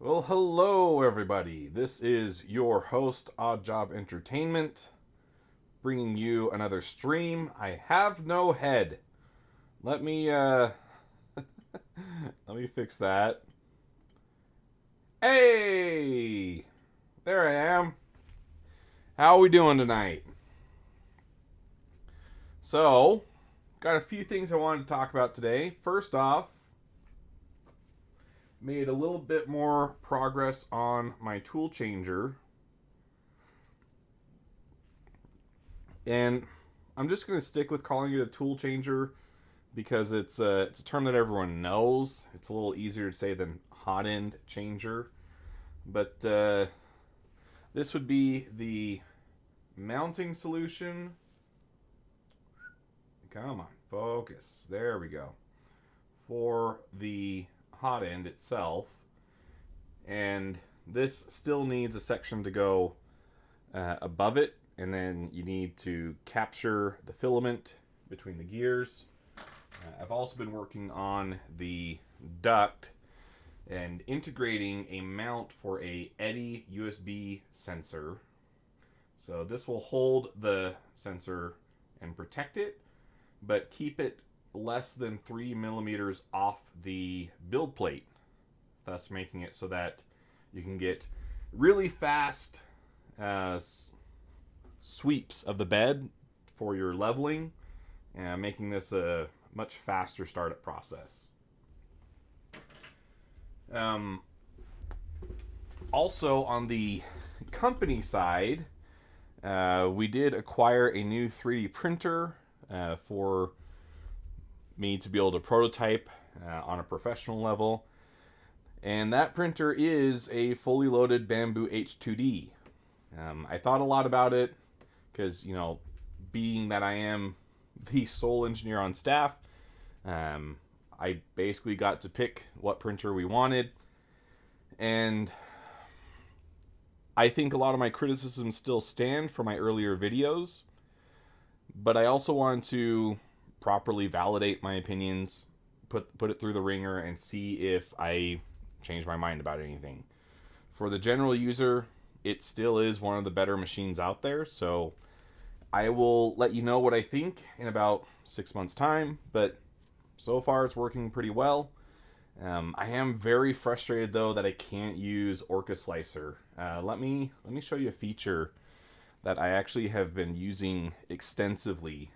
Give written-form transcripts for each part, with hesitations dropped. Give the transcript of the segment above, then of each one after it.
Well, hello everybody. This is your host, Odd Job Entertainment, bringing you another stream. I have no head. Let me let me fix that. Hey! There I am. How are we doing tonight? So, got a few things I wanted to talk about today. First off, made a little bit more progress on my tool changer. And I'm just going to stick with calling it a tool changer because it's a term that everyone knows. It's a little easier to say than hot end changer. But this would be the mounting solution. Come on, focus. There we go. For the hot end itself. And this still needs a section to go above it, and then you need to capture the filament between the gears. I've also been working on the duct and integrating a mount for a Eddy USB sensor. So this will hold the sensor and protect it, but keep it less than 3 millimeters off the build plate, thus making it so that you can get really fast sweeps of the bed for your leveling, making this a much faster startup process. Also, on the company side, we did acquire a new 3D printer for me to be able to prototype on a professional level. And that printer is a fully loaded Bamboo H2D. I thought a lot about it because, being that I am the sole engineer on staff, I basically got to pick what printer we wanted. And I think a lot of my criticisms still stand for my earlier videos, but I also wanted to properly validate my opinions, put it through the ringer, and see if I change my mind about anything. For the general user, it still is one of the better machines out there, so I will let you know what I think in about 6 months' time, but so far it's working pretty well. I am very frustrated though that I can't use Orca Slicer. Let me show you a feature that I actually have been using extensively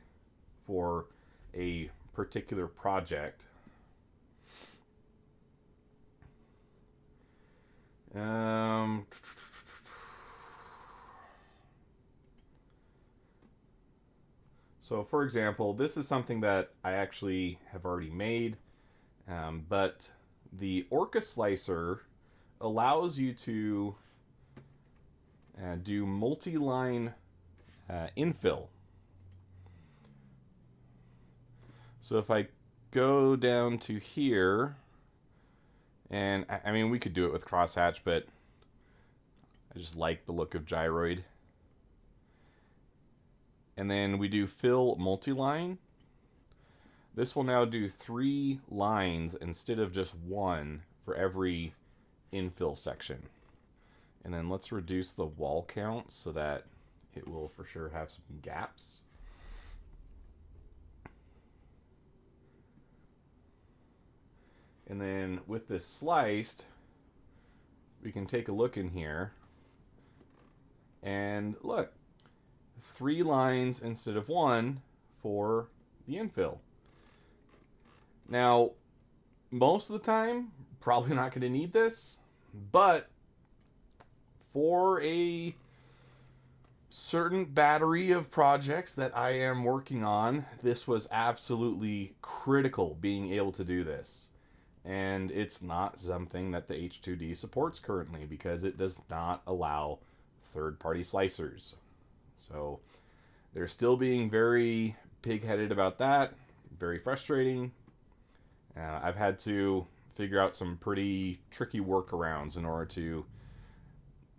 for a particular project. So for example, this is something that I actually have already made, but the Orca Slicer allows you to do multi-line infill. So if I go down to here, and I mean, we could do it with crosshatch, but I just like the look of gyroid. And then we do fill multi-line. This will now do 3 lines instead of just 1 for every infill section. And then let's reduce the wall count so that it will for sure have some gaps. And then with this sliced, we can take a look in here. And look, 3 lines instead of 1 for the infill. Now, most of the time, probably not going to need this, but for a certain battery of projects that I am working on, this was absolutely critical, being able to do this. And it's not something that the H2D supports currently because it does not allow third-party slicers. So they're still being very pig-headed about that. Very frustrating. I've had to figure out some pretty tricky workarounds in order to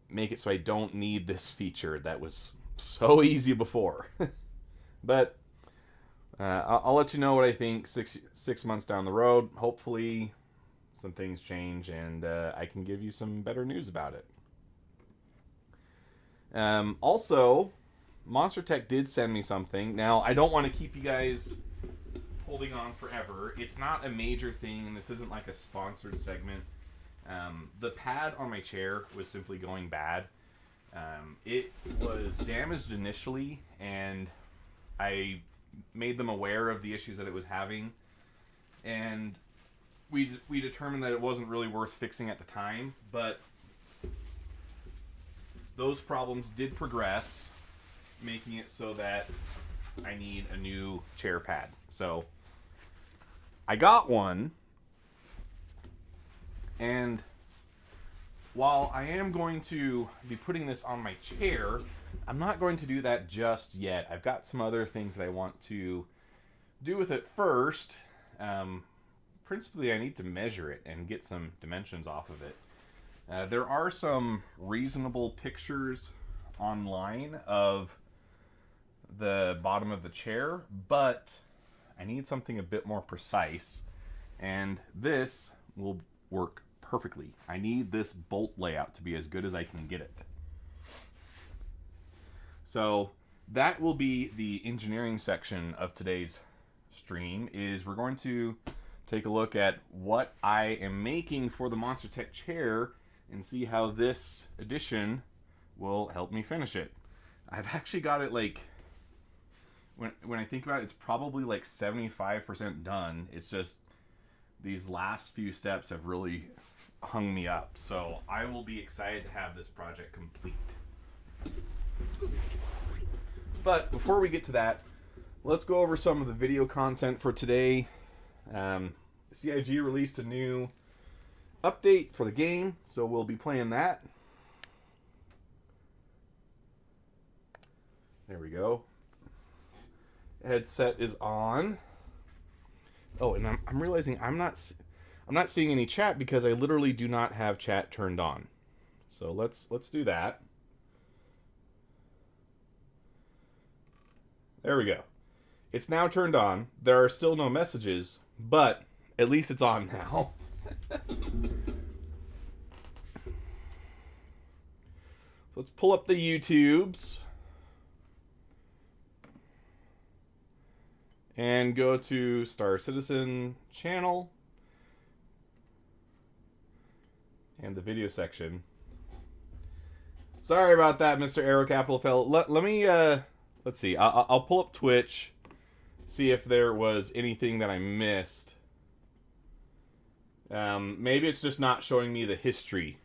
make it so I don't need this feature that was so easy before. But I'll let you know what I think six months down the road. Hopefully some things change, and I can give you some better news about it. Also, Monstertech did send me something. Now, I don't want to keep you guys holding on forever. It's not a major thing, and this isn't like a sponsored segment. The pad on my chair was simply going bad. It was damaged initially, and I made them aware of the issues that it was having, and we determined that it wasn't really worth fixing at the time, but those problems did progress, making it so that I need a new chair pad. So I got one, and while I am going to be putting this on my chair, I'm not going to do that just yet. I've got some other things that I want to do with it first. Principally, I need to measure it and get some dimensions off of it. There are some reasonable pictures online of the bottom of the chair, but I need something a bit more precise, and this will work perfectly. I need this bolt layout to be as good as I can get it. So that will be the engineering section of today's stream. Is we're going to take a look at what I am making for the Monstertech chair and see how this addition will help me finish it. I've actually got it like, when I think about it, it's probably like 75% done. It's just these last few steps have really hung me up. So I will be excited to have this project complete. But before we get to that, let's go over some of the video content for today. CIG released a new update for the game, so we'll be playing that. There we go. Headset is on. Oh, and I'm realizing I'm not seeing any chat because I literally do not have chat turned on. So let's do that. There we go. It's now turned on. There are still no messages, but at least it's on now. So let's pull up the YouTubes and go to Star Citizen channel and the video section. Sorry about that, Mr. Aero Capital Fellow. Let me let's see. I'll pull up Twitch, see if there was anything that I missed. Maybe it's just not showing me the history.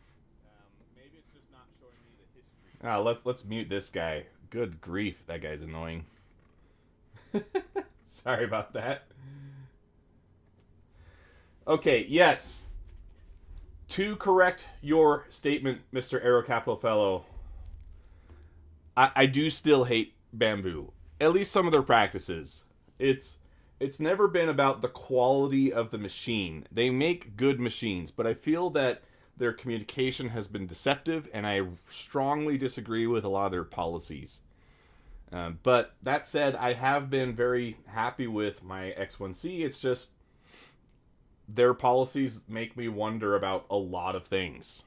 Let's mute this guy. Good grief, that guy's annoying. Sorry about that. Okay, yes. To correct your statement, Mr. Aero Capital Fellow, I do still hate Bamboo. At least some of their practices. It's never been about the quality of the machine. They make good machines, but I feel that their communication has been deceptive, and I strongly disagree with a lot of their policies. But that said, I have been very happy with my X1C. It's just their policies make me wonder about a lot of things.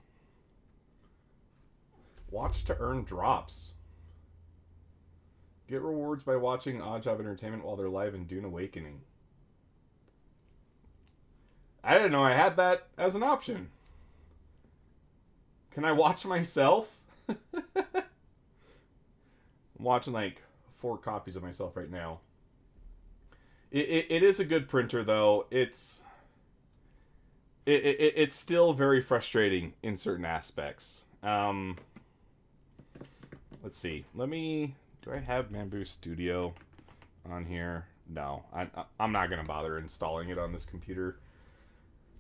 Watch to earn drops. Get rewards by watching Odd Job Entertainment while they're live in Dune Awakening. I didn't know I had that as an option. Can I watch myself? I'm watching like 4 copies of myself right now. It is a good printer, though. It's still very frustrating in certain aspects. Let's see. Do I have Bamboo Studio on here? No, I'm not going to bother installing it on this computer.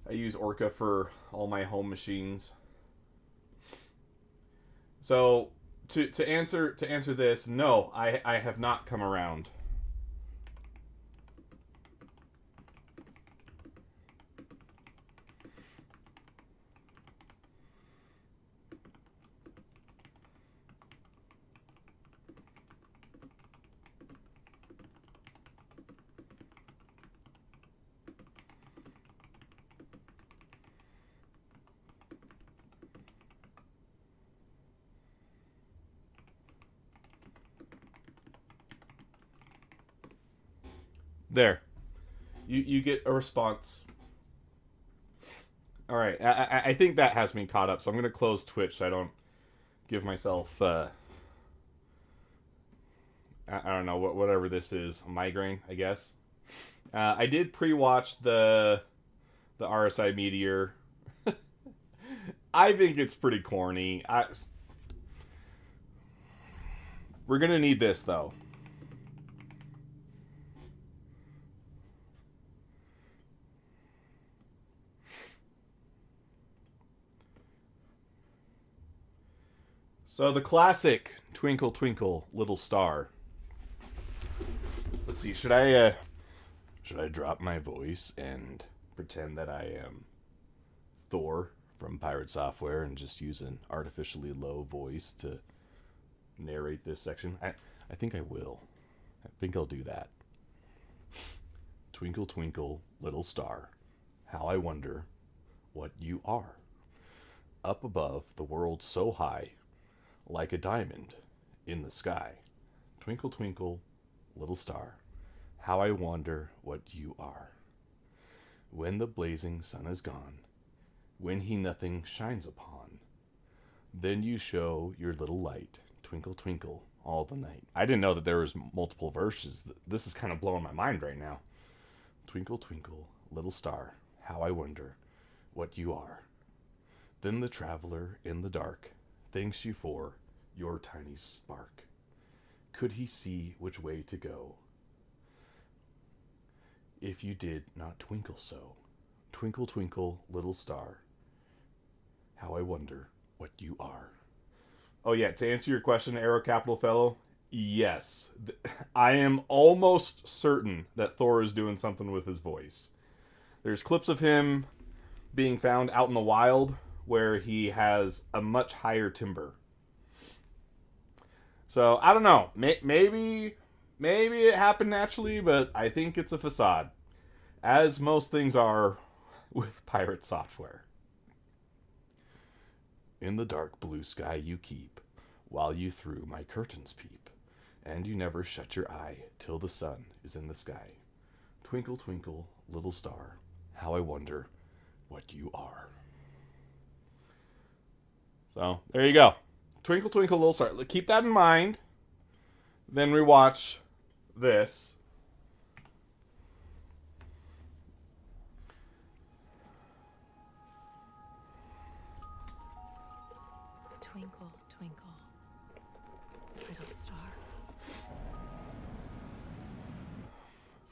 I use Orca for all my home machines. So to answer this, no, I have not come around. There. You get a response. All right. I think that has me caught up, so I'm going to close Twitch so I don't give myself, I don't know, whatever this is, a migraine, I guess. I did pre-watch the RSI Meteor. I think it's pretty corny. We're going to need this, though. So the classic Twinkle Twinkle Little Star. Let's see, should I drop my voice and pretend that I am Thor from Pirate Software and just use an artificially low voice to narrate this section? I think I will. I think I'll do that. Twinkle twinkle little star, how I wonder what you are. Up above the world so high, like a diamond in the sky. Twinkle twinkle little star, how I wonder what you are. When the blazing sun is gone, when he nothing shines upon, then you show your little light, twinkle twinkle all the night. I didn't know that there was multiple verses. This is kind of blowing my mind right now. Twinkle twinkle little star, how I wonder what you are. Then the traveler in the dark thanks you for your tiny spark. Could he see which way to go if you did not twinkle so? Twinkle twinkle little star, how I wonder what you are. Oh yeah, to answer your question, Arrow Capital Fellow, yes. I am almost certain that Thor is doing something with his voice. There's clips of him being found out in the wild where he has a much higher timbre. So, I don't know. Maybe it happened naturally, but I think it's a facade. As most things are with pirate software. In the dark blue sky you keep, while you through my curtains peep, and you never shut your eye till the sun is in the sky. Twinkle, twinkle, little star, how I wonder what you are. So, there you go. Twinkle, twinkle, little star. Keep that in mind. Then we watch this. Twinkle, twinkle, little star.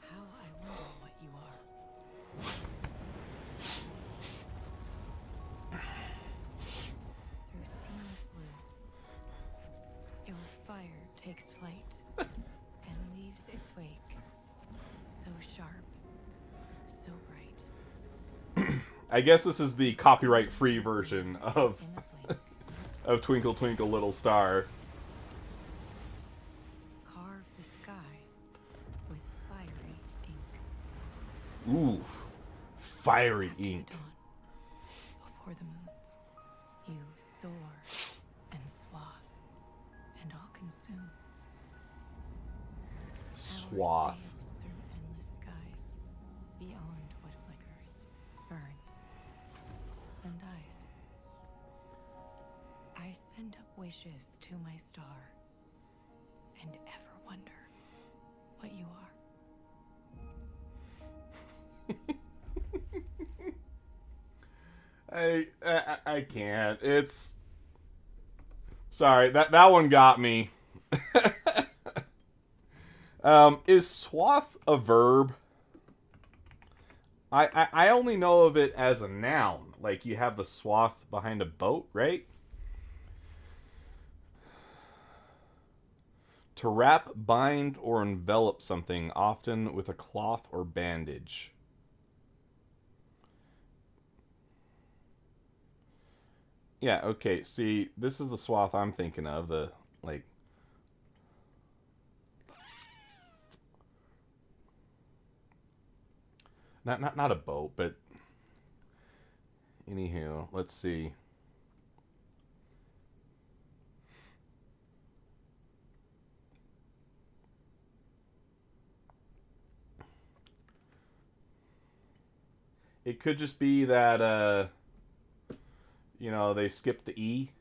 How I wonder what you are. Through seamless blue, your fire takes flight and leaves its wake. So sharp, so bright. I guess this is the copyright-free version of In a blink, of Twinkle Twinkle Little Star. carve the sky with fiery ink. Ooh, fiery After ink. the dawn, before the moons, you soar and swath and all consume. Swath. Power sails through endless skies, beyond what flickers, burns, and dies. I send up wishes to my star, and ever wonder what you are. I can't. It's sorry, that one got me. Is swath a verb? I only know of it as a noun. Like you have the swath behind a boat, right? To wrap, bind, or envelop something, often with a cloth or bandage. Yeah, okay, see, this is the swath I'm thinking of, the, like... Not a boat, but... Anywho, let's see. It could just be that, they skipped the E.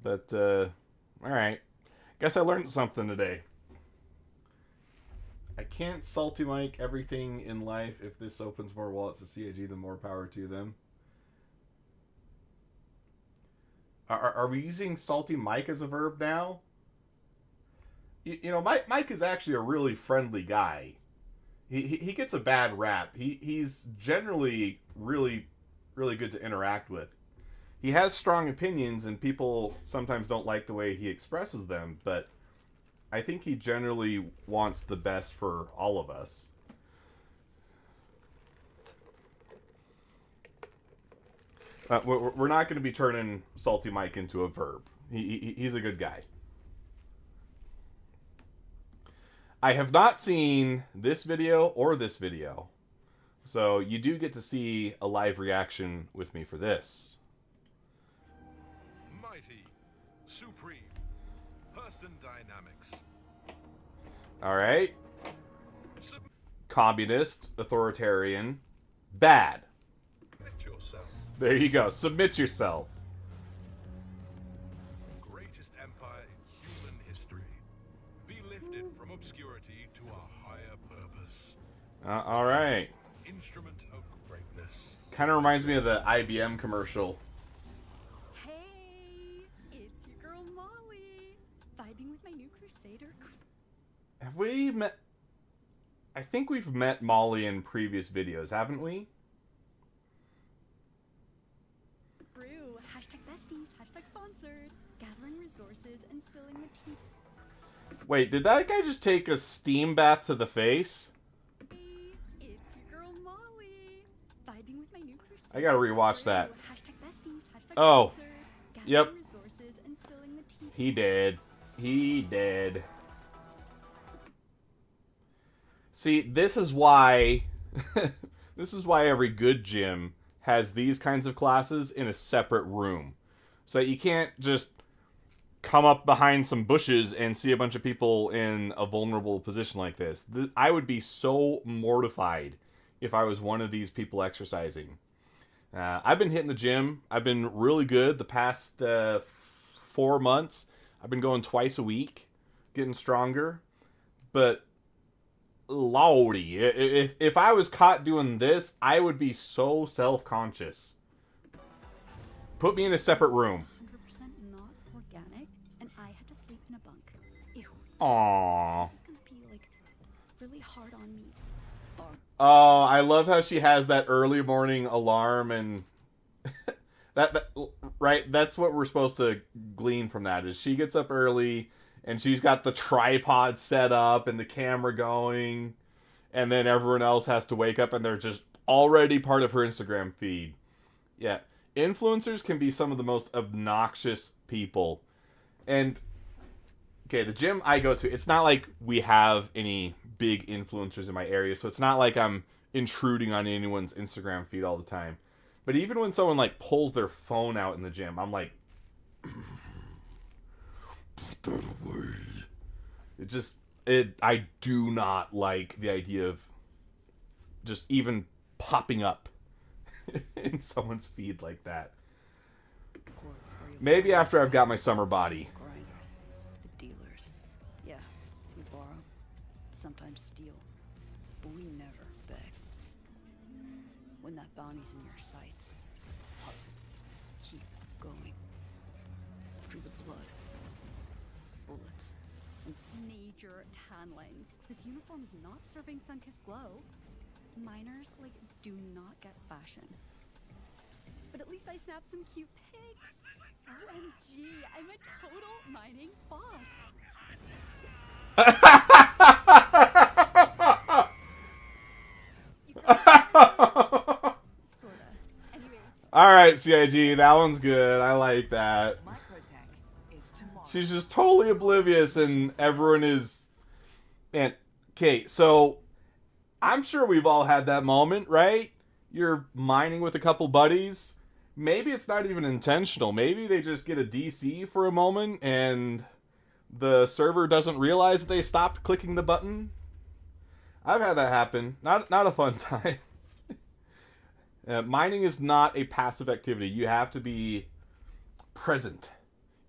But, alright. Guess I learned something today. I can't salty mic everything in life. If this opens more wallets to CIG, then more power to them. Are we using salty Mike as a verb now? Mike is actually a really friendly guy. He gets a bad rap. He's generally really, really good to interact with. He has strong opinions, and people sometimes don't like the way he expresses them, but I think he generally wants the best for all of us. We're not going to be turning Salty Mike into a verb. He's a good guy. I have not seen this video or this video, so you do get to see a live reaction with me for this. Mighty, supreme, Hurston Dynamics. All right. Communist, authoritarian, bad. Submit yourself. There you go. Submit yourself. Greatest empire in human history. Be lifted from obscurity to a higher purpose. All right. Instrument of greatness. Kind of reminds me of the IBM commercial. Hey, it's your girl Molly, vibing with my new Crusader. Have we met? I think we've met Molly in previous videos, haven't we? Brew, hashtag besties, hashtag sponsored, gathering resources and spilling the tea. Wait, did that guy just take a steam bath to the face? Hey, it's your girl Molly, vibing with my new Crusader. I gotta rewatch that. Hashtag besties, hashtag Oh, sponsored, yep. gathering resources and spilling the tea. He did. He did. See, this is why every good gym has these kinds of classes in a separate room. So that you can't just come up behind some bushes and see a bunch of people in a vulnerable position like this. I would be so mortified if I was one of these people exercising. I've been hitting the gym. I've been really good the past 4 months. I've been going twice a week, getting stronger. But lordy, if I was caught doing this, I would be so self-conscious. Put me in a separate room. 100% not organic, and I had to sleep in a bunk. Ew. Aww. This is gonna be like really hard on me. Oh, I love how she has that early morning alarm, and right, that's what we're supposed to glean from that, is she gets up early and she's got the tripod set up and the camera going, and then everyone else has to wake up and they're just already part of her Instagram feed. Yeah, influencers can be some of the most obnoxious people. And okay, the gym I go to, it's not like we have any big influencers in my area, so it's not like I'm intruding on anyone's Instagram feed all the time. But even when someone like pulls their phone out in the gym, I'm like, put that away. I do not like the idea of just even popping up in someone's feed like that. Maybe after I've got my summer body. Grinders, the dealers. Yeah, we borrow, sometimes steal, but we never beg. When that bounty's in your sights, hustle, keep going. Through the blood, bullets, and Major tan lines. This uniform is not serving sun-kissed glow. Miners, do not get fashion. But at least I snapped some cute pics. OMG, I'm a total mining boss. Sorta. Anyway. Alright, CIG, that one's good. I like that. Monstertech is tomorrow. She's just totally oblivious, and everyone is... And, okay, so I'm sure we've all had that moment, right? You're mining with a couple buddies. maybe it's not even intentional. Maybe they just get a DC for a moment and the server doesn't realize they stopped clicking the button. I've had that happen. Not a fun time. Mining is not a passive activity. You have to be present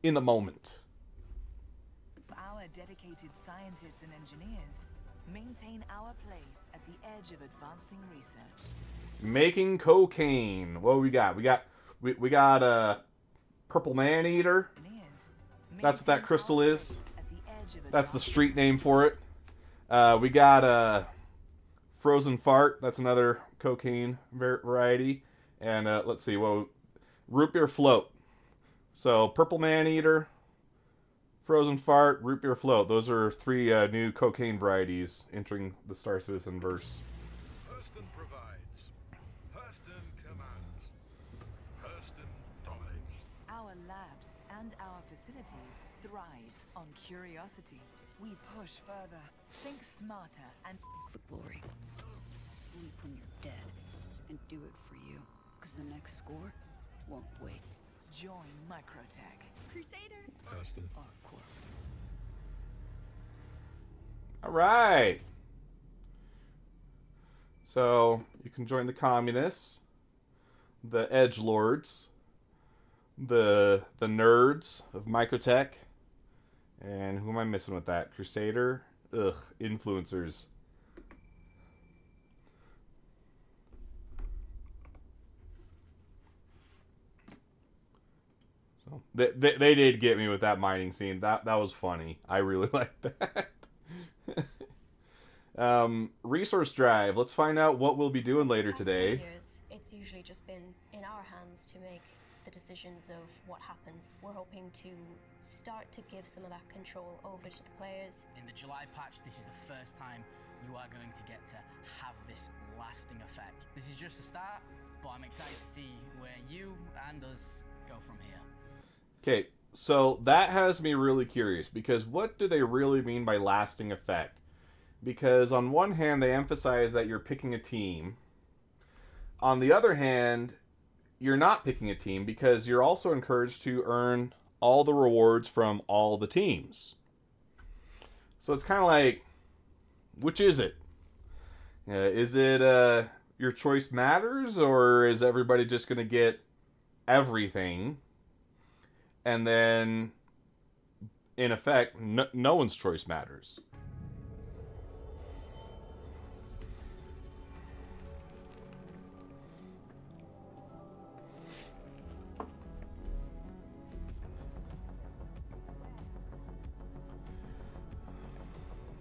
in the moment. Our dedicated scientists and engineers maintain our place at the edge of advancing research. Making cocaine. What we got? We got a purple man-eater. That's what that crystal is. That's the street name for it. We got a frozen fart. That's another cocaine variety. And let's see. Well, root beer float. So purple man-eater, frozen fart, root beer float. Those are three new cocaine varieties entering the Star Citizen verse. Hurston provides. Hurston commands. Hurston dominates. Our labs and our facilities thrive on curiosity. We push further, think smarter, and For glory. Sleep when you're dead. And do it for you. Because the next score won't wait. join Microtech. Crusader! Hurston. Hardcore. All right. So you can join the communists, the edgelords, the nerds of Microtech, and who am I missing with that? Crusader? Ugh, influencers. So they did get me with that mining scene. That was funny. I really liked that. Resource drive. Let's find out what we'll be doing later today. It's usually just been in our hands to make the decisions of what happens. We're hoping to start to give some of that control over to the players. In the July patch, this is the first time you are going to get to have this lasting effect. This is just a start, but I'm excited to see where you and us go from here. Okay, so that has me really curious, because what do they really mean by lasting effect? Because on one hand, they emphasize that you're picking a team. On the other hand, you're not picking a team because you're also encouraged to earn all the rewards from all the teams. So it's kind of like, which is it? Is it your choice matters, or is everybody just going to get everything? And then, in effect, no one's choice matters.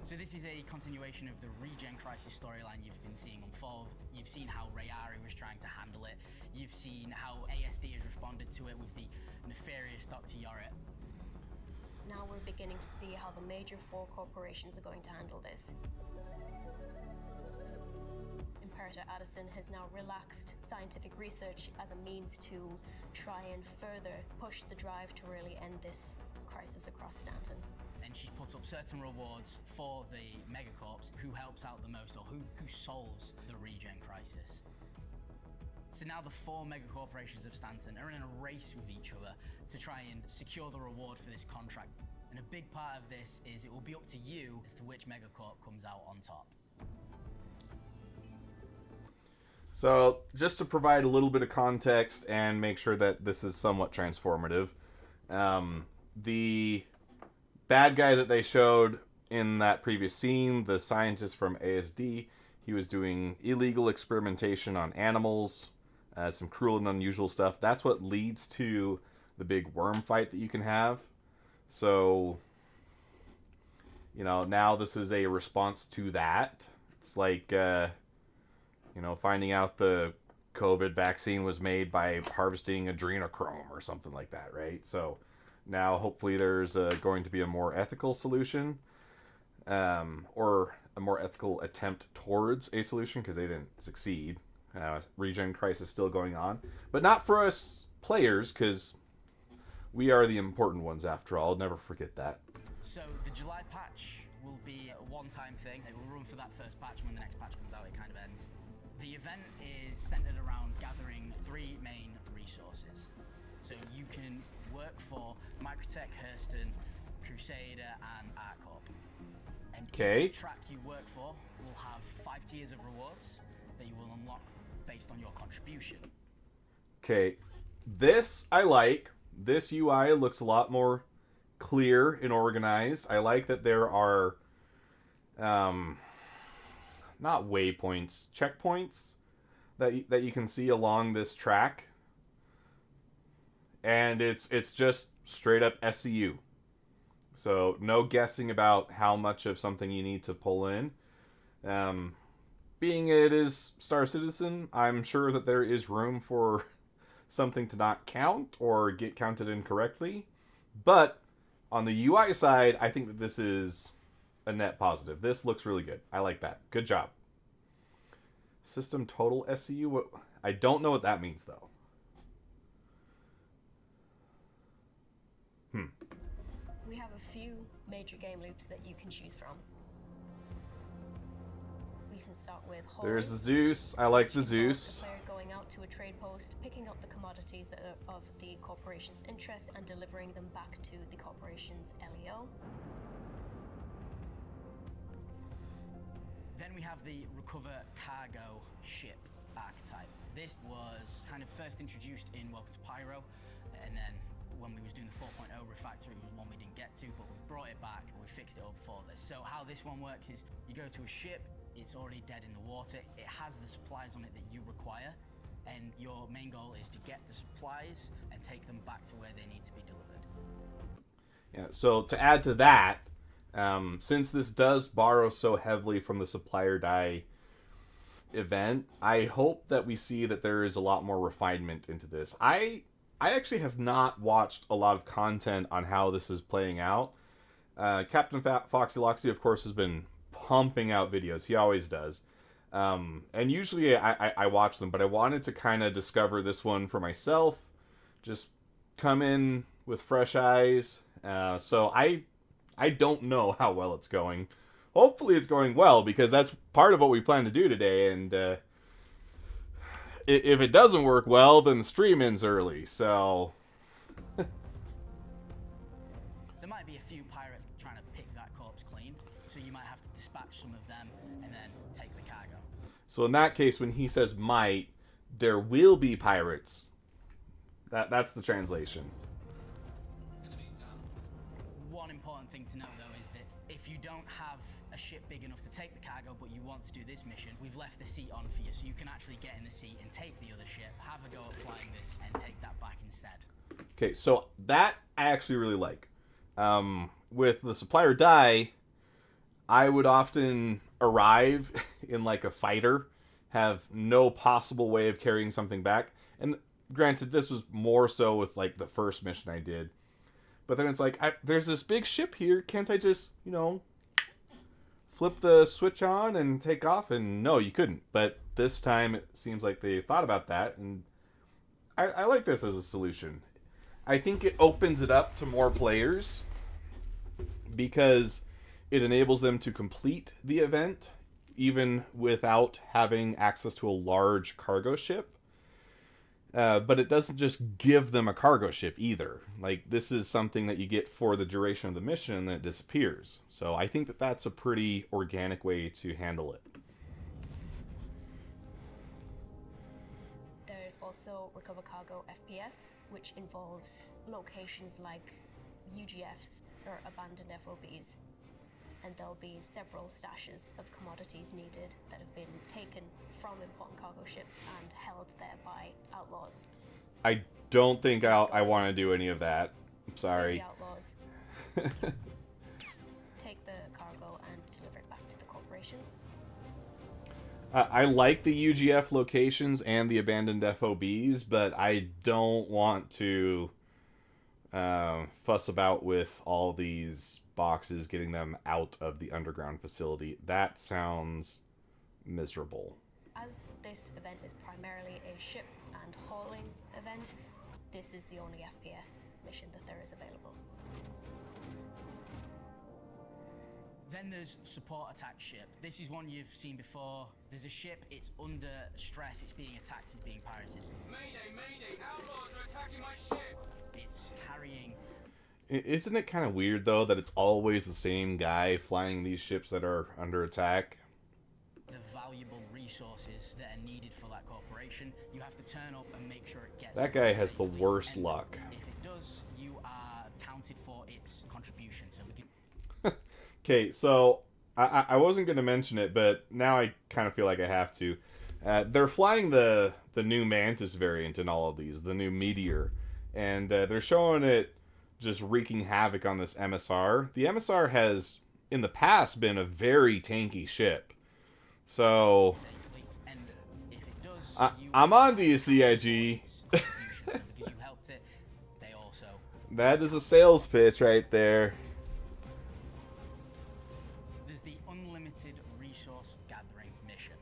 So this is a continuation of the Regen Crisis storyline you've been seeing unfold. You've seen how Rayari was trying to handle it. You've seen how ASD has responded to it with the nefarious Dr. Yorit. Now we're beginning to see how the major four corporations are going to handle this. Imperator Addison has now relaxed scientific research as a means to try and further push the drive to really end this crisis across Stanton. And she's put up certain rewards for the megacorps who helps out the most, or who solves the Regen Crisis. So now the four megacorporations of Stanton are in a race with each other to try and secure the reward for this contract. And a big part of this is it will be up to you as to which megacorp comes out on top. So, just to provide a little bit of context and make sure that this is somewhat transformative, the bad guy that they showed in that previous scene, the scientist from ASD, he was doing illegal experimentation on animals, some cruel and unusual stuff. That's what leads to the big worm fight that you can have. So, you know, now this is a response to that. It's like, finding out the COVID vaccine was made by harvesting adrenochrome or something like that, right? So now hopefully there's going to be a more ethical solution, or a more ethical attempt towards a solution, because they didn't succeed. Regen Crisis still going on, but not for us players, because we are the important ones after all. Never forget that. So the July patch will be a one-time thing. It will run for that first patch, and when the next patch comes out, it kind of ends. The event is centered around gathering 3 main resources. So you can work for Microtech, Hurston, Crusader, and ArtCorp. And each track you work for will have 5 tiers of rewards that you will unlock based on your contribution. Okay, this I like. This UI looks a lot more clear and organized. I like that there are not waypoints, checkpoints that you can see along this track. And it's just straight up SCU. So no guessing about how much of something you need to pull in. Being it is Star Citizen, I'm sure that there is room for something to not count or get counted incorrectly. But on the UI side, I think that this is a net positive. This looks really good. I like that. Good job. System total SCU? I don't know what that means, though. We have a few major game loops that you can choose from. We can start with hauling. There's the Zeus. I like the which involves Zeus. the player going out to a trade post, picking up the commodities that are of the corporation's interest and delivering them back to the corporation's LEO. Then we have the recover cargo ship archetype. This was kind of first introduced in Welcome to Pyro, and then when we was doing the 4.0 refactoring, it was one we didn't get to, but we brought it back and we fixed it up for this. So how this one works is you go to a ship, it's already dead in the water, it has the supplies on it that you require, and your main goal is to get the supplies and take them back to where they need to be delivered. Yeah, so to add to that, since this does borrow so heavily from the supplier die event, I hope that we see that there is a lot more refinement into this. I actually have not watched a lot of content on how this is playing out. Captain Foxy Loxy, of course, has been pumping out videos. He always does. And usually I watch them, but I wanted to kind of discover this one for myself. Just come in with fresh eyes. So I don't know how well it's going. Hopefully it's going well, because that's part of what we plan to do today. And if it doesn't work well, then the stream ends early. So There might be a few pirates trying to pick that corpse clean, so you might have to dispatch some of them and then take the cargo. So in that case, when he says might, there will be pirates. That's the translation. One important thing to note, though, is that if you don't have a ship big enough to take the cargo, but you want to do this mission, we've left the seat on for you, so you can actually get in the seat and take the other ship, have a go at flying this, and take that back instead. Okay, so that I actually really like. With the supplier die, I would often arrive in like a fighter, have no possible way of carrying something back. And granted, this was more so with like the first mission I did. But then it's like, there's this big ship here. Can't I just, flip the switch on and take off? And no, you couldn't. But this time it seems like they thought about that. And I like this as a solution. I think it opens it up to more players because it enables them to complete the event even without having access to a large cargo ship. But it doesn't just give them a cargo ship either. Like, this is something that you get for the duration of the mission and then it disappears. So I think that that's a pretty organic way to handle it. There's also Recover Cargo FPS, which involves locations like UGFs or abandoned FOBs. And there'll be several stashes of commodities needed that have been taken from important cargo ships and held there by outlaws. I don't think I want to do any of that. I'm sorry. The outlaws take the cargo and deliver it back to the corporations. I like the UGF locations and the abandoned FOBs, but I don't want to fuss about with all these boxes, getting them out of the underground facility. That sounds miserable. As this event is primarily a ship and hauling event, this is the only FPS mission that there is available. Then there's support attack ship. This is one you've seen before. There's a ship, it's under stress, it's being attacked, it's being pirated. Mayday, mayday, outlaws are attacking my ship! It's carrying... Isn't it kind of weird, though, that it's always the same guy flying these ships that are under attack? The valuable resources that are needed for that corporation. You have to turn up and make sure it gets... That guy has the safely. worst And luck. if it does, you are counted for its contribution. So we can... Okay, so I wasn't going to mention it, but now I kind of feel like I have to. They're flying the new Mantis variant in all of these, the new Meteor. And they're showing it just wreaking havoc on this MSR. The MSR has, in the past, been a very tanky ship. So, And if it does, I'm on to you, CIG. because you helped it, they also... That is a sales pitch right there. There's the unlimited resource gathering mission.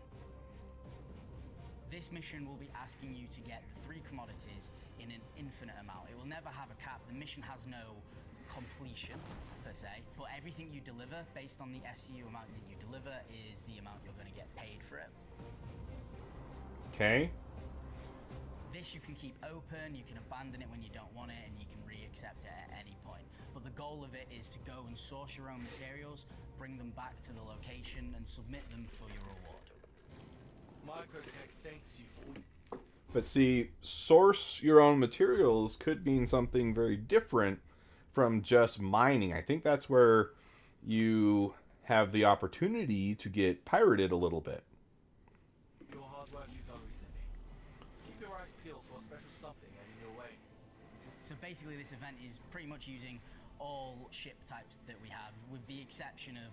This mission will be asking you to get 3 commodities in an infinite amount. It will never have a cap. The mission has no completion, per se, but everything you deliver, based on the SCU amount that you deliver, is the amount you're going to get paid for it. Okay. This you can keep open, you can abandon it when you don't want it, and you can re-accept it at any point. But the goal of it is to go and source your own materials, bring them back to the location, and submit them for your reward. Microtech thanks you for... But see, source your own materials could mean something very different from just mining. I think that's where you have the opportunity to get pirated a little bit. Your hard work you've done recently. Keep your eyes peeled for a special something heading your way. So basically this event is pretty much using all ship types that we have, with the exception of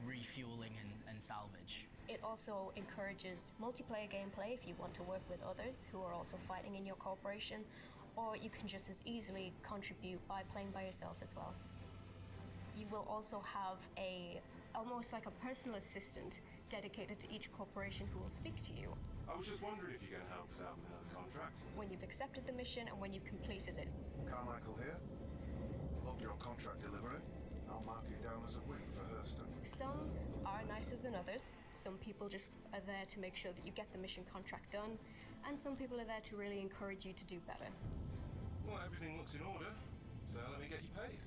refueling and salvage. It also encourages multiplayer gameplay if you want to work with others who are also fighting in your corporation, or you can just as easily contribute by playing by yourself as well. You will also have almost like a personal assistant dedicated to each corporation who will speak to you I was just wondering if you can help us out with another contract. when you've accepted the mission and when you've completed it. Carmichael here. Log your contract delivery. I'll mark you down as a win for Hurston. Some are nicer than others. Some people just are there to make sure that you get the mission contract done, and some people are there to really encourage you to do better. Well, everything looks in order, so let me get you paid.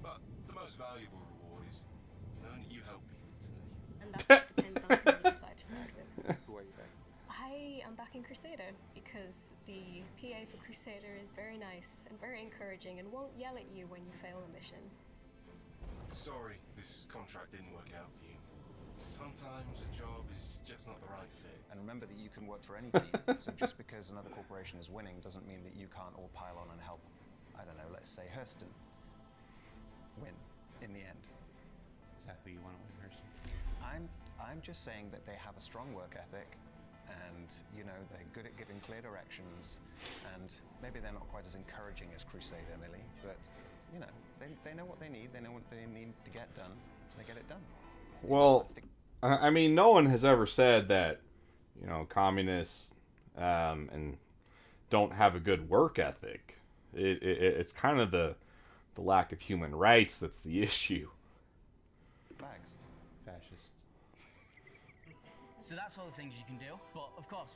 But the most valuable reward is knowing that you help people today. And that just depends on who you decide to side with. Who are you back? I am backing Crusader because the PA for Crusader is very nice and very encouraging and won't yell at you when you fail a mission. Sorry, this contract didn't work out for you. Sometimes a job is just not the right fit. And remember that you can work for any team, so just because another corporation is winning doesn't mean that you can't all pile on and help, I don't know, let's say Hurston win in the end. Exactly, you want to win Hurston? I'm just saying that they have a strong work ethic, and you know they're good at giving clear directions, and maybe they're not quite as encouraging as Crusader, Millie, but you know they know what they need, they know what they need to get done, they get it done. Well, I mean, no one has ever said that, you know, communists and don't have a good work ethic. It's kind of the lack of human rights that's the issue. Bags. Fascist. So that's all the things you can do. But of course,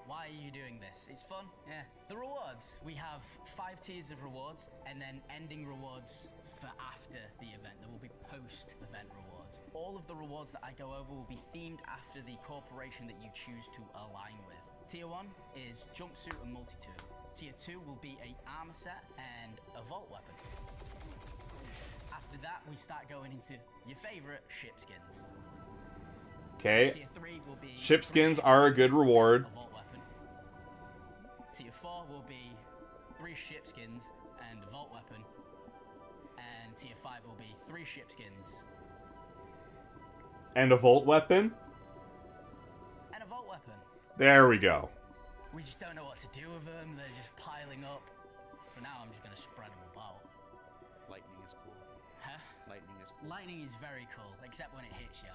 why are you doing this? It's fun, yeah. The rewards. We have 5 tiers of rewards, and then ending rewards for after the event. There will be post-event rewards. All of the rewards that I go over will be themed after the corporation that you choose to align with. Tier 1 is jumpsuit and multi-tool. Tier 2 will be a armor set and a vault weapon. After that, we start going into your favorite ship skins. Okay. Tier 3 will be Ship skins are a good reward. a vault weapon. Tier 4 will be 3 ship skins and a vault weapon. And tier 5 will be 3 ship skins And a volt weapon? and a vault weapon. There we go. We just don't know what to do with them. They're just piling up. For now, I'm just going to spread them about. Lightning is cool. Huh? Lightning is cool. Lightning is very cool, except when it hits you.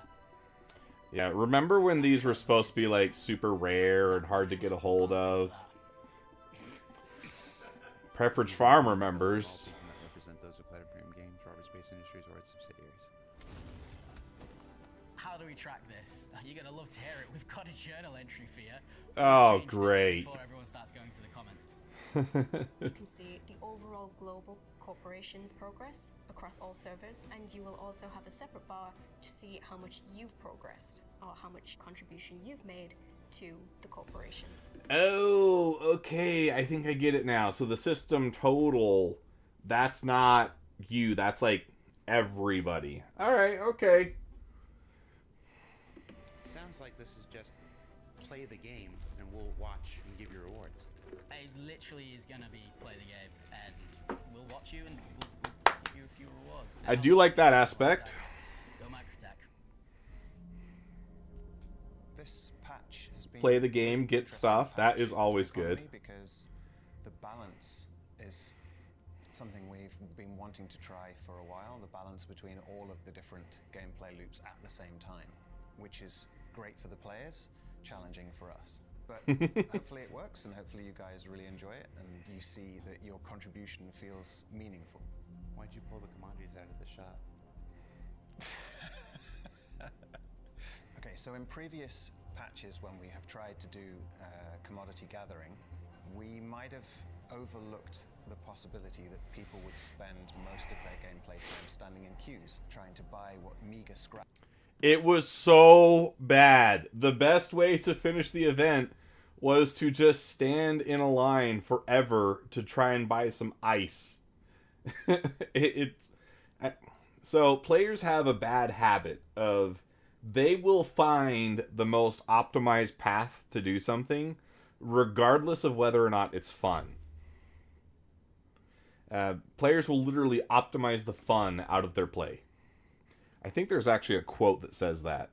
Yeah, remember when these were supposed to be like super rare and hard to get a hold of? Pepperidge Farm remembers. That represent those who play premium games, Robert's Space Industries, or its subsidiaries. How do we track this? You're gonna love to hear it. We've got a journal entry for you. Oh, great. Before everyone starts going to the comments. You can see the overall global corporation's progress across all servers, and you will also have a separate bar to see how much you've progressed or how much contribution you've made to the corporation. Oh, okay. I think I get it now. So the system total, that's not you. That's like everybody. All right, okay. Sounds like this is just play the game and we'll watch and give you rewards. It literally is gonna be play the game, and we'll watch you and we'll give you a few rewards. I do like that aspect. Go Microtech. This patch has been Play the game, get stuff. That is always good. Because the balance is something we've been wanting to try for a while. The balance between all of the different gameplay loops at the same time, which is great for the players, challenging for us. But hopefully it works, and hopefully you guys really enjoy it, and you see that your contribution feels meaningful. Why'd you pull the commodities out of the shop? Okay, so in previous patches when we have tried to do commodity gathering, we might have overlooked the possibility that people would spend most of their gameplay time standing in queues, trying to buy what meager scrap. It was so bad. The best way to finish the event was to just stand in a line forever to try and buy some ice. So players have a bad habit of they will find the most optimized path to do something regardless of whether or not it's fun. Players will literally optimize the fun out of their play. I think there's actually a quote that says that.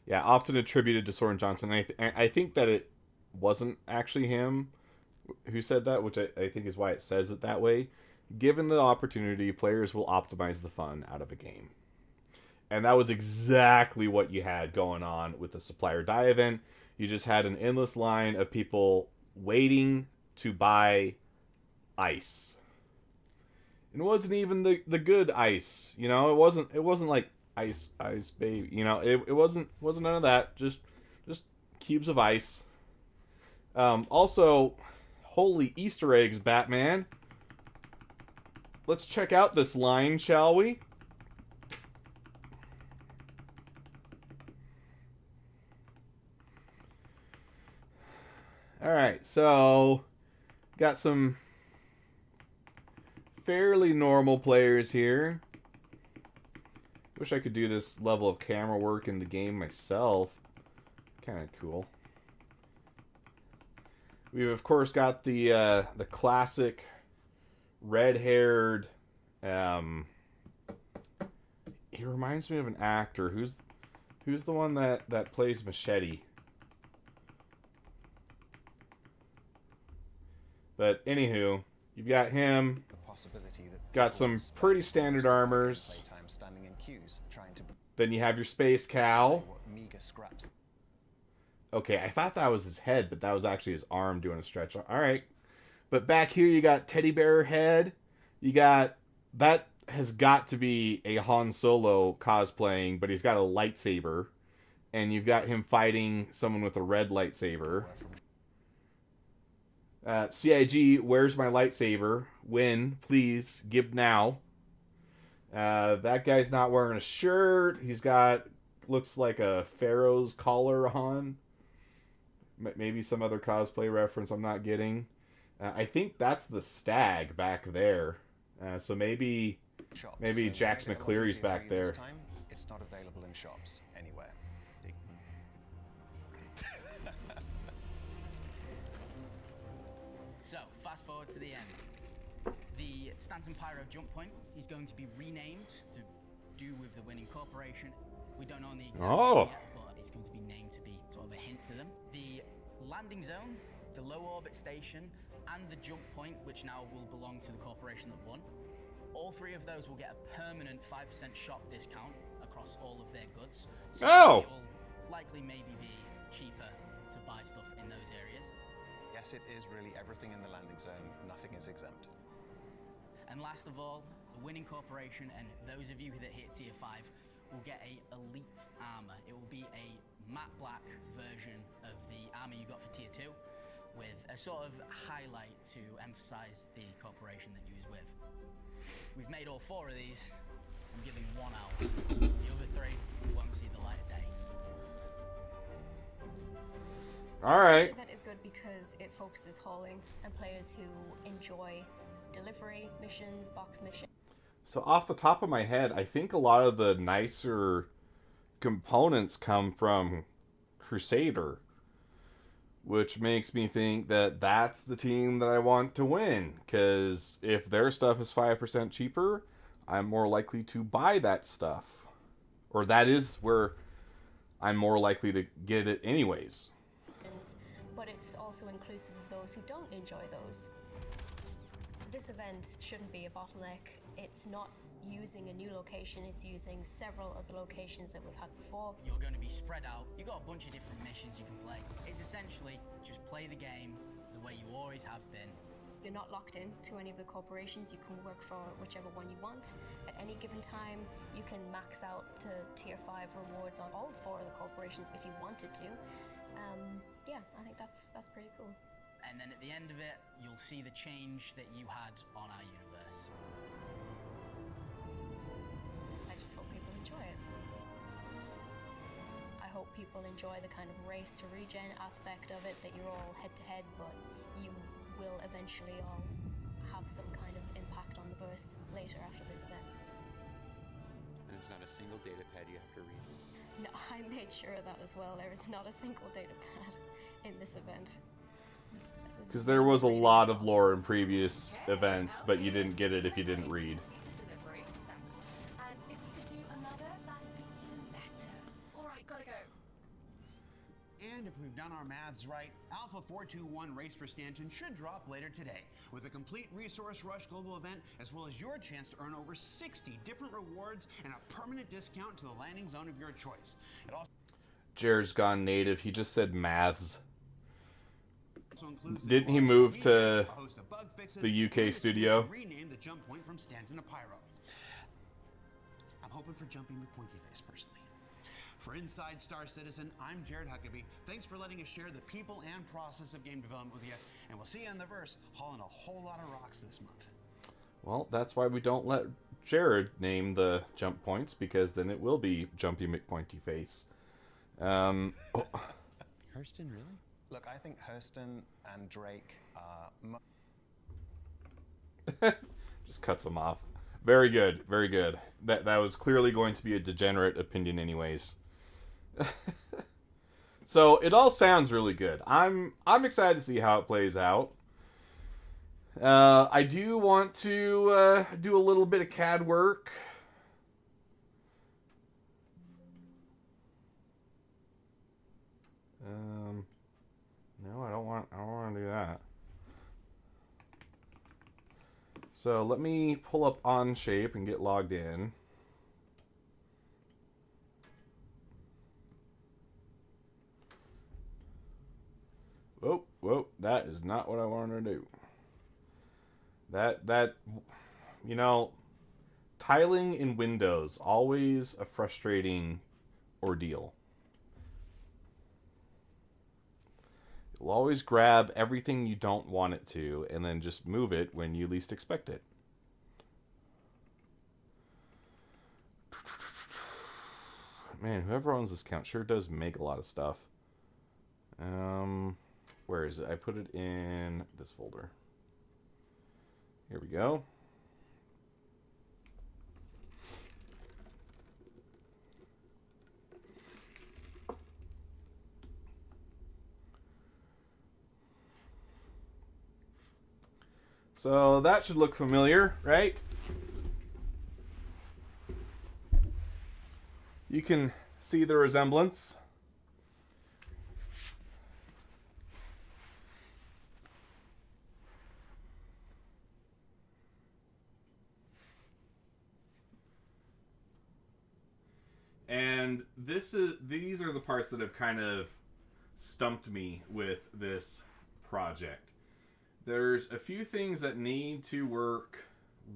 Yeah, often attributed to Soren Johnson. I think that it wasn't actually him who said that, which I think is why it says it that way. Given the opportunity, players will optimize the fun out of a game. And that was exactly what you had going on with the Supply or Die event. You just had an endless line of people waiting to buy ice. And it wasn't even the good ice, you know. It wasn't like ice baby, you know. It wasn't none of that. Just cubes of ice. Also, holy Easter eggs, Batman. Let's check out this line, shall we? Alright, so got some fairly normal players here. Wish I could do this level of camera work in the game myself. Kind of cool. We've of course got the classic red-haired. He reminds me of an actor. Who's the one that plays Machete? But anywho, you've got him. Got some pretty standard armors. Then you have your space cow. Okay, I thought that was his head, but that was actually his arm doing a stretch. All right. But back here you got teddy bear head. You got... That has got to be a Han Solo cosplaying, but he's got a lightsaber. And you've got him fighting someone with a red lightsaber. CIG, where's my lightsaber? Win, please, give now. That guy's not wearing a shirt. He's got... Looks like a Pharaoh's collar on. Maybe some other cosplay reference I'm not getting. I think that's the stag back there. So maybe Jax McCleary's back there. It's not available in shops anywhere. So, fast forward to the end. The Stanton Pyro jump point is going to be renamed to do with the winning corporation. We don't know the exact name yet, but it's going to be named to be sort of a hint to them. The landing zone, the low orbit station, and the jump point, which now will belong to the corporation that won, All 3 of those will get a permanent 5% shop discount across all of their goods. So Oh! it will likely maybe be cheaper to buy stuff in those areas. Yes, it is really everything in the landing zone. Nothing is exempt. And last of all, the winning corporation and those of you that hit tier 5 will get a elite armor. It will be a matte black version of the armor you got for tier 2 with a sort of highlight to emphasize the corporation that you was with. We've made all 4 of these. I'm giving 1 out. The other 3 won't see the light of day. All right. The event is good because it focuses hauling and players who enjoy delivery missions, box missions. So off the top of my head, I think a lot of the nicer components come from Crusader, which makes me think that that's the team that I want to win, because if their stuff is 5% cheaper, I'm more likely to buy that stuff. Or that is where I'm more likely to get it anyways. But it's also inclusive of those who don't enjoy those. This event shouldn't be a bottleneck. It's not using a new location, it's using several of the locations that we've had before. You're going to be spread out. You've got a bunch of different missions you can play. It's essentially just play the game the way you always have been. You're not locked in to any of the corporations. You can work for whichever one you want. At any given time, you can max out the tier 5 rewards on all 4 of the corporations if you wanted to. Yeah, I think that's pretty cool. And then at the end of it, you'll see the change that you had on our universe. I just hope people enjoy it. I hope people enjoy the kind of race to regen aspect of it, that you're all head to head, but you will eventually all have some kind of impact on the verse later after this event. And there's not a single data pad you have to read. No, I made sure of that as well. There is not a single data pad in this event. Because there was a lot of lore in previous events, but you didn't get it if you didn't read. And if you could do another, that'd be even better. Alright, gotta go. And if we've done our maths right, Alpha 421 Race for Stanton should drop later today, with a complete Resource Rush global event, as well as your chance to earn over 60 different rewards and a permanent discount to the landing zone of your choice. It also Jared's gone native. He just said maths. includes Didn't he move to the UK studio? Rename the jump point from Stanton to Pyro. I'm hoping for jumping McPointy Face personally. For Inside Star Citizen, I'm Jared Huckabee. Thanks for letting us share the people and process of game development with you, and we'll see you in the verse hauling a whole lot of rocks this month. Well, that's why we don't let Jared name the jump points, because then it will be Jumpy McPointy Face. Hurston, really? Look, I think Hurston and Drake are... Just cuts him off. Very good, very good. That was clearly going to be a degenerate opinion anyways. So it all sounds really good. I'm excited to see how it plays out. I do want to do a little bit of CAD work. No, I don't want to do that. So let me pull up Onshape and get logged in. Whoa, that is not what I wanted to do. That, you know, tiling in Windows, always a frustrating ordeal. It'll always grab everything you don't want it to, and then just move it when you least expect it. Man, whoever owns this account sure does make a lot of stuff. Where is it? I put it in this folder. Here we go. So that should look familiar, right? You can see the resemblance. And these are the parts that have kind of stumped me with this project. There's a few things that need to work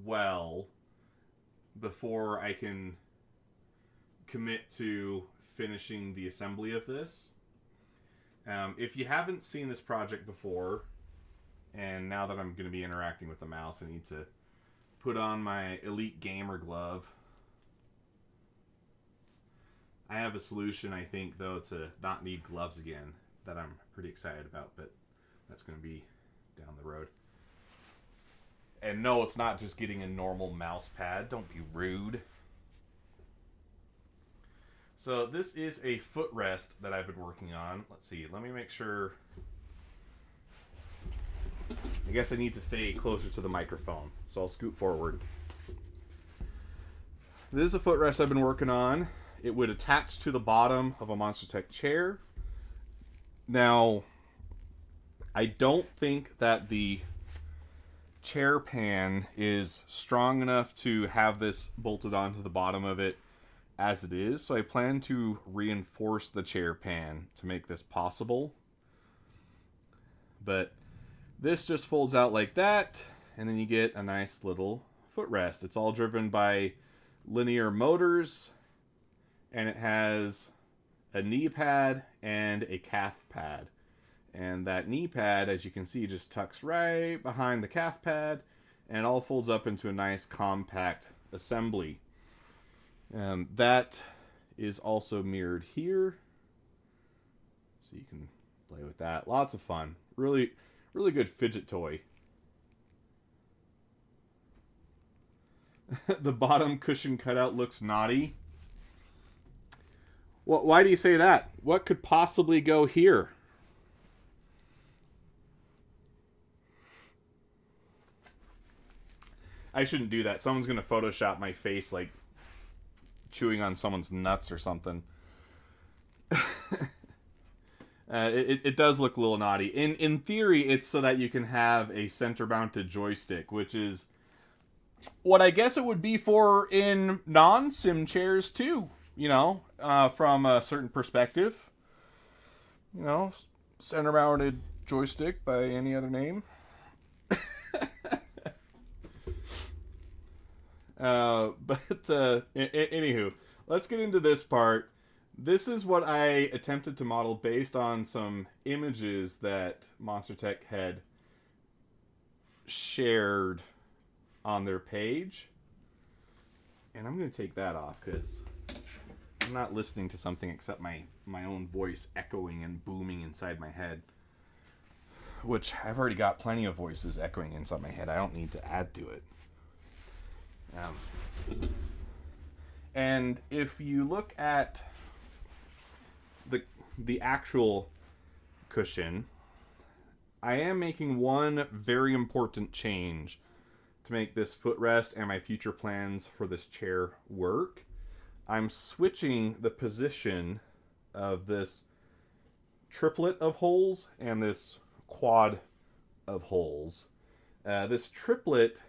well before I can commit to finishing the assembly of this. If you haven't seen this project before, and now that I'm going to be interacting with the mouse, I need to put on my Elite Gamer glove. I have a solution, I think, though, to not need gloves again that I'm pretty excited about, but that's going to be down the road. And no, it's not just getting a normal mouse pad. Don't be rude. So this is a footrest that I've been working on. Let's see. Let me make sure. I guess I need to stay closer to the microphone, so I'll scoot forward. This is a footrest I've been working on. It would attach to the bottom of a Monstertech chair. Now, I don't think that the chair pan is strong enough to have this bolted onto the bottom of it as it is, so I plan to reinforce the chair pan to make this possible. But this just folds out like that, and then you get a nice little footrest. It's all driven by linear motors, and it has a knee pad and a calf pad. And that knee pad, as you can see, just tucks right behind the calf pad, and it all folds up into a nice compact assembly. That is also mirrored here, so you can play with that. Lots of fun. Really, really good fidget toy. The bottom cushion cutout looks naughty. Well, why do you say that? What could possibly go here? I shouldn't do that. Someone's going to Photoshop my face like chewing on someone's nuts or something. It does look a little naughty. In theory, it's so that you can have a center-mounted joystick, which is what I guess it would be for in non-sim chairs too. You know, from a certain perspective. You know, center-mounted joystick by any other name. Anywho, let's get into this part. This is what I attempted to model based on some images that Monstertech had shared on their page. And I'm going to take that off because I'm not listening to something except my own voice echoing and booming inside my head. Which, I've already got plenty of voices echoing inside my head. I don't need to add to it. And if you look at the actual cushion, I am making one very important change to make this footrest and my future plans for this chair work. I'm switching the position of this triplet of holes and this quad of holes. This triplet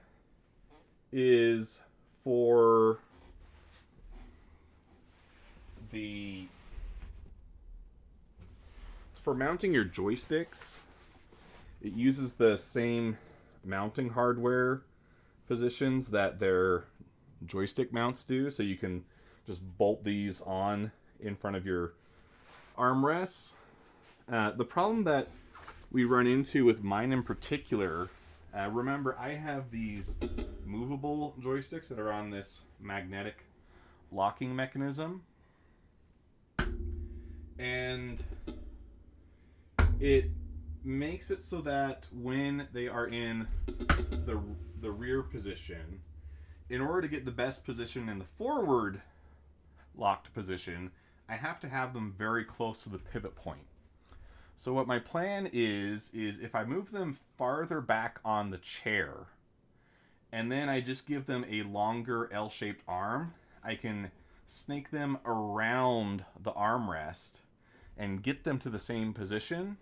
is for mounting your joysticks. It uses the same mounting hardware positions that their joystick mounts do, so you can just bolt these on in front of your armrests. The problem that we run into with mine in particular, remember I have these movable joysticks that are on this magnetic locking mechanism, and it makes it so that when they are in the rear position, in order to get the best position in the forward locked position, I have to have them very close to the pivot point. So what my plan is if I move them farther back on the chair, and then I just give them a longer L-shaped arm, I can snake them around the armrest and get them to the same position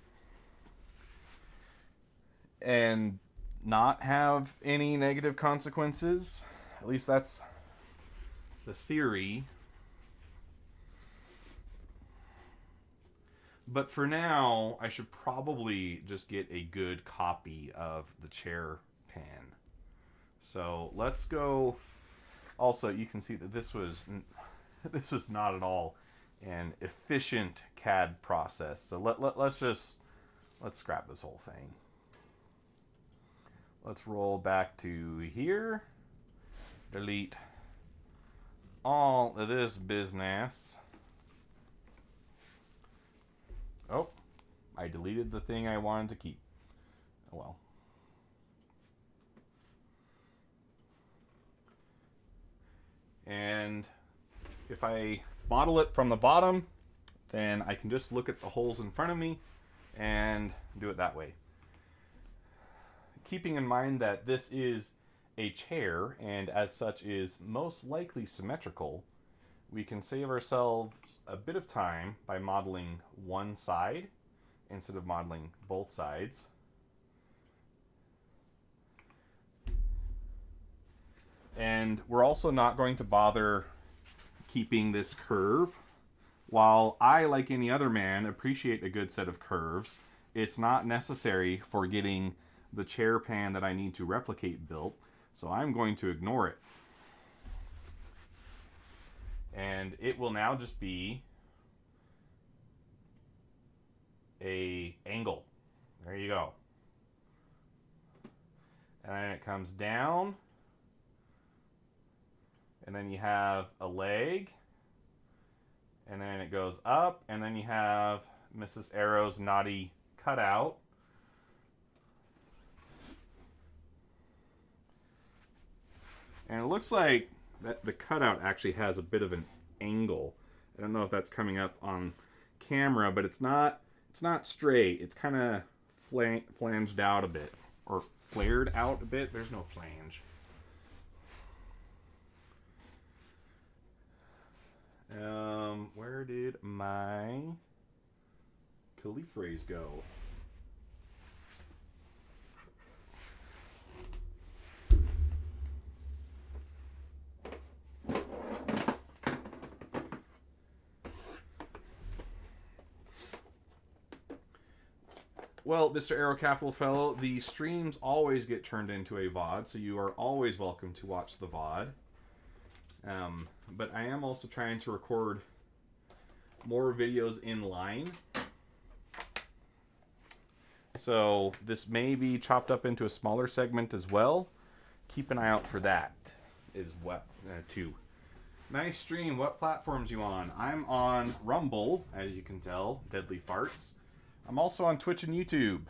and not have any negative consequences. At least that's the theory. But for now, I should probably just get a good copy of the chair pan. So let's go. Also, you can see that this was not at all an efficient CAD process. So let's scrap this whole thing. Let's roll back to here. Delete all of this business. Oh, I deleted the thing I wanted to keep. Oh well. And if I model it from the bottom, then I can just look at the holes in front of me and do it that way. Keeping in mind that this is a chair and as such is most likely symmetrical, we can save ourselves a bit of time by modeling one side instead of modeling both sides. And we're also not going to bother keeping this curve. While I, like any other man, appreciate a good set of curves, it's not necessary for getting the chair pan that I need to replicate built, so I'm going to ignore it. And it will now just be a angle. There you go. And then it comes down. And then you have a leg. And then it goes up. And then you have Mrs. Arrow's naughty cutout. And it looks like that the cutout actually has a bit of an angle. I don't know if that's coming up on camera, but it's not straight. It's kind of flanged out a bit, or flared out a bit. There's no flange. Where did my calipres go? Well, Mr. Arrow Capital Fellow, the streams always get turned into a VOD, so you are always welcome to watch the VOD. But I am also trying to record more videos in line. So this may be chopped up into a smaller segment as well. Keep an eye out for that as well, too. Nice stream. What platforms you on? I'm on Rumble, as you can tell. Deadly Farts. I'm also on Twitch and YouTube.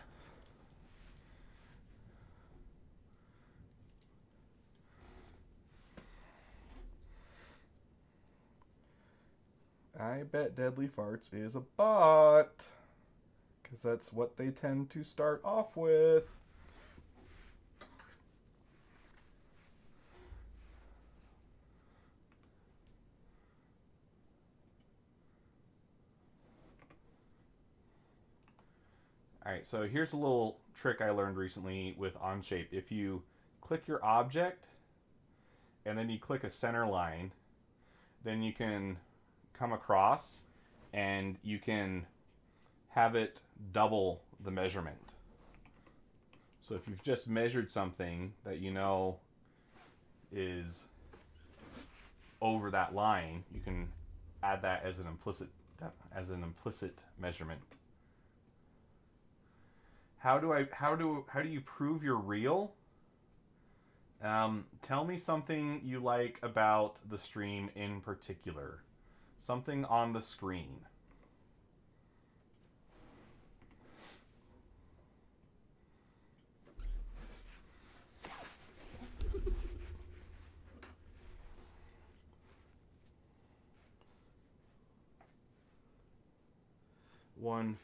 I bet Deadly Farts is a bot, because that's what they tend to start off with. Alright, so here's a little trick I learned recently with Onshape. If you click your object, and then you click a center line, then you can come across, and you can have it double the measurement. So if you've just measured something that you know is over that line, you can add that as an implicit measurement. How do you prove you're real? Tell me something you like about the stream in particular. Something on the screen. $154.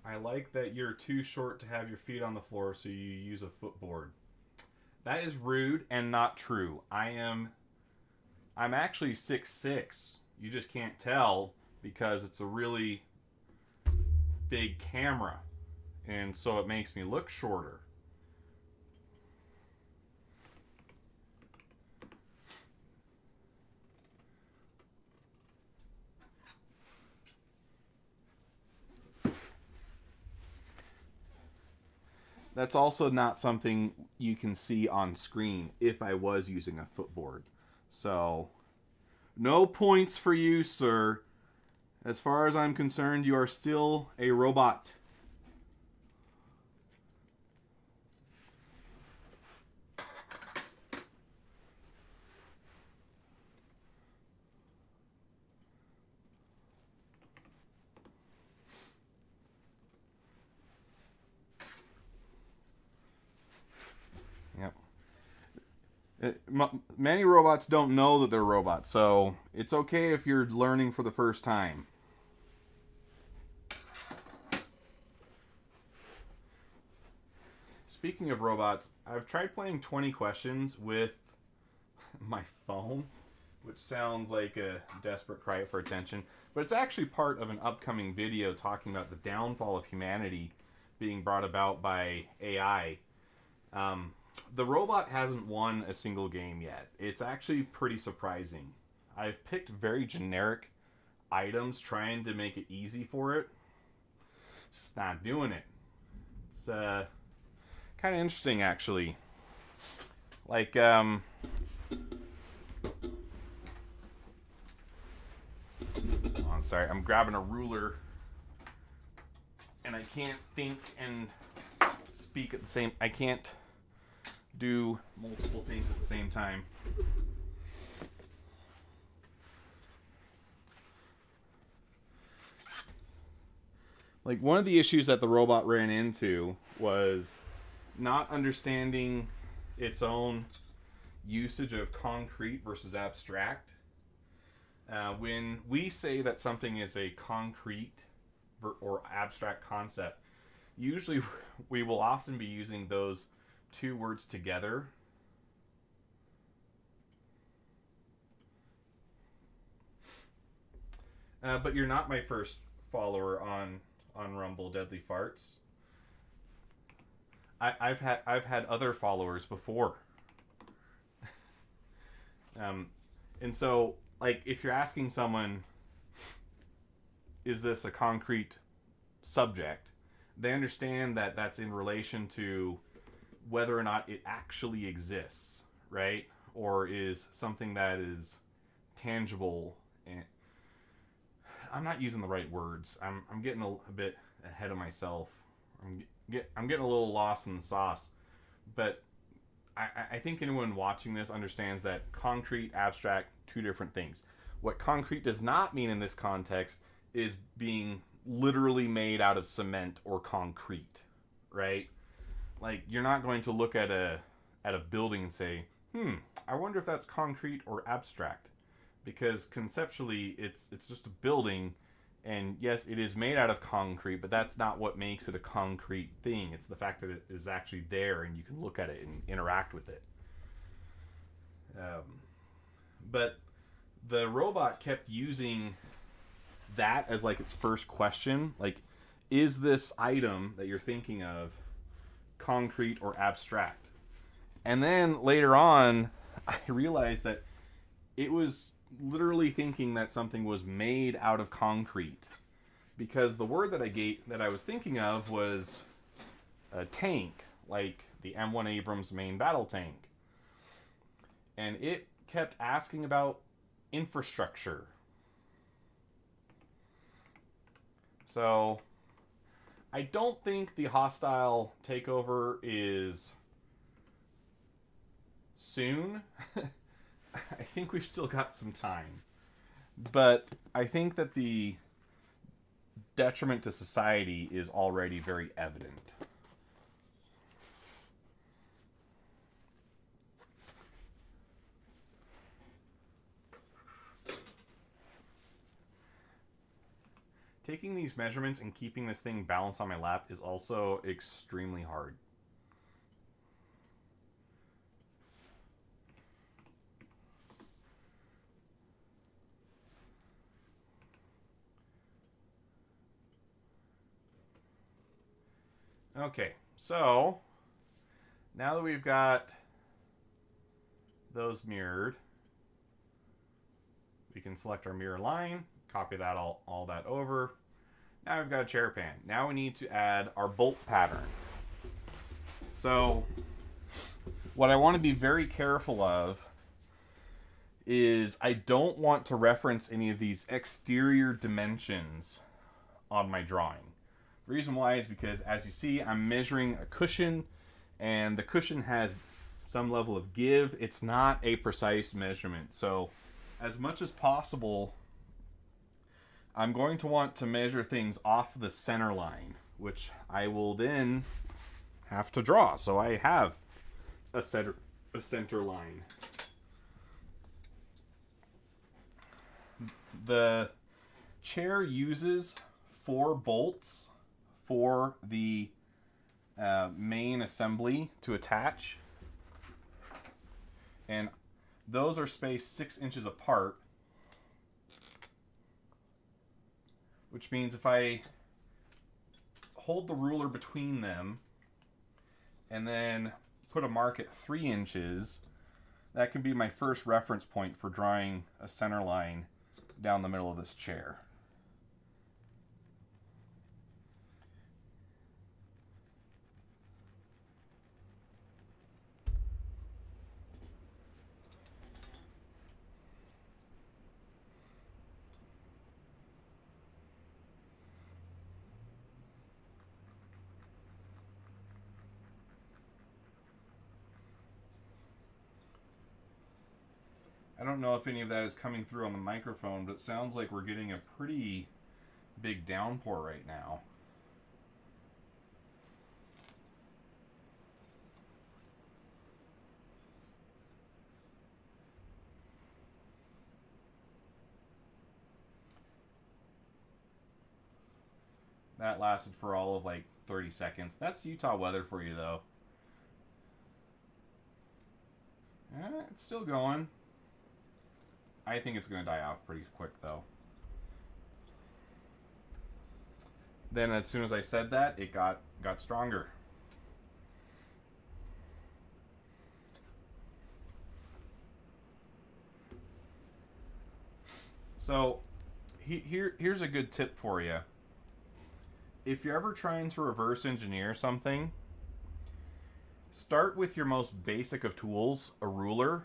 I like that you're too short to have your feet on the floor, so you use a footboard. That is rude and not true. I'm actually 6'6". You just can't tell because it's a really big camera. and so it makes me look shorter. That's also not something you can see on screen if I was using a footboard. So, no points for you, sir. As far as I'm concerned, you are still a robot. Many robots don't know that they're robots, so it's okay if you're learning for the first time. Speaking of robots, I've tried playing 20 questions with my phone, which sounds like a desperate cry for attention, but it's actually part of an upcoming video talking about the downfall of humanity being brought about by AI. The robot hasn't won a single game yet. It's actually pretty surprising. I've picked very generic items trying to make it easy for it. Just not doing it. It's kind of interesting, actually. Like, oh, I'm sorry. I'm grabbing a ruler and I can't think and speak at the same... I can't do multiple things at the same time. Like, one of the issues that the robot ran into was not understanding its own usage of concrete versus abstract. When we say that something is a concrete or abstract concept, usually we will often be using those two words together. But you're not my first follower on Rumble, Deadly Farts. I've had other followers before. And so, like, if you're asking someone, is this a concrete subject, they understand that that's in relation to whether or not it actually exists, right? Or is something that is tangible. And I'm not using the right words. I'm getting a bit ahead of myself. I'm getting a little lost in the sauce. But I think anyone watching this understands that concrete, abstract, two different things. What concrete does not mean in this context is being literally made out of cement or concrete, right? Like, you're not going to look at a building and say, I wonder if that's concrete or abstract. Because conceptually, it's just a building, and yes, it is made out of concrete, but that's not what makes it a concrete thing. It's the fact that it is actually there, and you can look at it and interact with it. But the robot kept using that as, like, its first question. Like, is this item that you're thinking of concrete or abstract? And then later on, I realized that it was literally thinking that something was made out of concrete, because the word that I was thinking of was a tank, like the M1 Abrams main battle tank. And it kept asking about infrastructure. So I don't think the hostile takeover is soon. I think we've still got some time. But I think that the detriment to society is already very evident. Taking these measurements and keeping this thing balanced on my lap is also extremely hard. Okay, so now that we've got those mirrored, we can select our mirror line, copy that all that over. Now we've got a chair pan. Now we need to add our bolt pattern. So what I want to be very careful of is I don't want to reference any of these exterior dimensions on my drawing. The reason why is because, as you see, I'm measuring a cushion, and the cushion has some level of give. It's not a precise measurement. So as much as possible, I'm going to want to measure things off the center line, which I will then have to draw. So I have a center line. The chair uses 4 bolts for the main assembly to attach, and those are spaced 6 inches apart, which means if I hold the ruler between them and then put a mark at 3 inches, that can be my first reference point for drawing a center line down the middle of this chair. I don't know if any of that is coming through on the microphone, but it sounds like we're getting a pretty big downpour right now. That lasted for all of like 30 seconds. That's Utah weather for you, though. It's still going. I think it's going to die off pretty quick, though. Then as soon as I said that, it got stronger. So here's a good tip for you. If you're ever trying to reverse engineer something, start with your most basic of tools, a ruler,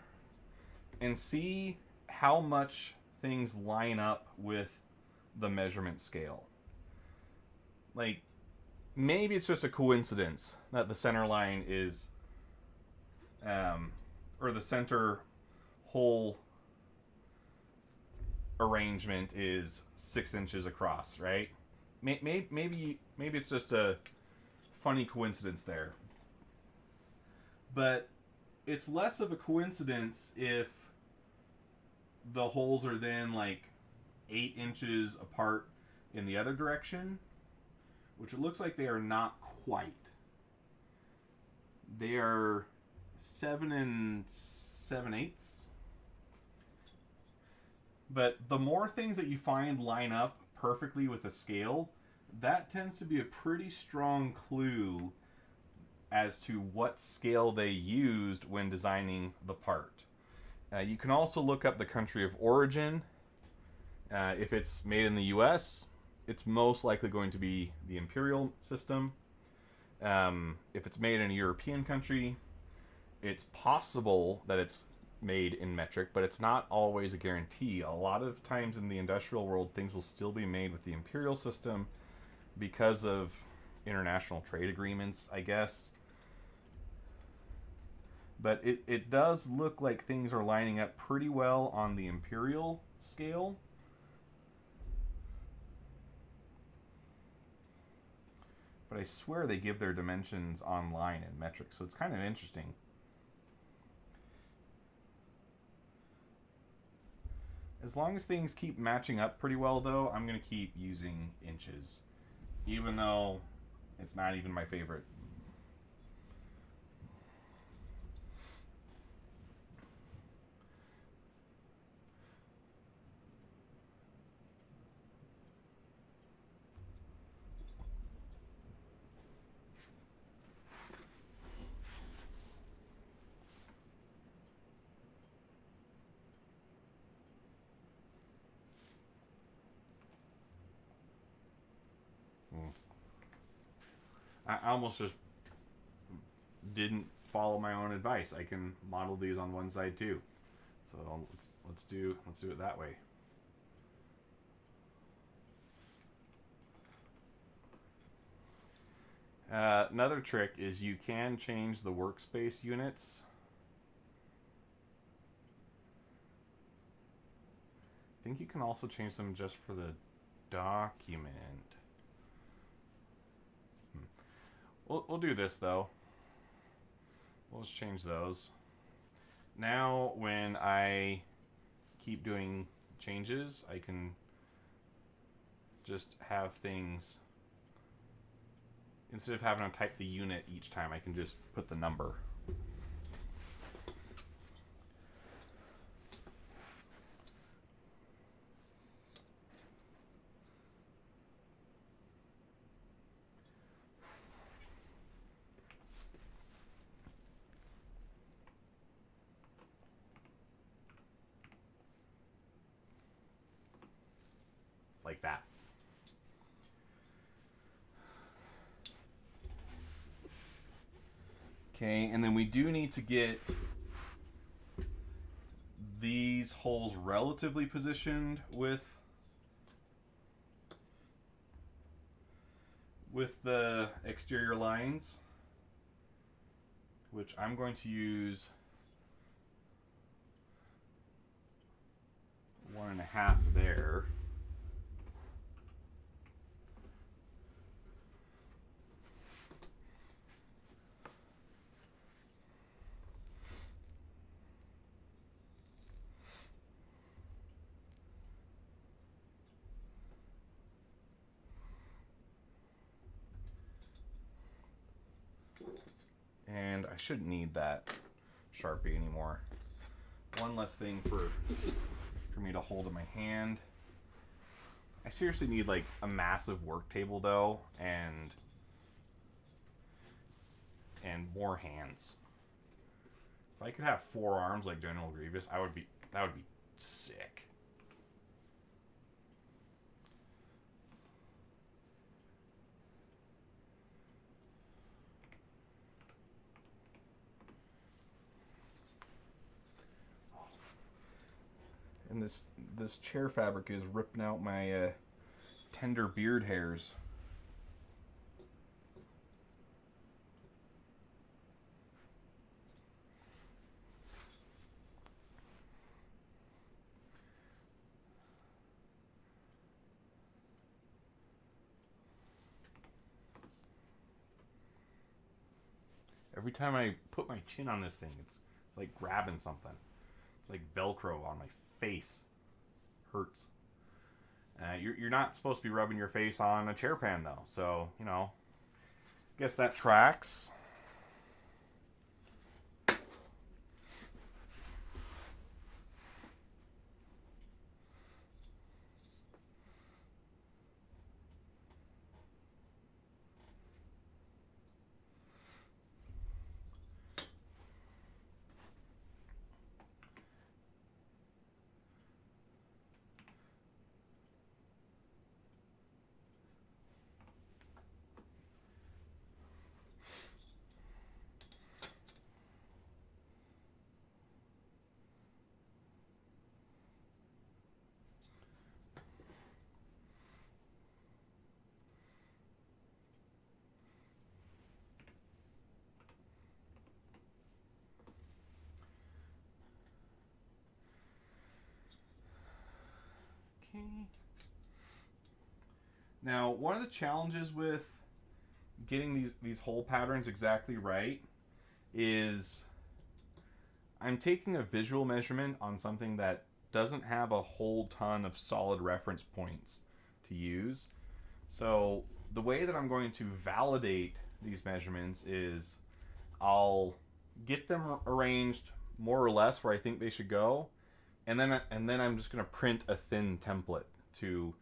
and see how much things line up with the measurement scale. Like, maybe it's just a coincidence that the center line is, or the center hole arrangement is 6 inches across, right? Maybe it's just a funny coincidence there. But it's less of a coincidence if the holes are then like 8 inches apart in the other direction, which it looks like they are not quite. They are 7 7/8. But the more things that you find line up perfectly with a scale, that tends to be a pretty strong clue as to what scale they used when designing the part. You can also look up the country of origin. If it's made in the US, it's most likely going to be the imperial system. If it's made in a European country, it's possible that it's made in metric, but it's not always a guarantee. A lot of times in the industrial world, things will still be made with the imperial system because of international trade agreements, I guess. But it does look like things are lining up pretty well on the imperial scale. But I swear they give their dimensions online in metric, so it's kind of interesting. As long as things keep matching up pretty well, though, I'm going to keep using inches, even though it's not even my favorite. I almost just didn't follow my own advice. I can model these on one side too. So let's do it that way. Another trick is you can change the workspace units. I think you can also change them just for the document. We'll do this though. We'll just change those. Now when I keep doing changes, I can just have things, instead of having to type the unit each time, I can just put the number. Like that. Okay, and then we do need to get these holes relatively positioned with the exterior lines, which I'm going to use 1.5 there. And I shouldn't need that Sharpie anymore. One less thing for me to hold in my hand. I seriously need like a massive work table though, and more hands. If I could have 4 arms like General Grievous, that would be sick. And this chair fabric is ripping out my tender beard hairs. Every time I put my chin on this thing, it's like grabbing something. It's like Velcro on my face. Hurts. You're not supposed to be rubbing your face on a chair pan though, so you know. Guess that tracks. Okay. Now, one of the challenges with getting these hole patterns exactly right is I'm taking a visual measurement on something that doesn't have a whole ton of solid reference points to use. So the way that I'm going to validate these measurements is I'll get them arranged more or less where I think they should go, and then I'm just going to print a thin template to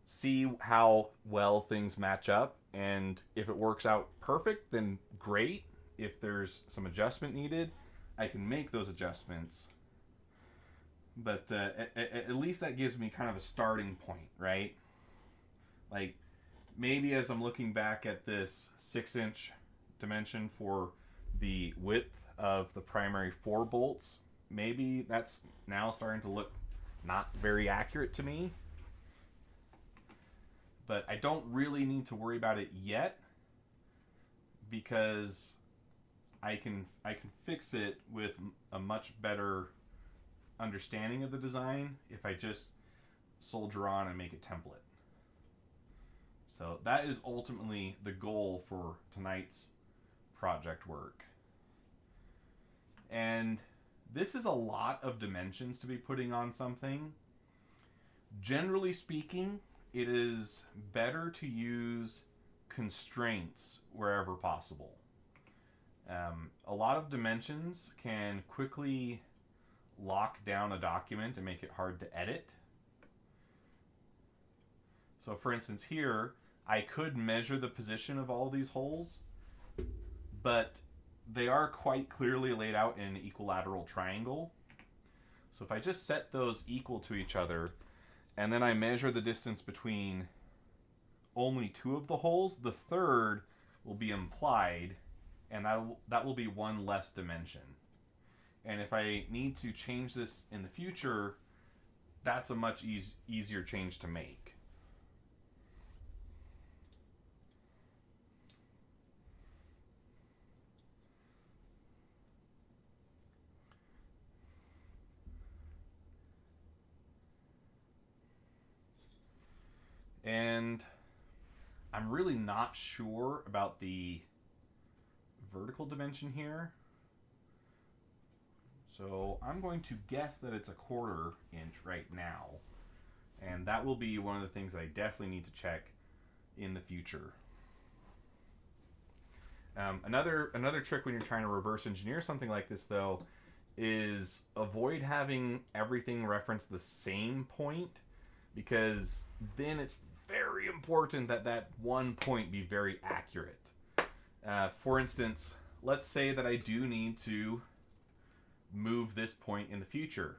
see how well things match up, and if it works out perfect, then great. If there's some adjustment needed, I can make those adjustments. But at least that gives me kind of a starting point, right? Like, maybe as I'm looking back at this 6-inch dimension for the width of the primary 4 bolts, maybe that's now starting to look not very accurate to me. But I don't really need to worry about it yet, because I can fix it with a much better understanding of the design if I just soldier on and make a template. So that is ultimately the goal for tonight's project work. And this is a lot of dimensions to be putting on something. Generally speaking, it is better to use constraints wherever possible. A lot of dimensions can quickly lock down a document and make it hard to edit. So for instance here, I could measure the position of all these holes, but they are quite clearly laid out in an equilateral triangle. So if I just set those equal to each other, and then I measure the distance between only 2 of the holes, the third will be implied, and that will be 1 less dimension. And if I need to change this in the future, that's a much easier change to make. And I'm really not sure about the vertical dimension here. So I'm going to guess that it's a 1/4 inch right now. And that will be one of the things that I definitely need to check in the future. Another trick when you're trying to reverse engineer something like this, though, is avoid having everything reference the same point, because then it's very important that that one point be very accurate. For instance, let's say that I do need to move this point in the future.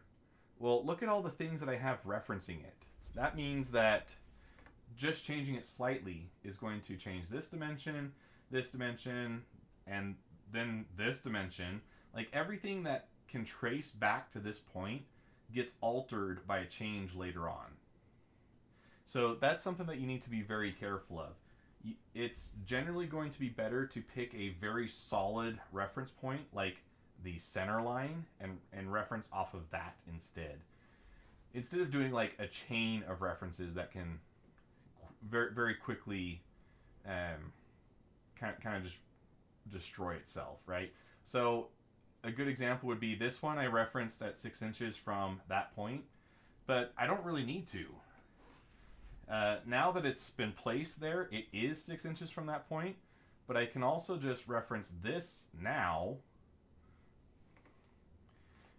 Well, look at all the things that I have referencing it. That means that just changing it slightly is going to change this dimension, and then this dimension. Like, everything that can trace back to this point gets altered by a change later on. So that's something that you need to be very careful of. It's generally going to be better to pick a very solid reference point, like the center line, and reference off of that instead. Instead of doing like a chain of references that can very, very quickly kind of just destroy itself, right? So a good example would be this one. I referenced at 6 inches from that point, but I don't really need to. Now that it's been placed there, it is 6 inches from that point, but I can also just reference this now.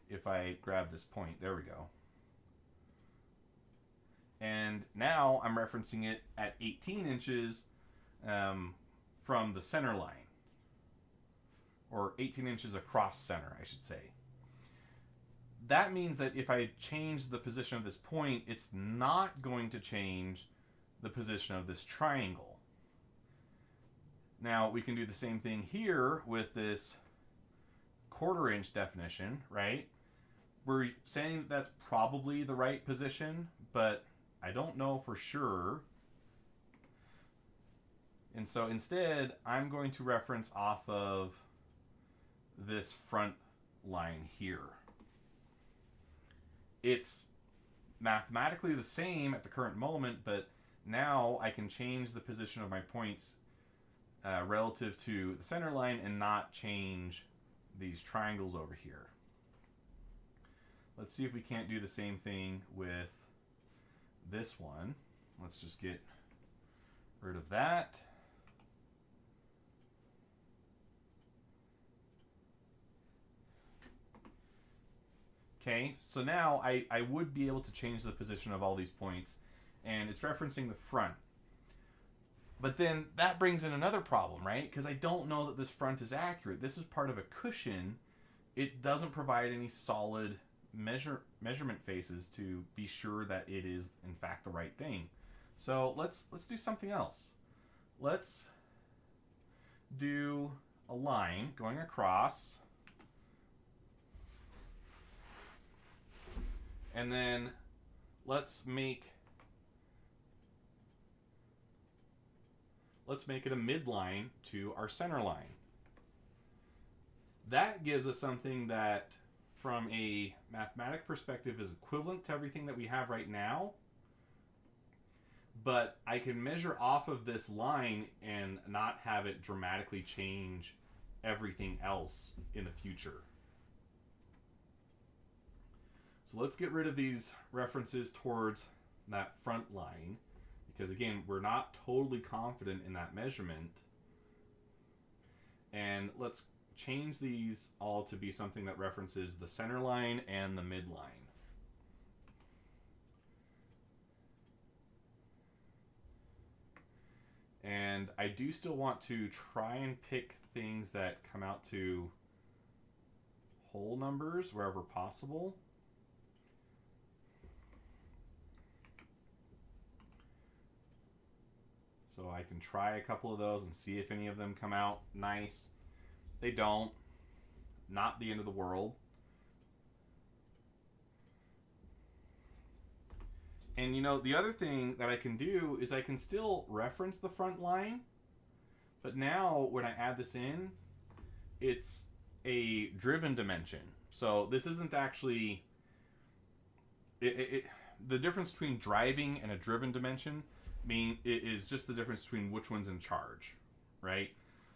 If I grab this point, there we go. And now I'm referencing it at 18 inches from the center line. Or 18 inches across center, I should say. That means that if I change the position of this point, it's not going to change the position of this triangle. Now, we can do the same thing here with this 1/4 inch definition, right? We're saying that that's probably the right position, but I don't know for sure. And so instead, I'm going to reference off of this front line here. It's mathematically the same at the current moment, but now I can change the position of my points relative to the center line and not change these triangles over here. Let's see if we can't do the same thing with this one. Let's just get rid of that. Okay, so now I would be able to change the position of all these points, and it's referencing the front. But then that brings in another problem, right? Because I don't know that this front is accurate. This is part of a cushion. It doesn't provide any solid measurement faces to be sure that it is in fact the right thing. So let's do something else. let's do a line going across, and then let's make it a midline to our center line. That gives us something that, from a mathematic perspective, is equivalent to everything that we have right now, but I can measure off of this line and not have it dramatically change everything else in the future. So let's get rid of these references towards that front line, because again, we're not totally confident in that measurement. And let's change these all to be something that references the center line and the midline. And I do still want to try and pick things that come out to whole numbers wherever possible. So I can try a couple of those and see if any of them come out nice. They don't. Not the end of the world. And you know, the other thing that I can do is I can still reference the front line, but now when I add this in, it's a driven dimension. So this isn't actually... the difference between driving and a driven dimension it is just the difference between which one's in charge, right?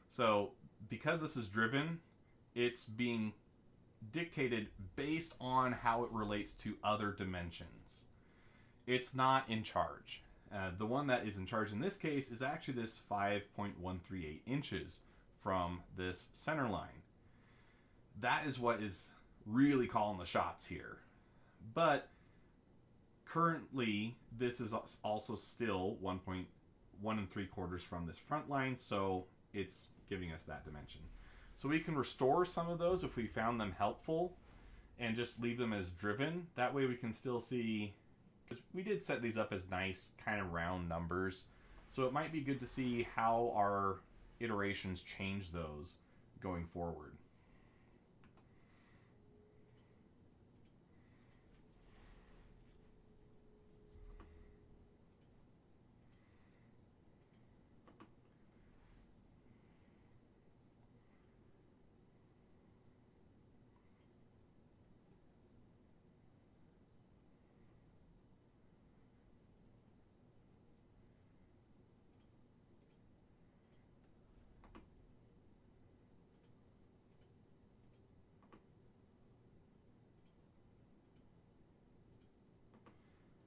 So because this is driven, it's being dictated based on how it relates to other dimensions. It's not in charge. The one that is in charge in this case is actually this 5.138 inches from this center line. That is what is really calling the shots here. But currently, this is also still 1.1 3/4 from this front line, so it's giving us that dimension. So we can restore some of those if we found them helpful and just leave them as driven. That way we can still see, because we did set these up as nice kind of round numbers, so it might be good to see how our iterations change those going forward.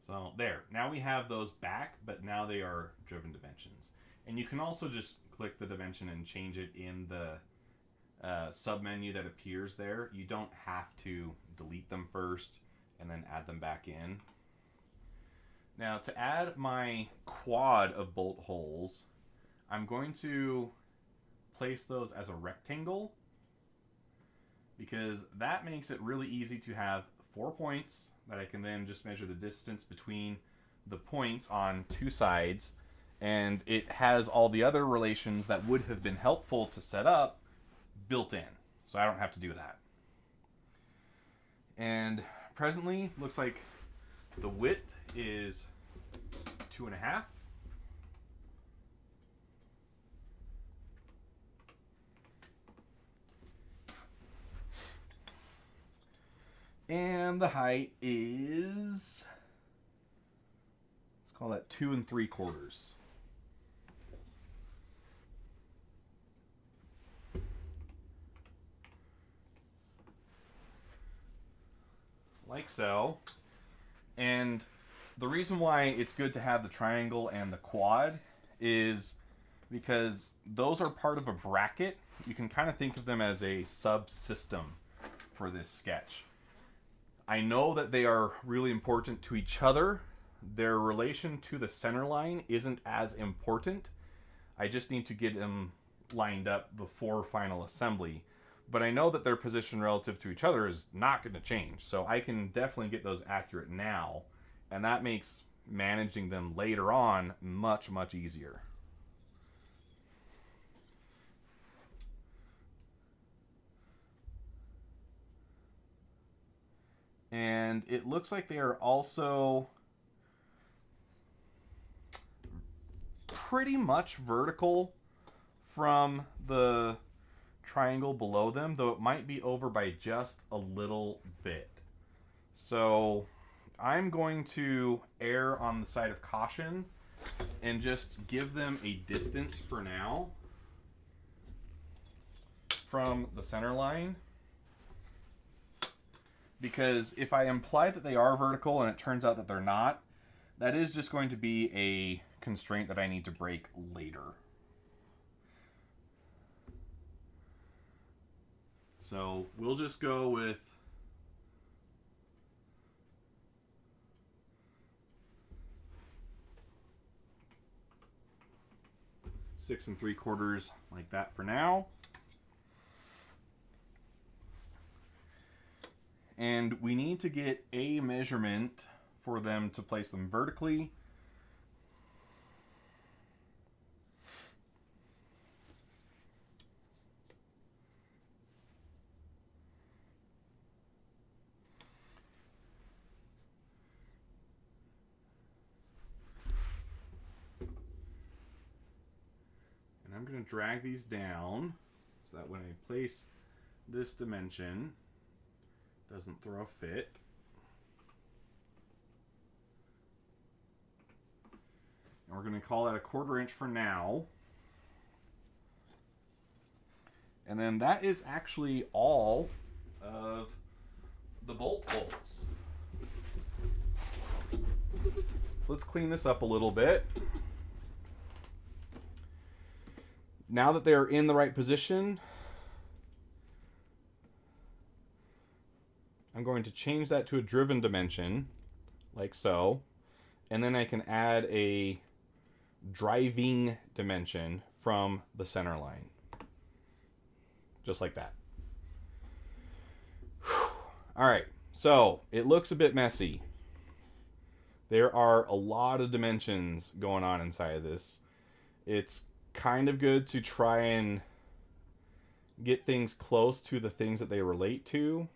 So there, now we have those back, but now they are driven dimensions. And you can also just click the dimension and change it in the submenu that appears there. You don't have to delete them first and then add them back in. Now to add my quad of bolt holes, I'm going to place those as a rectangle, because that makes it really easy to have 4 points that I can then just measure the distance between the points on two sides, and it has all the other relations that would have been helpful to set up built in, so I don't have to do that. And presently looks like the width is 2.5. And the height is, let's call that 2 3/4. Like so. And the reason why it's good to have the triangle and the quad is because those are part of a bracket. You can kind of think of them as a subsystem for this sketch. I know that they are really important to each other. Their relation to the center line isn't as important. I just need to get them lined up before final assembly. But I know that their position relative to each other is not going to change. So I can definitely get those accurate now. And that makes managing them later on much, much easier. And it looks like they are also pretty much vertical from the triangle below them, though it might be over by just a little bit. So I'm going to err on the side of caution and just give them a distance for now from the center line. Because if I imply that they are vertical and it turns out that they're not, that is just going to be a constraint that I need to break later. So we'll just go with six and 3/4 like that for now. And we need to get a measurement for them to place them vertically. And I'm going to drag these down so that when I place this dimension, doesn't throw a fit. And we're going to call that a 1/4 inch for now. And then that is actually all of the bolt holes. So let's clean this up a little bit. Now that they are in the right position, I'm going to change that to a driven dimension, like so. And then I can add a driving dimension from the center line. Just like that. All right, so it looks a bit messy. There are a lot of dimensions going on inside of this. It's kind of good to try and get things close to the things that they relate to,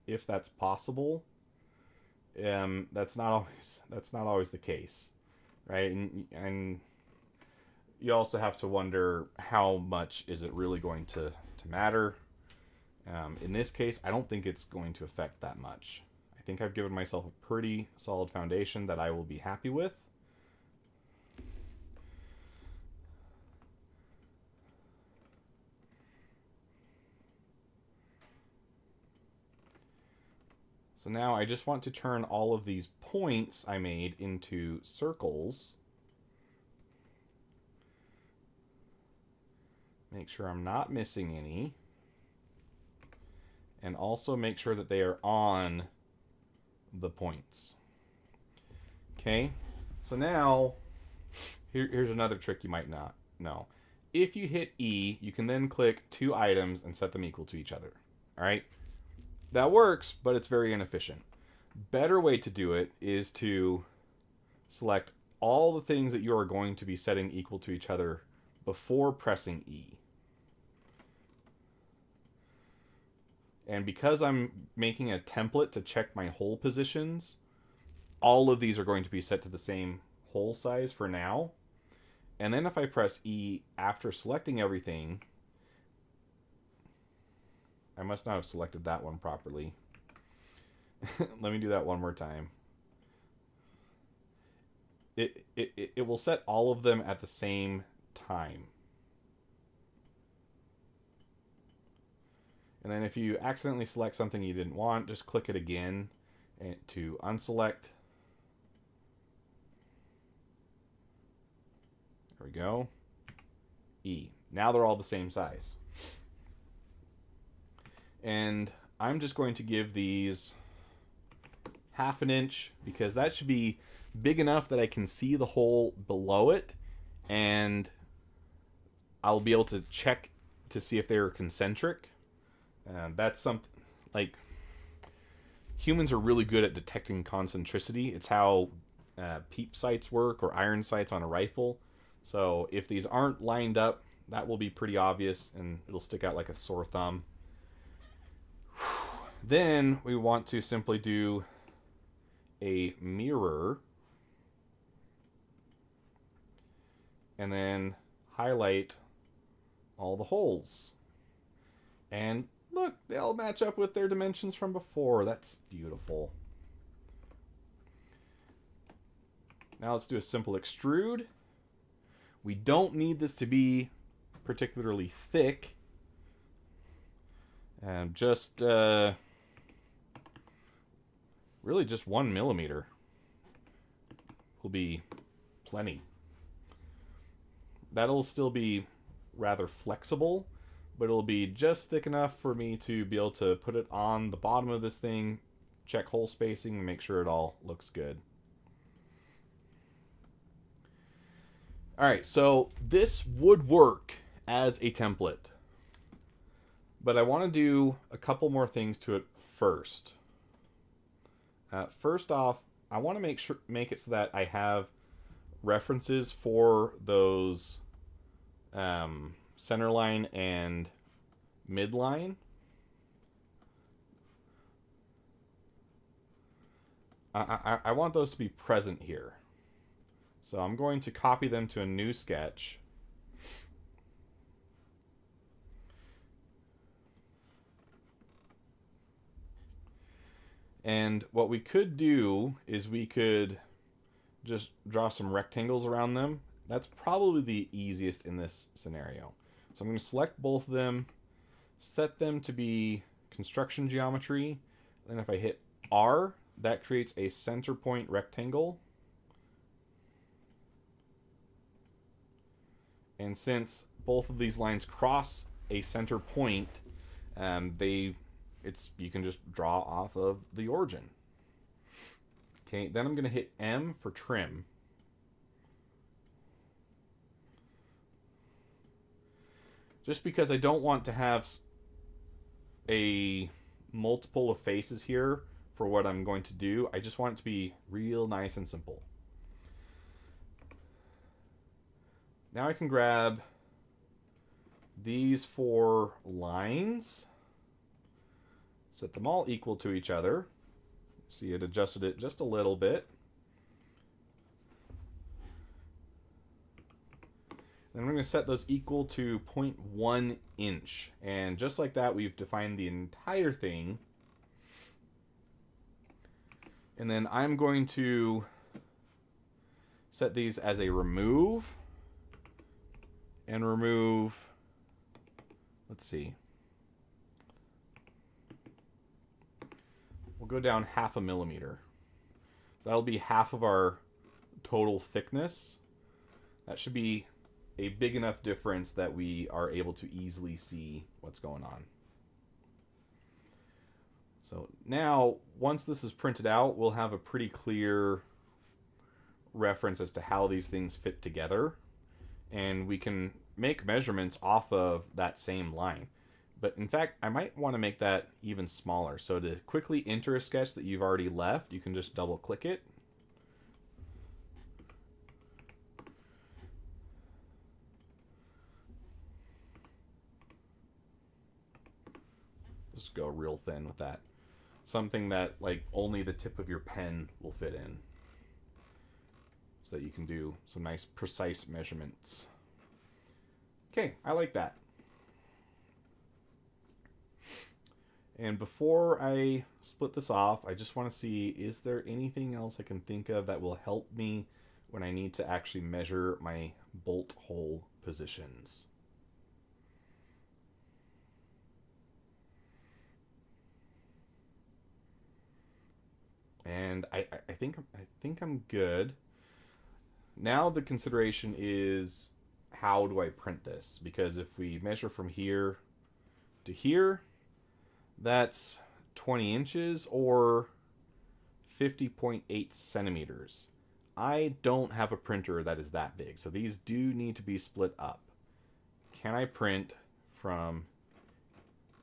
if that's possible. That's not always the case, right? And you also have to wonder how much is it really going to matter. In this case, I don't think it's going to affect that much. I think I've given myself a pretty solid foundation that I will be happy with. So now I just want to turn all of these points I made into circles. Make sure I'm not missing any. And also make sure that they are on the points. Okay, so now here's another trick you might not know. If you hit E, you can then click 2 items and set them equal to each other. All right? That works, but it's very inefficient. Better way to do it is to select all the things that you are going to be setting equal to each other before pressing E. And because I'm making a template to check my hole positions, all of these are going to be set to the same hole size for now. And then if I press E after selecting everything, I must not have selected that one properly. Let me do that one more time. It will set all of them at the same time. And then if you accidentally select something you didn't want, just click it again and to unselect. There we go. E. Now they're all the same size. And I'm just going to give these 1/2 inch because that should be big enough that I can see the hole below it, and I'll be able to check to see if they're concentric. That's something like humans are really good at detecting concentricity. It's how peep sights work, or iron sights on a rifle. So if these aren't lined up, that will be pretty obvious and it'll stick out like a sore thumb. Then we want to simply do a mirror and then highlight all the holes. And look, they all match up with their dimensions from before. That's beautiful. Now let's do a simple extrude. We don't need this to be particularly thick. And just, really just 1 millimeter will be plenty. That'll still be rather flexible, but it'll be just thick enough for me to be able to put it on the bottom of this thing, check hole spacing, and make sure it all looks good. Alright, so this would work as a template, but I want to do a couple more things to it first. First off, I want to make it so that I have references for those center line and midline. I want those to be present here. So I'm going to copy them to a new sketch. And what we could do is we could just draw some rectangles around them. That's probably the easiest in this scenario. So I'm going to select both of them, set them to be construction geometry. Then if I hit R, that creates a center point rectangle. And since both of these lines cross a center point, you can just draw off of the origin. Okay, then I'm going to hit M for trim. Just because I don't want to have a multiple of faces here for what I'm going to do, I just want it to be real nice and simple. Now I can grab these 4 lines, set them all equal to each other. See, it adjusted it just a little bit. Then we're going to set those equal to 0.1 inch. And just like that, we've defined the entire thing. And then I'm going to set these as a remove. And remove, let's see. We'll go down 0.5 millimeter. So that'll be half of our total thickness. That should be a big enough difference that we are able to easily see what's going on. So now, once this is printed out, we'll have a pretty clear reference as to how these things fit together. And we can make measurements off of that same line. But in fact, I might want to make that even smaller. So to quickly enter a sketch that you've already left, you can just double click it. Just go real thin with that. Something that like only the tip of your pen will fit in. So that you can do some nice precise measurements. Okay, I like that. And before I split this off, I just want to see, is there anything else I can think of that will help me when I need to actually measure my bolt hole positions? And I think I'm good. Now the consideration is, how do I print this? Because if we measure from here to here, that's 20 inches or 50.8 centimeters. I don't have a printer that is that big, so these do need to be split up. Can I print from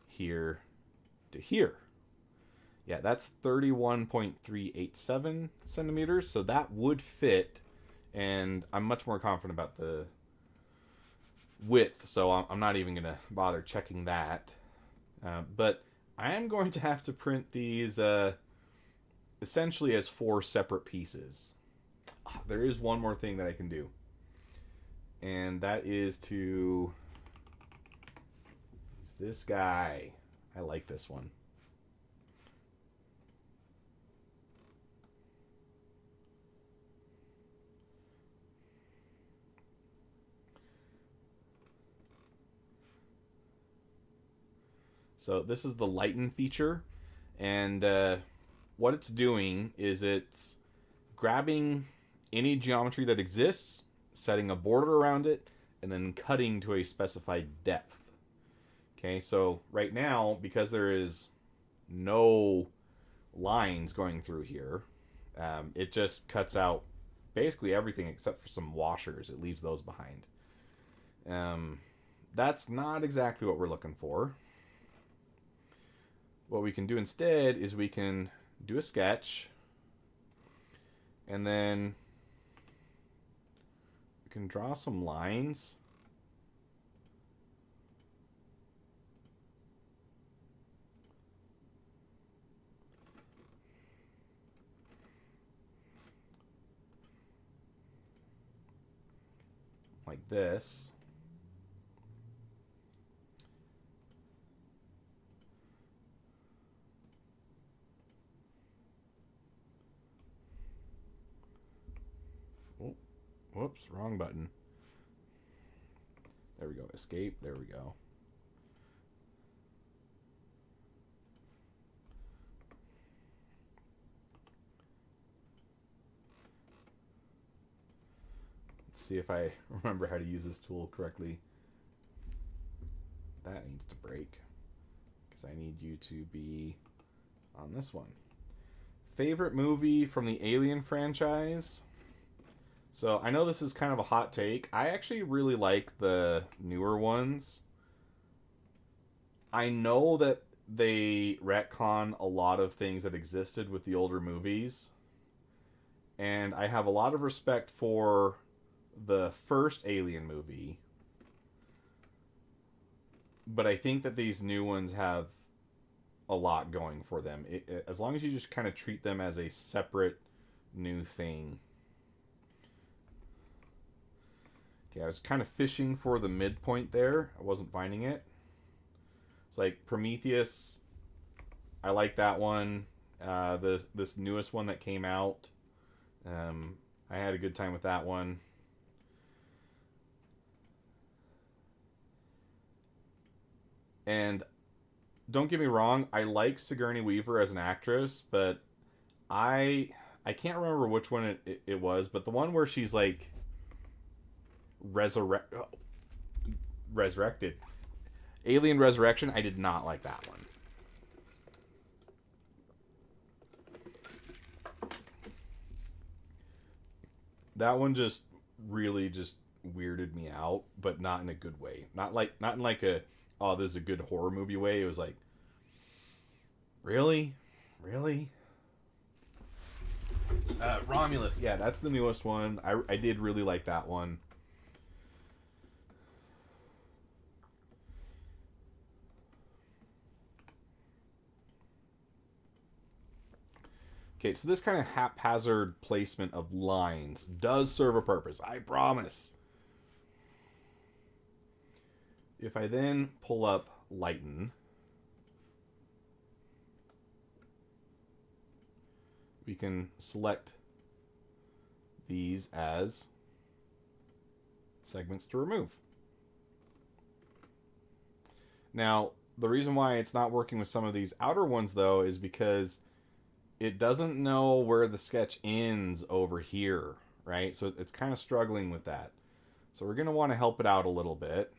here to here? Yeah, that's 31.387 centimeters, so that would fit, and I'm much more confident about the width, so I'm not even going to bother checking that. But I am going to have to print these essentially as 4 separate pieces. There is one more thing that I can do. And that is to use this guy. I like this one. So this is the lighten feature, and what it's doing is it's grabbing any geometry that exists, setting a border around it, and then cutting to a specified depth. Okay, so right now, because there is no lines going through here, it just cuts out basically everything except for some washers. It leaves those behind. That's not exactly what we're looking for. What we can do instead is we can do a sketch, and then we can draw some lines. Like this. Whoops, wrong button. There we go. Escape. There we go. Let's see if I remember how to use this tool correctly. That needs to break, because I need you to be on this one. Favorite movie from the Alien franchise? So I know this is kind of a hot take. I actually really like the newer ones. I know that they retcon a lot of things that existed with the older movies. And I have a lot of respect for the first Alien movie. But I think that these new ones have a lot going for them. As long as you just kind of treat them as a separate new thing. Okay, I was kind of fishing for the midpoint there. I wasn't finding it. It's like Prometheus. I like that one. This newest one that came out. I had a good time with that one. And don't get me wrong, I like Sigourney Weaver as an actress, but I can't remember which one it was, but the one where she's like resurrected. Alien Resurrection, I did not like that one. That one just really just weirded me out, but not in a good way. Not in like a, oh, this is a good horror movie way. It was like, really? Romulus, yeah, that's the newest one. I did really like that one. Okay, so this kind of haphazard placement of lines does serve a purpose, I promise. If I then pull up lighten, we can select these as segments to remove. Now, the reason why it's not working with some of these outer ones, though, is because it doesn't know where the sketch ends over here, right? So it's kind of struggling with that. So we're going to want to help it out a little bit.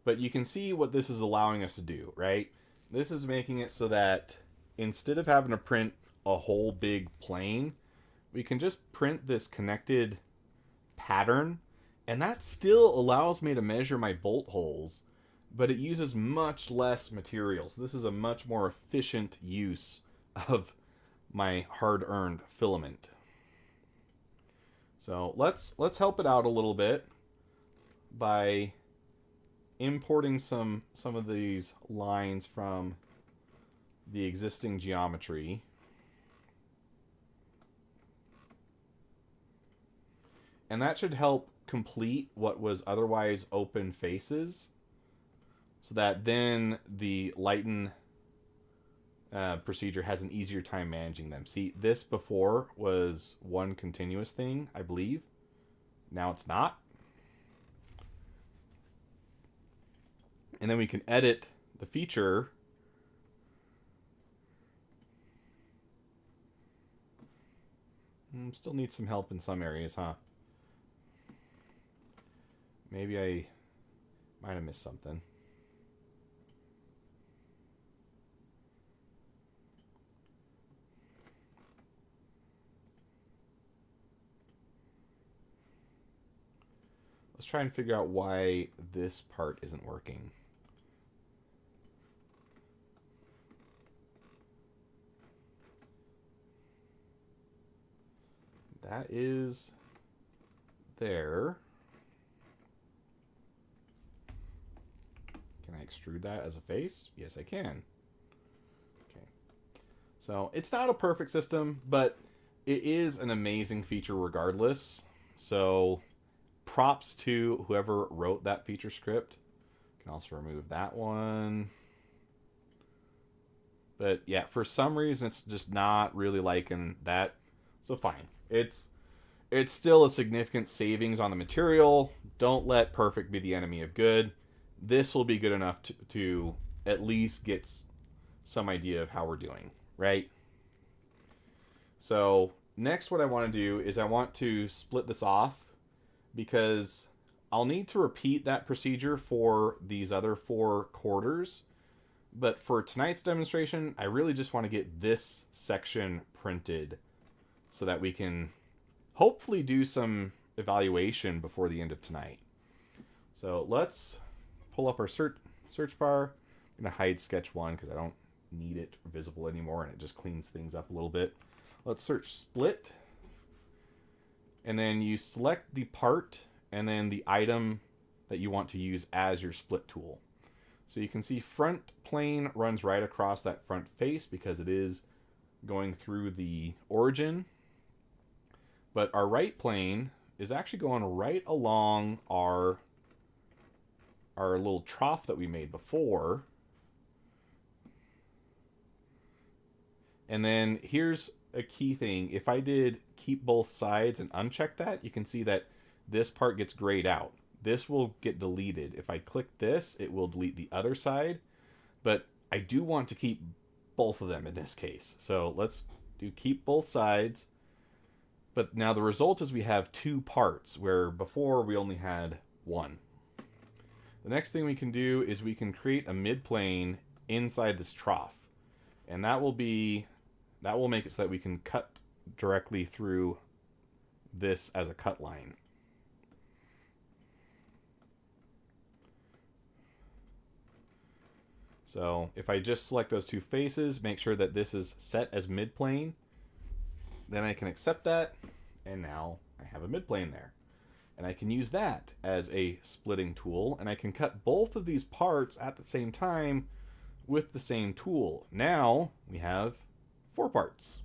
But you can see what this is allowing us to do, right? This is making it so that instead of having to print a whole big plane, we can just print this connected pattern, and that still allows me to measure my bolt holes, but it uses much less materials. This is a much more efficient use of my hard-earned filament. So let's help it out a little bit by importing some of these lines from the existing geometry. And that should help complete what was otherwise open faces, so that then the lighten procedure has an easier time managing them. See, this before was one continuous thing, I believe. Now it's not. And then we can edit the feature still need some help in some areas, huh? Maybe I might have missed something. Let's try and figure out why this part isn't working. That is there. Can I extrude that as a face? Yes, I can. Okay. So it's not a perfect system, but it is an amazing feature regardless. So props to whoever wrote that feature script. Can also remove that one. But yeah, for some reason it's just not really liking that. So fine. It's still a significant savings on the material. Don't let perfect be the enemy of good. This will be good enough to at least get some idea of how we're doing, right? So next what I want to do is I want to split this off, because I'll need to repeat that procedure for these other 4 quarters. But for tonight's demonstration, I really just want to get this section printed so that we can hopefully do some evaluation before the end of tonight. So let's pull up our search bar. I'm going to hide sketch 1 because I don't need it visible anymore, and it just cleans things up a little bit. Let's search split. And then you select the part and then the item that you want to use as your split tool. So you can see front plane runs right across that front face because it is going through the origin. But our right plane is actually going right along our little trough that we made before. And then here's a key thing. If I did keep both sides and uncheck that, you can see that this part gets grayed out. This will get deleted. If I click this, it will delete the other side. But I do want to keep both of them in this case. So let's do keep both sides. But now the result is we have 2 parts, where before we only had 1. The next thing we can do is we can create a midplane inside this trough. And that will make it so that we can cut directly through this as a cut line. So if I just select those 2 faces, make sure that this is set as midplane, then I can accept that, and now I have a midplane there. And I can use that as a splitting tool, and I can cut both of these parts at the same time with the same tool. Now we have 4 parts.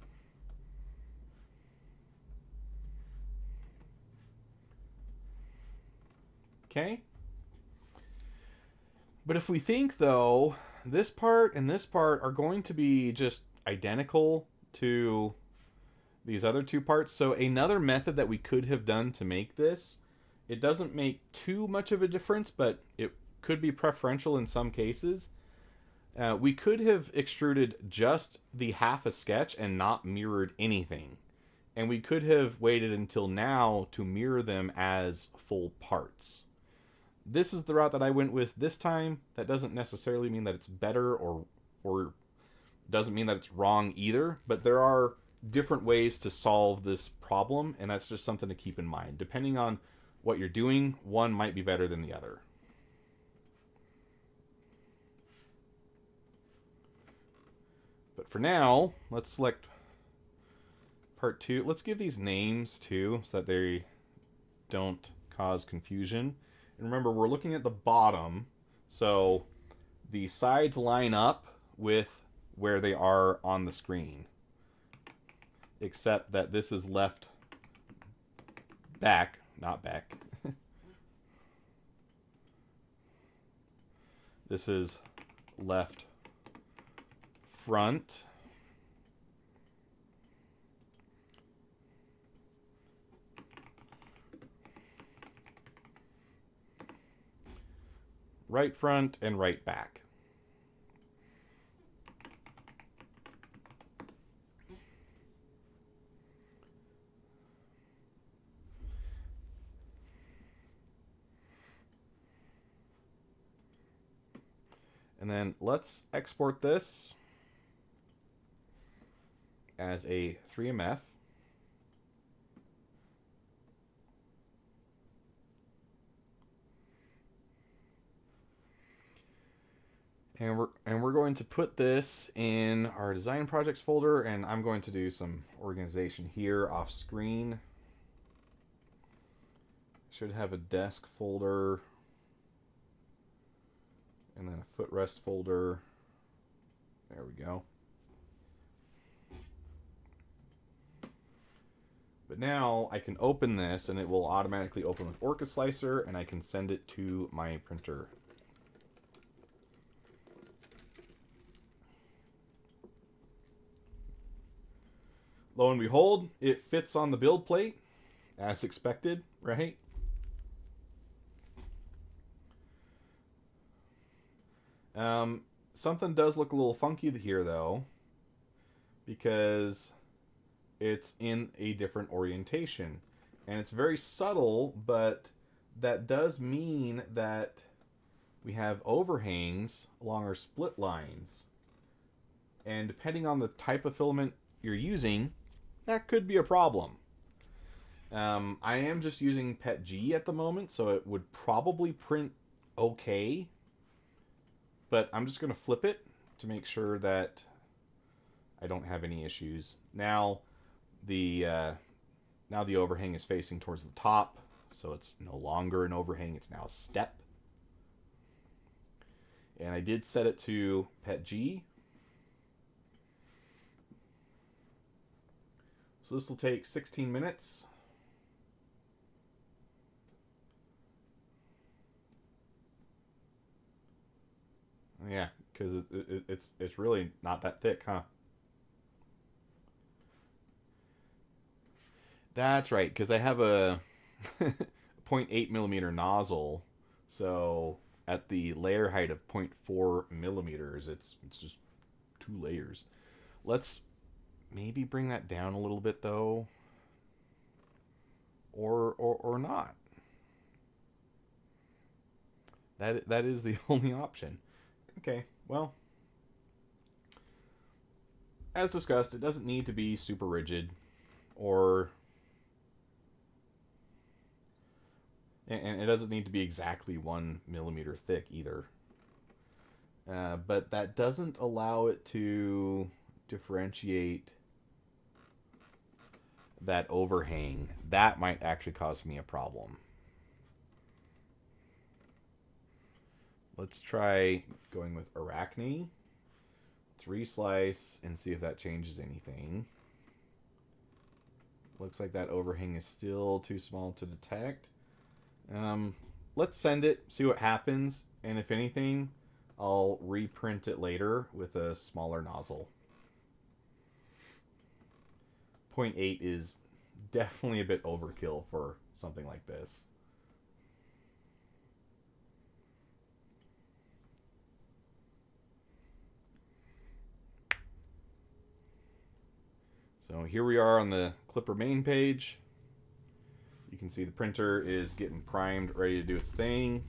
Okay? But if we think, though, this part and this part are going to be just identical to these other 2 parts. So another method that we could have done to make this, it doesn't make too much of a difference, but it could be preferential in some cases. We could have extruded just the half a sketch and not mirrored anything. And we could have waited until now to mirror them as full parts. This is the route that I went with this time. That doesn't necessarily mean that it's better or doesn't mean that it's wrong either, but there are different ways to solve this problem, and that's just something to keep in mind. Depending on what you're doing, one might be better than the other. But for now, let's select part 2. Let's give these names too, so that they don't cause confusion. And remember, we're looking at the bottom. So the sides line up with where they are on the screen, except that this is left back, not back. This is left front. Right front and right back. And then let's export this as a 3MF. And we're going to put this in our design projects folder, and I'm going to do some organization here off screen. Should have a desk folder and then a footrest folder. There we go. But now I can open this and it will automatically open with Orca Slicer, and I can send it to my printer. Lo and behold, it fits on the build plate as expected, right? Something does look a little funky here though, because it's in a different orientation. And it's very subtle, but that does mean that we have overhangs along our split lines. And depending on the type of filament you're using, that could be a problem. I am just using PETG at the moment, so it would probably print okay. But I'm just going to flip it to make sure that I don't have any issues. Now the overhang is facing towards the top, so it's no longer an overhang, it's now a step. And I did set it to PETG. So this will take 16 minutes. Yeah, because it's really not that thick, huh? That's right, because I have a 0.8 millimeter nozzle, so at the layer height of 0.4 millimeters, it's just 2 layers. Let's maybe bring that down a little bit though, or not. That is the only option. Okay, well, as discussed, it doesn't need to be super rigid, and it doesn't need to be exactly 1 millimeter thick either. But that doesn't allow it to differentiate that overhang. That might actually cause me a problem. Let's try going with Arachne. Let's reslice and see if that changes anything. Looks like that overhang is still too small to detect. Let's send it, see what happens, and if anything, I'll reprint it later with a smaller nozzle. 0.8 is definitely a bit overkill for something like this. So here we are on the Clipper main page. You can see the printer is getting primed, ready to do its thing.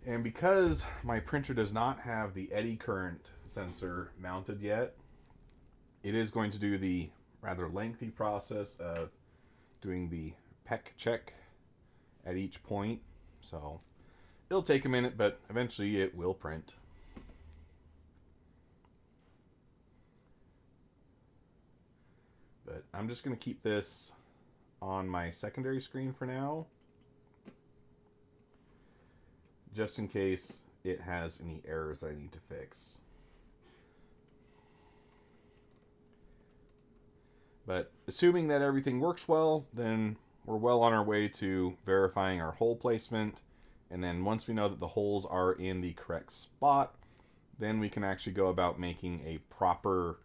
And because my printer does not have the eddy current sensor mounted yet, it is going to do the rather lengthy process of doing the PEC check at each point. So it'll take a minute, but eventually it will print. I'm just going to keep this on my secondary screen for now, just in case it has any errors that I need to fix. But assuming that everything works well, then we're well on our way to verifying our hole placement. And then once we know that the holes are in the correct spot, then we can actually go about making a proper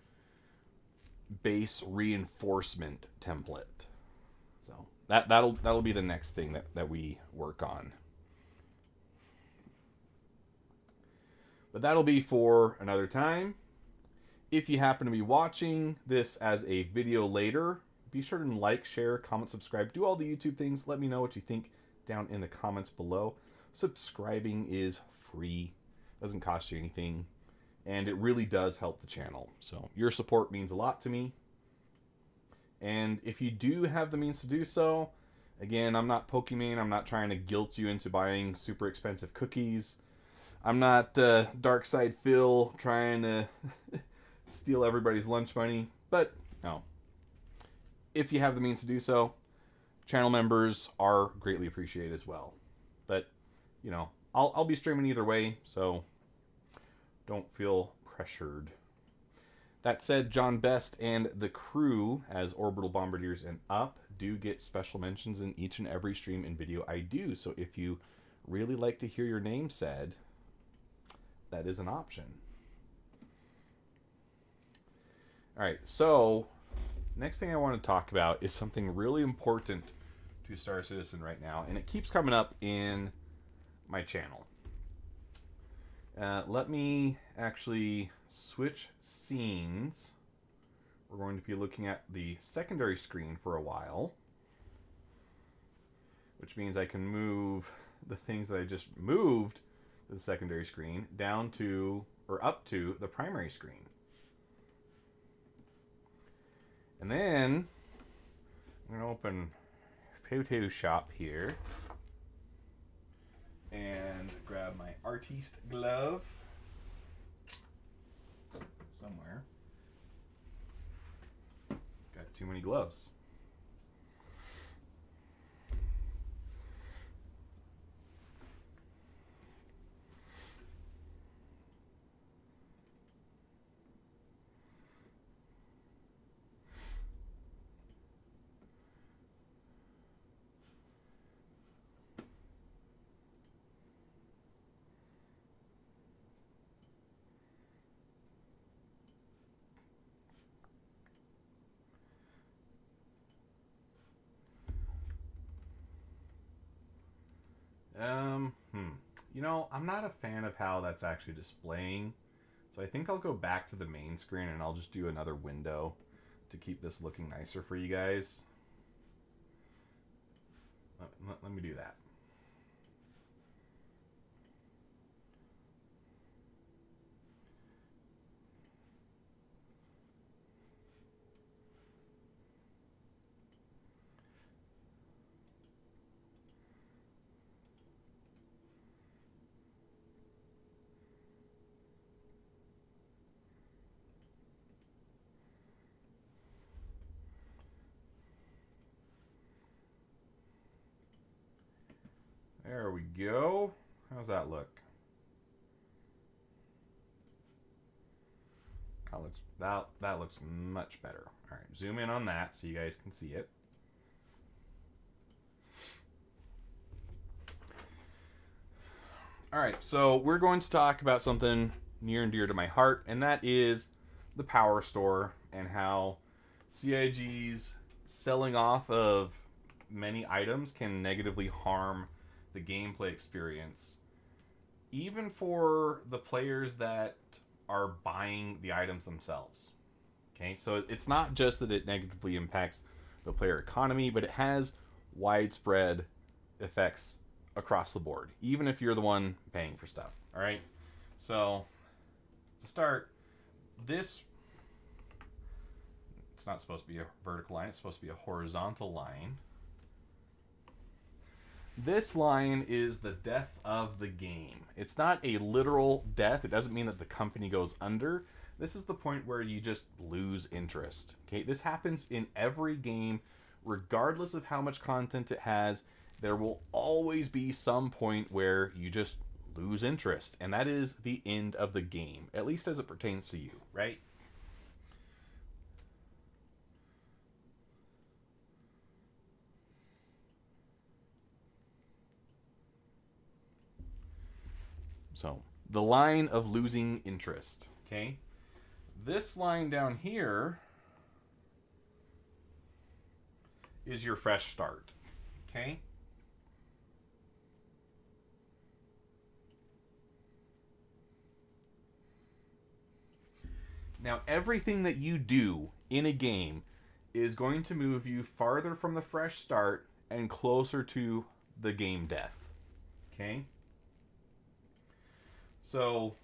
base reinforcement template. So that'll be the next thing that we work on. But that'll be for another time. If you happen to be watching this as a video later, be sure to like, share, comment, subscribe, do all the YouTube things. Let me know what you think down in the comments below. Subscribing is free, doesn't cost you anything, and it really does help the channel. So your support means a lot to me. And if you do have the means to do so, again, I'm not Pokemon. I'm not trying to guilt you into buying super expensive cookies. I'm not Dark Side Phil trying to steal everybody's lunch money. But no, if you have the means to do so, channel members are greatly appreciated as well. But you know, I'll be streaming either way, so don't feel pressured. That said, John Best and the crew as Orbital Bombardiers and Up do get special mentions in each and every stream and video I do. So if you really like to hear your name said, that is an option. Alright, so next thing I want to talk about is something really important to Star Citizen right now, and it keeps coming up in my channel. Let me actually switch scenes. We're going to be looking at the secondary screen for a while, which means I can move the things that I just moved to the secondary screen down to, or up to, the primary screen. And then I'm going to open Photoshop here and grab my artiste glove somewhere. Got too many gloves. You know, I'm not a fan of how that's actually displaying, so I think I'll go back to the main screen and I'll just do another window to keep this looking nicer for you guys. Let me do that. There we go. How's that look? That looks much better. All right, zoom in on that so you guys can see it. All right, so we're going to talk about something near and dear to my heart, and that is the Power Store and how CIG's selling off of many items can negatively harm the gameplay experience, even for the players that are buying the items themselves. Okay, so it's not just that it negatively impacts the player economy, but it has widespread effects across the board, even if you're the one paying for stuff. All right, so to start, it's not supposed to be a vertical line, it's supposed to be a horizontal line. This line is the death of the game. It's not a literal death. It doesn't mean that the company goes under. this is the point where you just lose interest. Okay, this happens in every game, regardless of how much content it has. There will always be some point where you just lose interest, and that is the end of the game, at least as it pertains to you, right? So, the line of losing interest, okay? This line down here is your fresh start, okay? Now, everything that you do in a game is going to move you farther from the fresh start and closer to the game death, okay? So,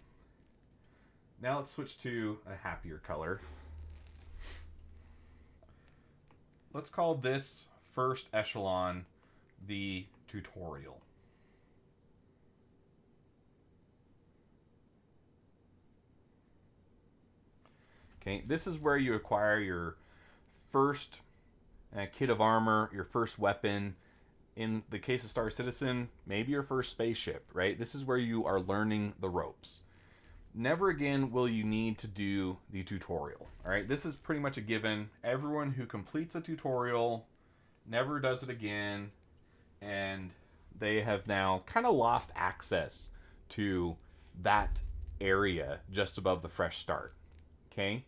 now let's switch to a happier color. Let's call this first echelon the tutorial. Okay, this is where you acquire your first kit of armor, your first weapon. In the case of Star Citizen, maybe your first spaceship, right? This is where you are learning the ropes. Never again will you need to do the tutorial, all right? This is pretty much a given. Everyone who completes a tutorial never does it again, and they have now kind of lost access to that area just above the fresh start, okay?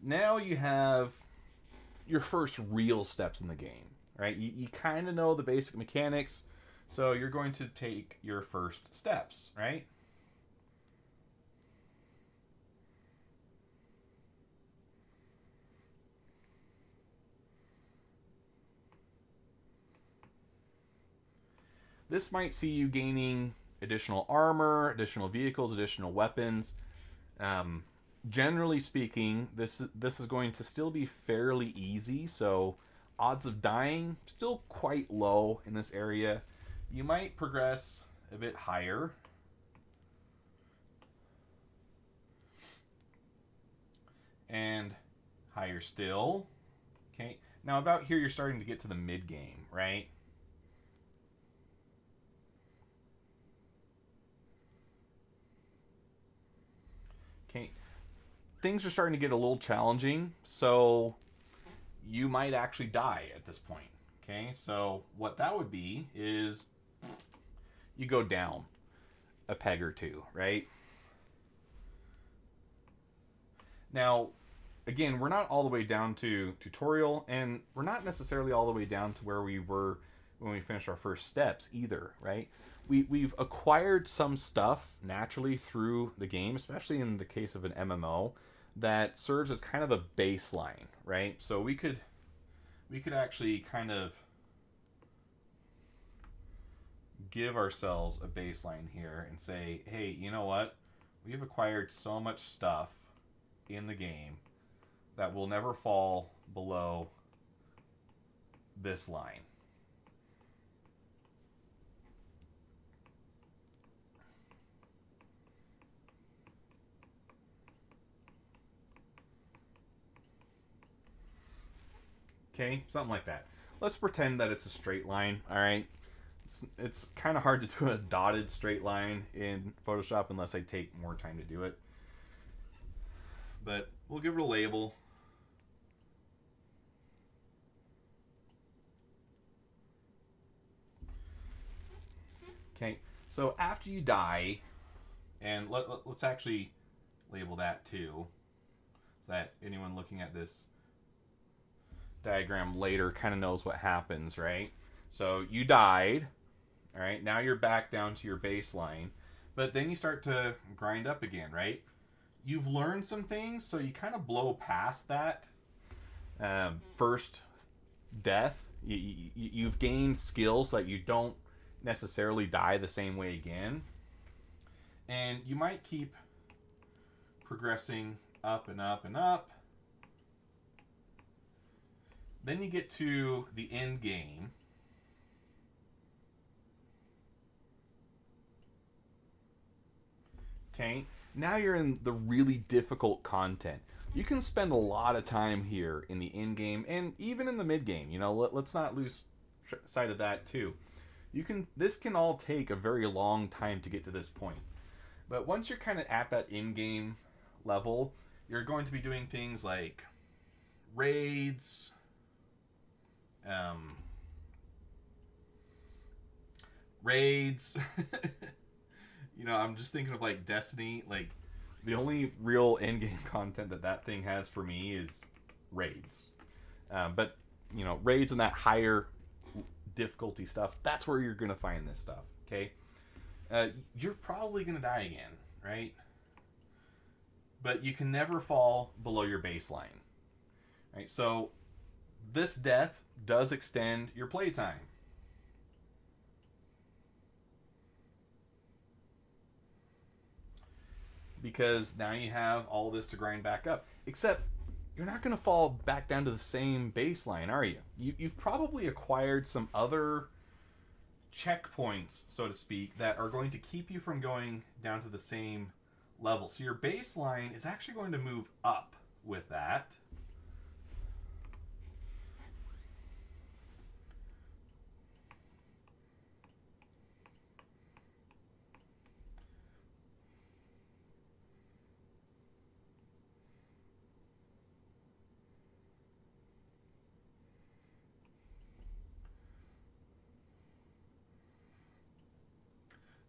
Now you have your first real steps in the game, right? You kind of know the basic mechanics, so you're going to take your first steps, right? This might see you gaining additional armor, additional vehicles, additional weapons. Generally speaking, this is going to still be fairly easy, so odds of dying still quite low in this area. You might progress a bit higher. And higher still. Okay, now about here you're starting to get to the mid-game, right? Okay, things are starting to get a little challenging, so you might actually die at this point. Okay, so what that would be is you go down a peg or two, right? Now, again, we're not all the way down to tutorial, and we're not necessarily all the way down to where we were when we finished our first steps either, right? We've acquired some stuff naturally through the game, especially in the case of an MMO, that serves as kind of a baseline, right? So we could actually kind of give ourselves a baseline here and say, hey, you know what? We've acquired so much stuff in the game that will never fall below this line. Okay, something like that. Let's pretend that it's a straight line, all right? It's kind of hard to do a dotted straight line in Photoshop unless I take more time to do it. But we'll give it a label. Okay, so after you die, and let's actually label that too, so that anyone looking at this diagram later kind of knows what happens, right? So you died, all right? Now you're back down to your baseline, but then you start to grind up again, right? You've learned some things, so you kind of blow past that first death. You've gained skills so that you don't necessarily die the same way again, and you might keep progressing up and up and up. Then you get to the end game. Okay, Now you're in the really difficult content. You can spend a lot of time here in the in-game and even in the mid-game. You know, let's not lose sight of that too. This can all take a very long time to get to this point. But once you're kind of at that in-game level, you're going to be doing things like raids, raids. You know, I'm just thinking of like Destiny. Like, the only real in-game content that thing has for me is raids. But you know, raids and that higher difficulty stuff, that's where you're gonna find this stuff. Okay, you're probably gonna die again, right? But you can never fall below your baseline, right? So this death does extend your playtime. Because now you have all this to grind back up. Except you're not going to fall back down to the same baseline, are you? You've probably acquired some other checkpoints, so to speak, that are going to keep you from going down to the same level. So your baseline is actually going to move up with that.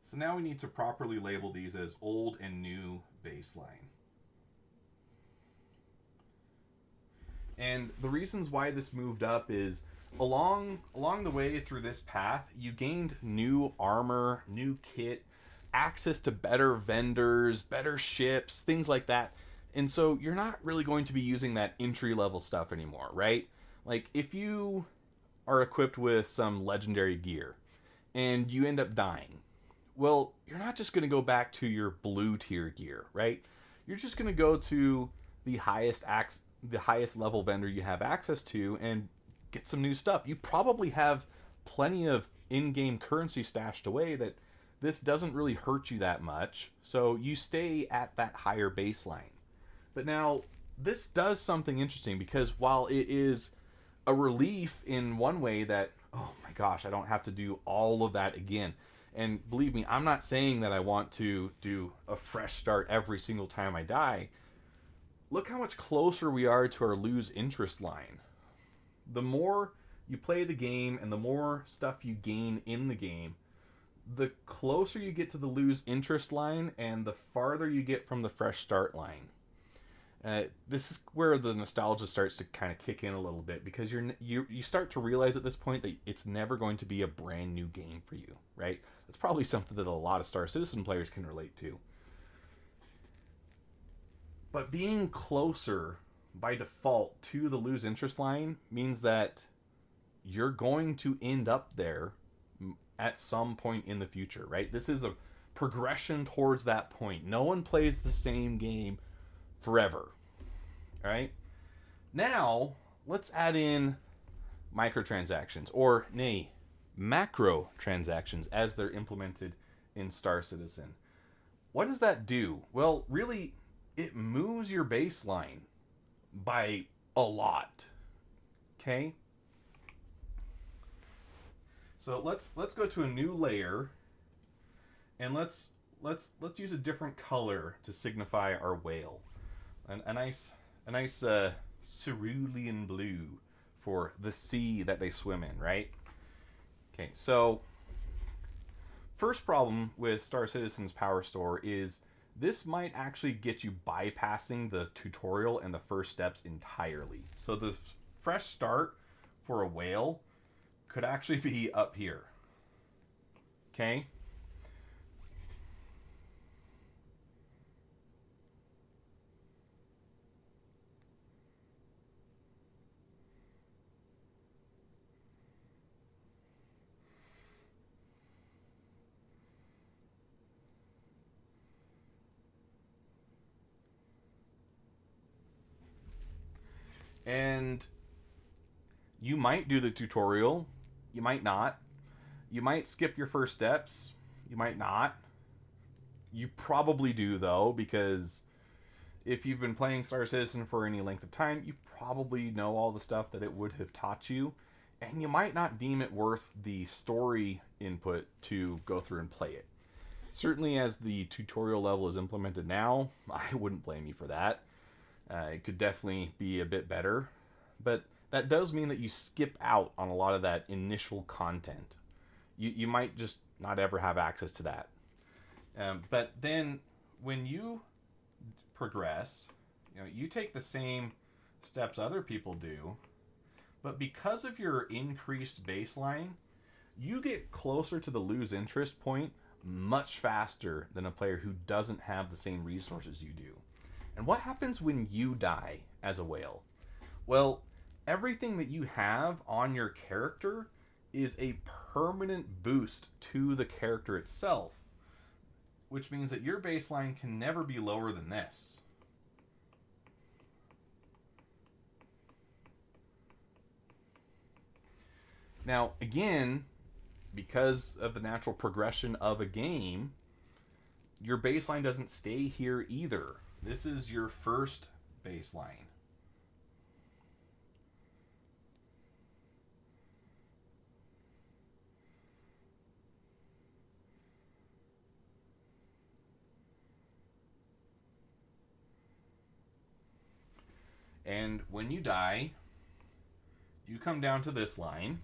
So now we need to properly label these as old and new baseline. And the reasons why this moved up is along the way through this path, you gained new armor, new kit, access to better vendors, better ships, things like that. And so you're not really going to be using that entry level stuff anymore, right? Like if you are equipped with some legendary gear and you end up dying, well, you're not just going to go back to your blue tier gear, right? You're just going to go to the highest level vendor you have access to and get some new stuff. You probably have plenty of in-game currency stashed away that this doesn't really hurt you that much, so you stay at that higher baseline. But now, this does something interesting, because while it is a relief in one way that, oh my gosh, I don't have to do all of that again. And believe me, I'm not saying that I want to do a fresh start every single time I die. Look how much closer we are to our lose interest line. The more you play the game and the more stuff you gain in the game, the closer you get to the lose interest line and the farther you get from the fresh start line. This is where the nostalgia starts to kind of kick in a little bit, because you start to realize at this point that it's never going to be a brand new game for you, right? That's probably something that a lot of Star Citizen players can relate to. But being closer by default to the lose interest line means that you're going to end up there at some point in the future, right? This is a progression towards that point. No one plays the same game forever. All right? Now, let's add in microtransactions, or nay, macro transactions, as they're implemented in Star Citizen. What does that do? Well, really, it moves your baseline by a lot. Okay? So let's go to a new layer, and let's use a different color to signify our whale. A nice cerulean blue for the sea that they swim in, right? Okay, so first problem with Star Citizen's Power Store is this might actually get you bypassing the tutorial and the first steps entirely. So the fresh start for a whale could actually be up here. Okay? And you might do the tutorial, you might not. You might skip your first steps, you might not. You probably do, though, because if you've been playing Star Citizen for any length of time, you probably know all the stuff that it would have taught you, and you might not deem it worth the story input to go through and play it. Certainly as the tutorial level is implemented now, I wouldn't blame you for that. It could definitely be a bit better, but that does mean that you skip out on a lot of that initial content. You might just not ever have access to that. But then when you progress, you take the same steps other people do, but because of your increased baseline, you get closer to the lose interest point much faster than a player who doesn't have the same resources you do. And what happens when you die as a whale? Well, everything that you have on your character is a permanent boost to the character itself, which means that your baseline can never be lower than this. Now, again, because of the natural progression of a game, your baseline doesn't stay here either. This is your first baseline. And when you die, you come down to this line.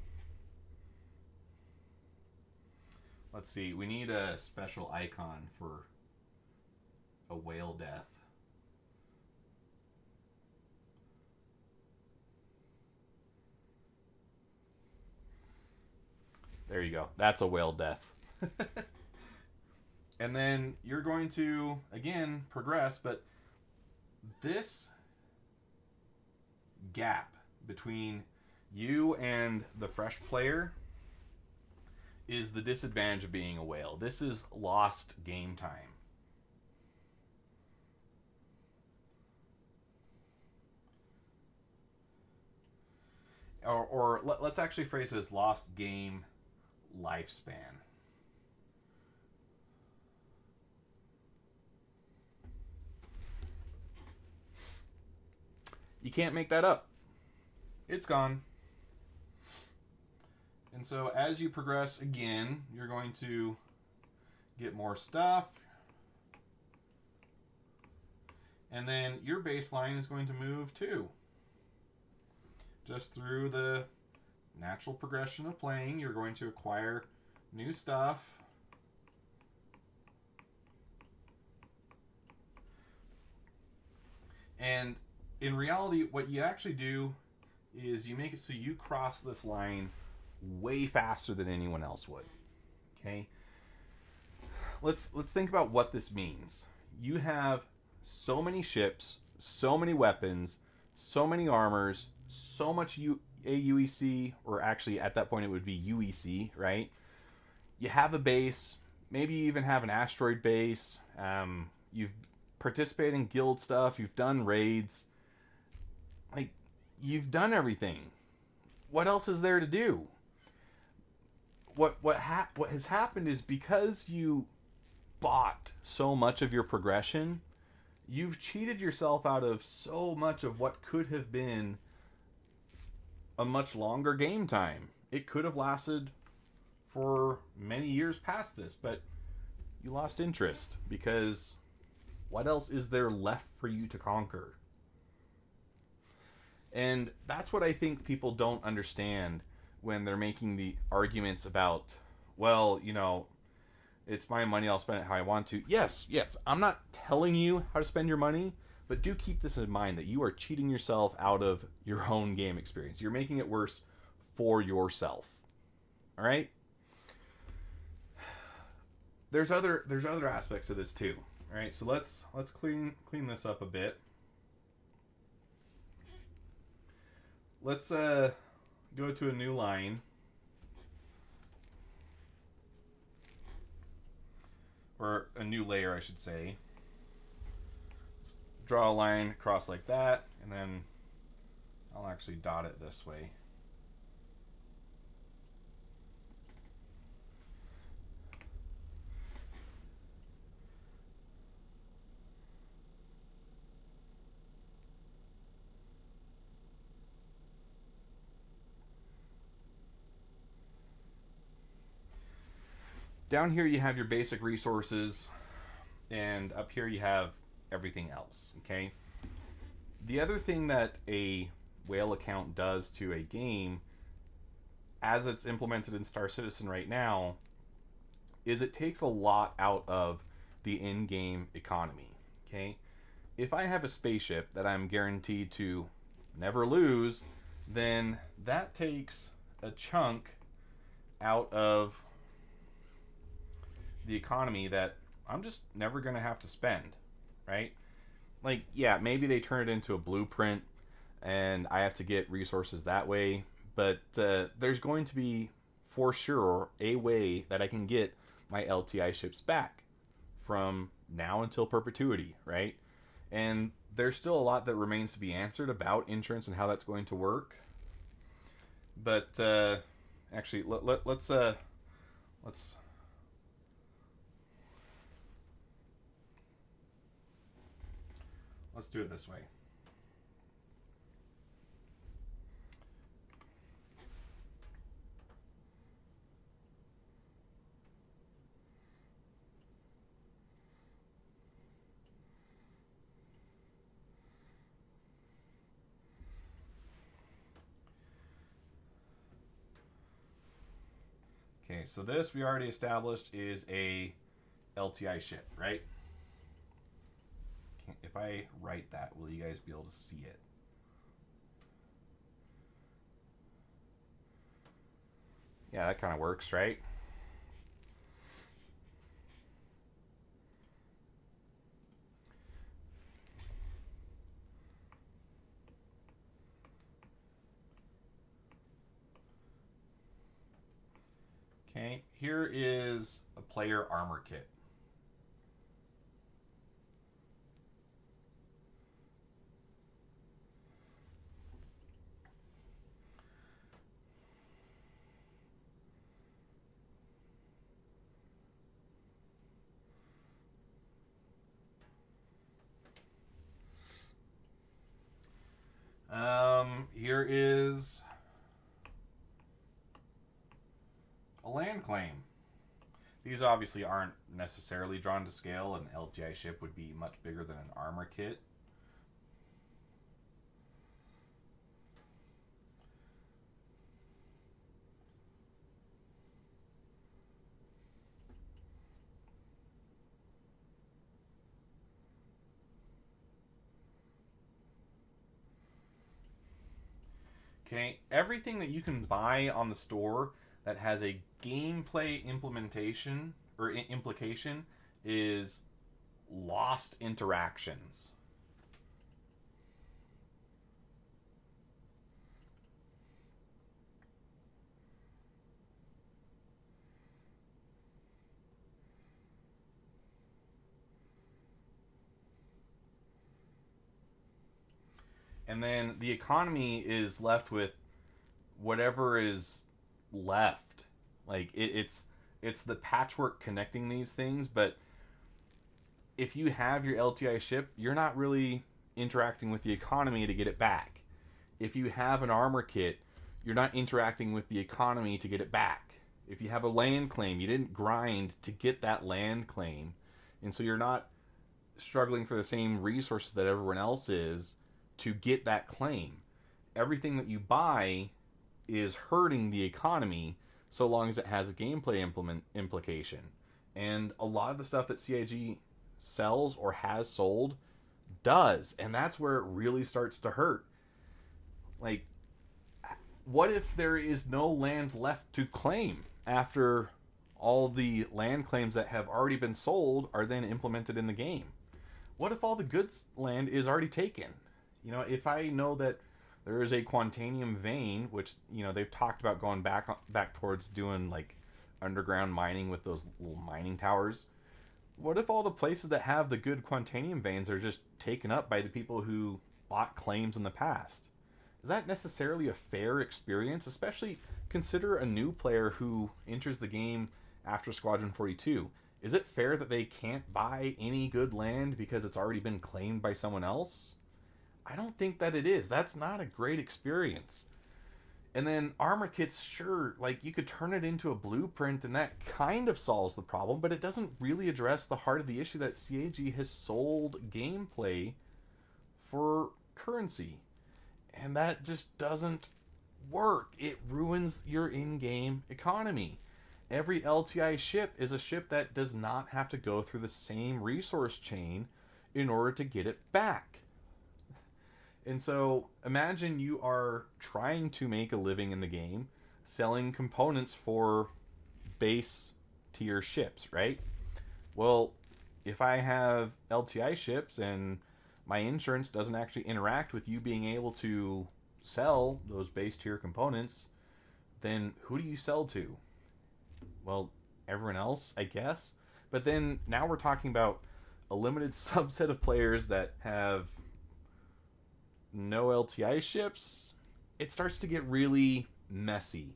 Let's see, we need a special icon for a whale death. There you go. That's a whale death. And then you're going to, again, progress, but this gap between you and the fresh player is the disadvantage of being a whale. This is lost game time. Or let's actually phrase it as lost game lifespan. You can't make that up. It's gone. And so as you progress again, you're going to get more stuff. And then your baseline is going to move too. Just through the natural progression of playing, you're going to acquire new stuff. And in reality, what you actually do is you make it so you cross this line way faster than anyone else would. Okay? Let's think about what this means. You have so many ships, so many weapons, so many armors, so much AUEC, or actually at that point it would be UEC, right? You have a base, maybe you even have an asteroid base. You've participated in guild stuff, you've done raids. Like, you've done everything. What else is there to do? What has happened is because you bought so much of your progression, you've cheated yourself out of so much of what could have been a much longer game time. It could have lasted for many years past this, but you lost interest because what else is there left for you to conquer? And that's what I think people don't understand when they're making the arguments about, well, it's my money, I'll spend it how I want to. Yes, I'm not telling you how to spend your money, but do keep this in mind that you are cheating yourself out of your own game experience. You're making it worse for yourself. All right? There's other aspects of this too. All right? So let's clean this up a bit. Let's go to a new line. Or a new layer, I should say. Let's draw a line across like that, and then I'll actually dot it this way. down here you have your basic resources, and up here you have everything else, okay? The other thing that a whale account does to a game, as it's implemented in Star Citizen right now, is it takes a lot out of the in-game economy, okay? If I have a spaceship that I'm guaranteed to never lose, then that takes a chunk out of the economy that I'm just never going to have to spend, right? Like, yeah, maybe they turn it into a blueprint and I have to get resources that way, but there's going to be, for sure, a way that I can get my LTI ships back from now until perpetuity, right? And there's still a lot that remains to be answered about insurance and how that's going to work. But actually, let's do it this way. Okay, so this we already established is a LTI ship, right? If I write that, will you guys be able to see it? Yeah, that kind of works, right? Okay, here is a player armor kit. Here is a land claim. These obviously aren't necessarily drawn to scale. An LTI ship would be much bigger than an armor kit. Okay, everything that you can buy on the store that has a gameplay implementation or implication is lost interactions. And then the economy is left with whatever is left. Like it's the patchwork connecting these things, but if you have your LTI ship, you're not really interacting with the economy to get it back. If you have an armor kit, you're not interacting with the economy to get it back. If you have a land claim, you didn't grind to get that land claim, and so you're not struggling for the same resources that everyone else is to get that claim. Everything that you buy is hurting the economy so long as it has a gameplay implication. And a lot of the stuff that CIG sells or has sold does, and that's where it really starts to hurt. Like, what if there is no land left to claim after all the land claims that have already been sold are then implemented in the game? What if all the goods land is already taken? You know, if I know that there is a Quantanium vein, which, you know, they've talked about going back towards doing like underground mining with those little mining towers. What if all the places that have the good Quantanium veins are just taken up by the people who bought claims in the past? Is that necessarily a fair experience? Especially consider a new player who enters the game after Squadron 42. Is it fair that they can't buy any good land because it's already been claimed by someone else? I don't think that it is. That's not a great experience. And then armor kits, sure, like you could turn it into a blueprint and that kind of solves the problem, but it doesn't really address the heart of the issue that CAG has sold gameplay for currency. And that just doesn't work. It ruins your in-game economy. Every LTI ship is a ship that does not have to go through the same resource chain in order to get it back. And so imagine you are trying to make a living in the game selling components for base tier ships, right? Well, if I have LTI ships and my insurance doesn't actually interact with you being able to sell those base tier components, then who do you sell to? Well, everyone else, I guess. But then now we're talking about a limited subset of players that have no LTI ships. It starts to get really messy.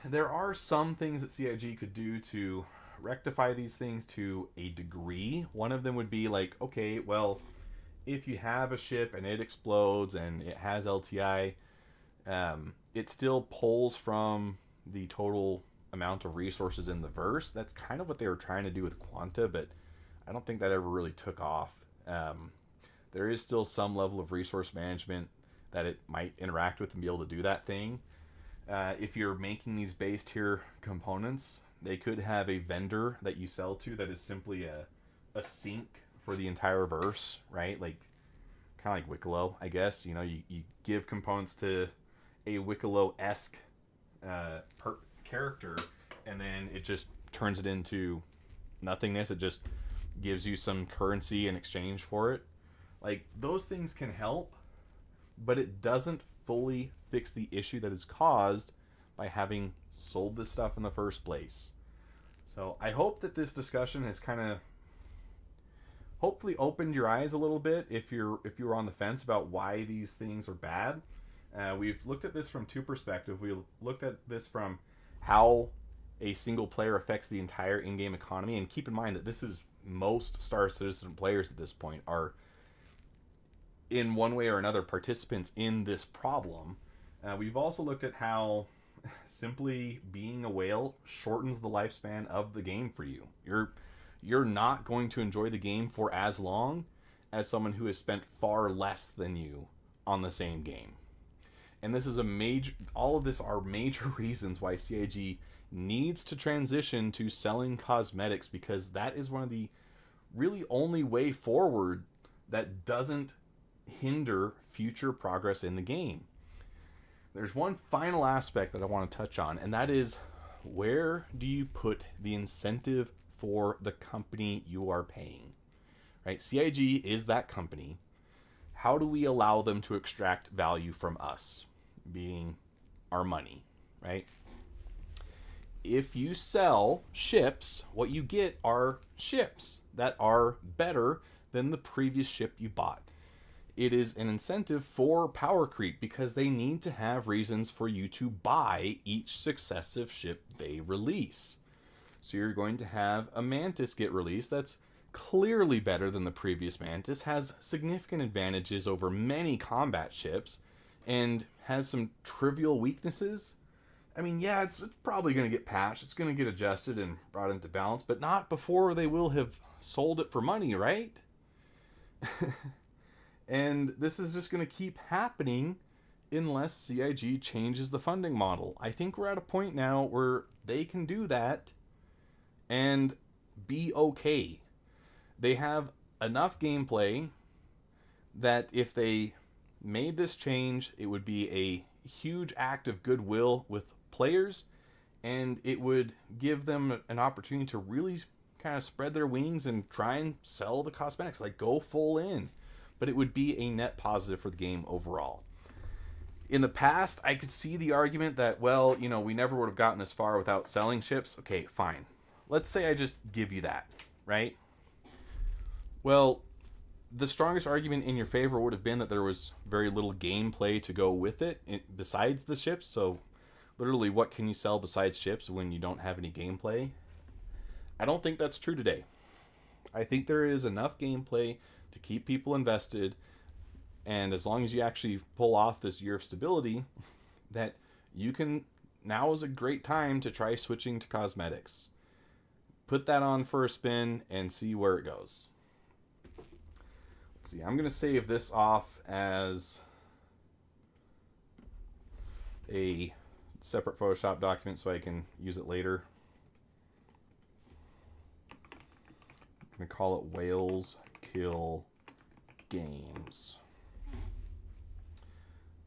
There are some things that CIG could do to rectify these things to a degree. One of them would be like, okay, well, if you have a ship and it explodes and it has LTI, it still pulls from the total amount of resources in the verse. That's kind of what they were trying to do with Quanta, but I don't think that ever really took off. There is still some level of resource management that it might interact with and be able to do that thing. If you're making these base tier components, they could have a vendor that you sell to that is simply a sink for the entire verse, right? Like, kind of like Wicklow, I guess. You know, you give components to a Wicklow-esque character, and then it just turns it into nothingness. It just gives you some currency in exchange for it. Like, those things can help, but it doesn't fully fix the issue that is caused by having sold this stuff in the first place. So I hope that this discussion has kind of hopefully opened your eyes a little bit if you were on the fence about why these things are bad. We've looked at this from two perspectives. We looked at this from how a single player affects the entire in-game economy, and keep in mind that this is most Star Citizen players at this point are in one way or another participants in this problem. We've also looked at how simply being a whale shortens the lifespan of the game for you. You're not going to enjoy the game for as long as someone who has spent far less than you on the same game. And this is all of this are major reasons why CIG needs to transition to selling cosmetics, because that is one of the really only way forward that doesn't hinder future progress in the game. There's one final aspect that I want to touch on, and that is, where do you put the incentive for the company you are paying? Right? CIG is that company. How do we allow them to extract value from us, being our money, right? If you sell ships, what you get are ships that are better than the previous ship you bought. It is an incentive for power creep, because they need to have reasons for you to buy each successive ship they release. So you're going to have a Mantis get released that's clearly better than the previous Mantis, has significant advantages over many combat ships, and has some trivial weaknesses. I mean, yeah, it's probably going to get patched, it's going to get adjusted and brought into balance, but not before they will have sold it for money, right? And this is just going to keep happening unless CIG changes the funding model. I think we're at a point now where they can do that and be okay. They have enough gameplay that if they made this change, it would be a huge act of goodwill with players, and it would give them an opportunity to really kind of spread their wings and try and sell the cosmetics, like go full in. But it would be a net positive for the game overall. In the past, I could see the argument that, well, you know, we never would have gotten this far without selling ships. Okay, fine. Let's say I just give you that, right? Well, the strongest argument in your favor would have been that there was very little gameplay to go with it besides the ships. So literally, what can you sell besides ships when you don't have any gameplay? I don't think that's true today. I think there is enough gameplay to keep people invested, and as long as you actually pull off this year of stability, that now is a great time to try switching to cosmetics. Put that on for a spin and see where it goes. Let's see, I'm going to save this off as a separate Photoshop document so I can use it later. I'm going to call it Whales Kill Games.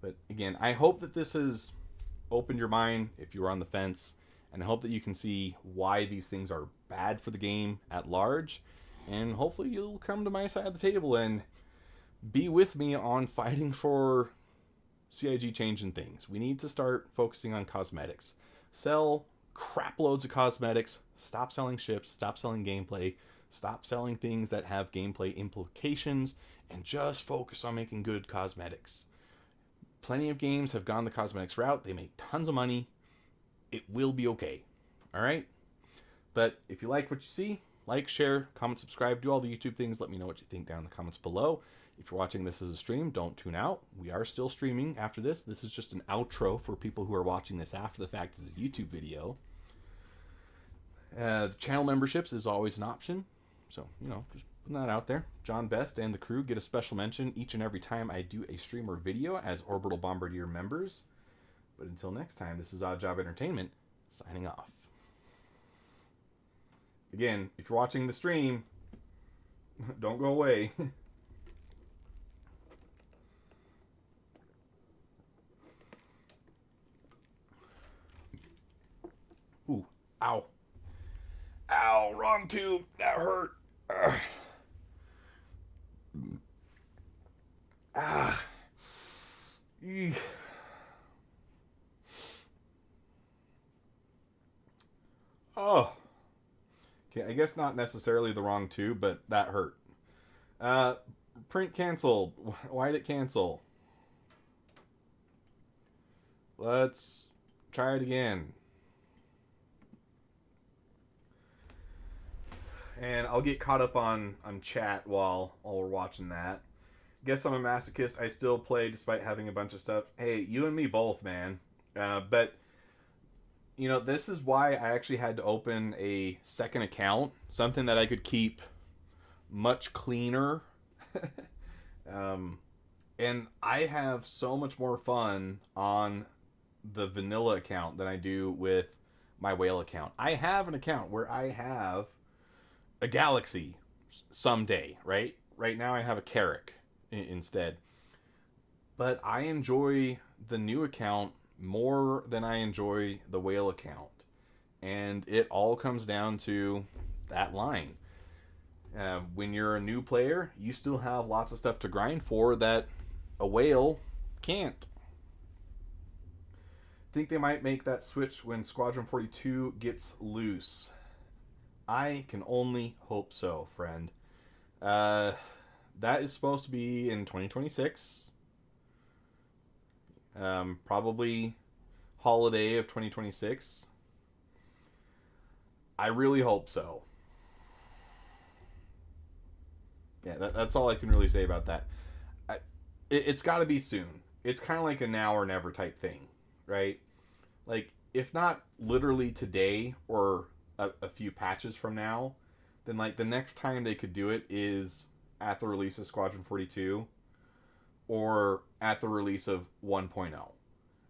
But again, I hope that this has opened your mind if you were on the fence, and I hope that you can see why these things are bad for the game at large, and hopefully you'll come to my side of the table and be with me on fighting for CIG changing things. We need to start focusing on cosmetics. Sell crap loads of cosmetics, stop selling ships, stop selling gameplay, stop selling things that have gameplay implications, and just focus on making good cosmetics. Plenty of games have gone the cosmetics route. They make tons of money. It will be okay. All right? But if you like what you see, like, share, comment, subscribe, do all the YouTube things. Let me know what you think down in the comments below. If you're watching this as a stream, don't tune out. We are still streaming after this. This is just an outro for people who are watching this after the fact as a YouTube video. The channel memberships is always an option. So, just putting that out there. John Best and the crew get a special mention each and every time I do a stream or video as Orbital Bombardier members. But until next time, this is Odd Job Entertainment, signing off. Again, if you're watching the stream, don't go away. Ooh, ow. Ow, wrong tube. That hurt. Ugh. Ah. Eek. Oh. Okay, I guess not necessarily the wrong tube, but that hurt. Print canceled. Why'd it cancel? Let's try it again. And I'll get caught up on chat while we're watching that. Guess I'm a masochist. I still play despite having a bunch of stuff. Hey, you and me both, man. But, this is why I actually had to open a second account. Something that I could keep much cleaner. And I have so much more fun on the vanilla account than I do with my whale account. I have an account where I have a galaxy someday, right? Right now I have a Carrack instead. But I enjoy the new account more than I enjoy the whale account. And it all comes down to that line. When you're a new player, you still have lots of stuff to grind for that a whale can't. Think they might make that switch when Squadron 42 gets loose. I can only hope so, friend. That is supposed to be in 2026. Probably holiday of 2026. I really hope so. Yeah, that's all I can really say about that. It's got to be soon. It's kind of like a now or never type thing, right? Like, if not literally today or a few patches from now, then like the next time they could do it is at the release of Squadron 42 or at the release of 1.0. All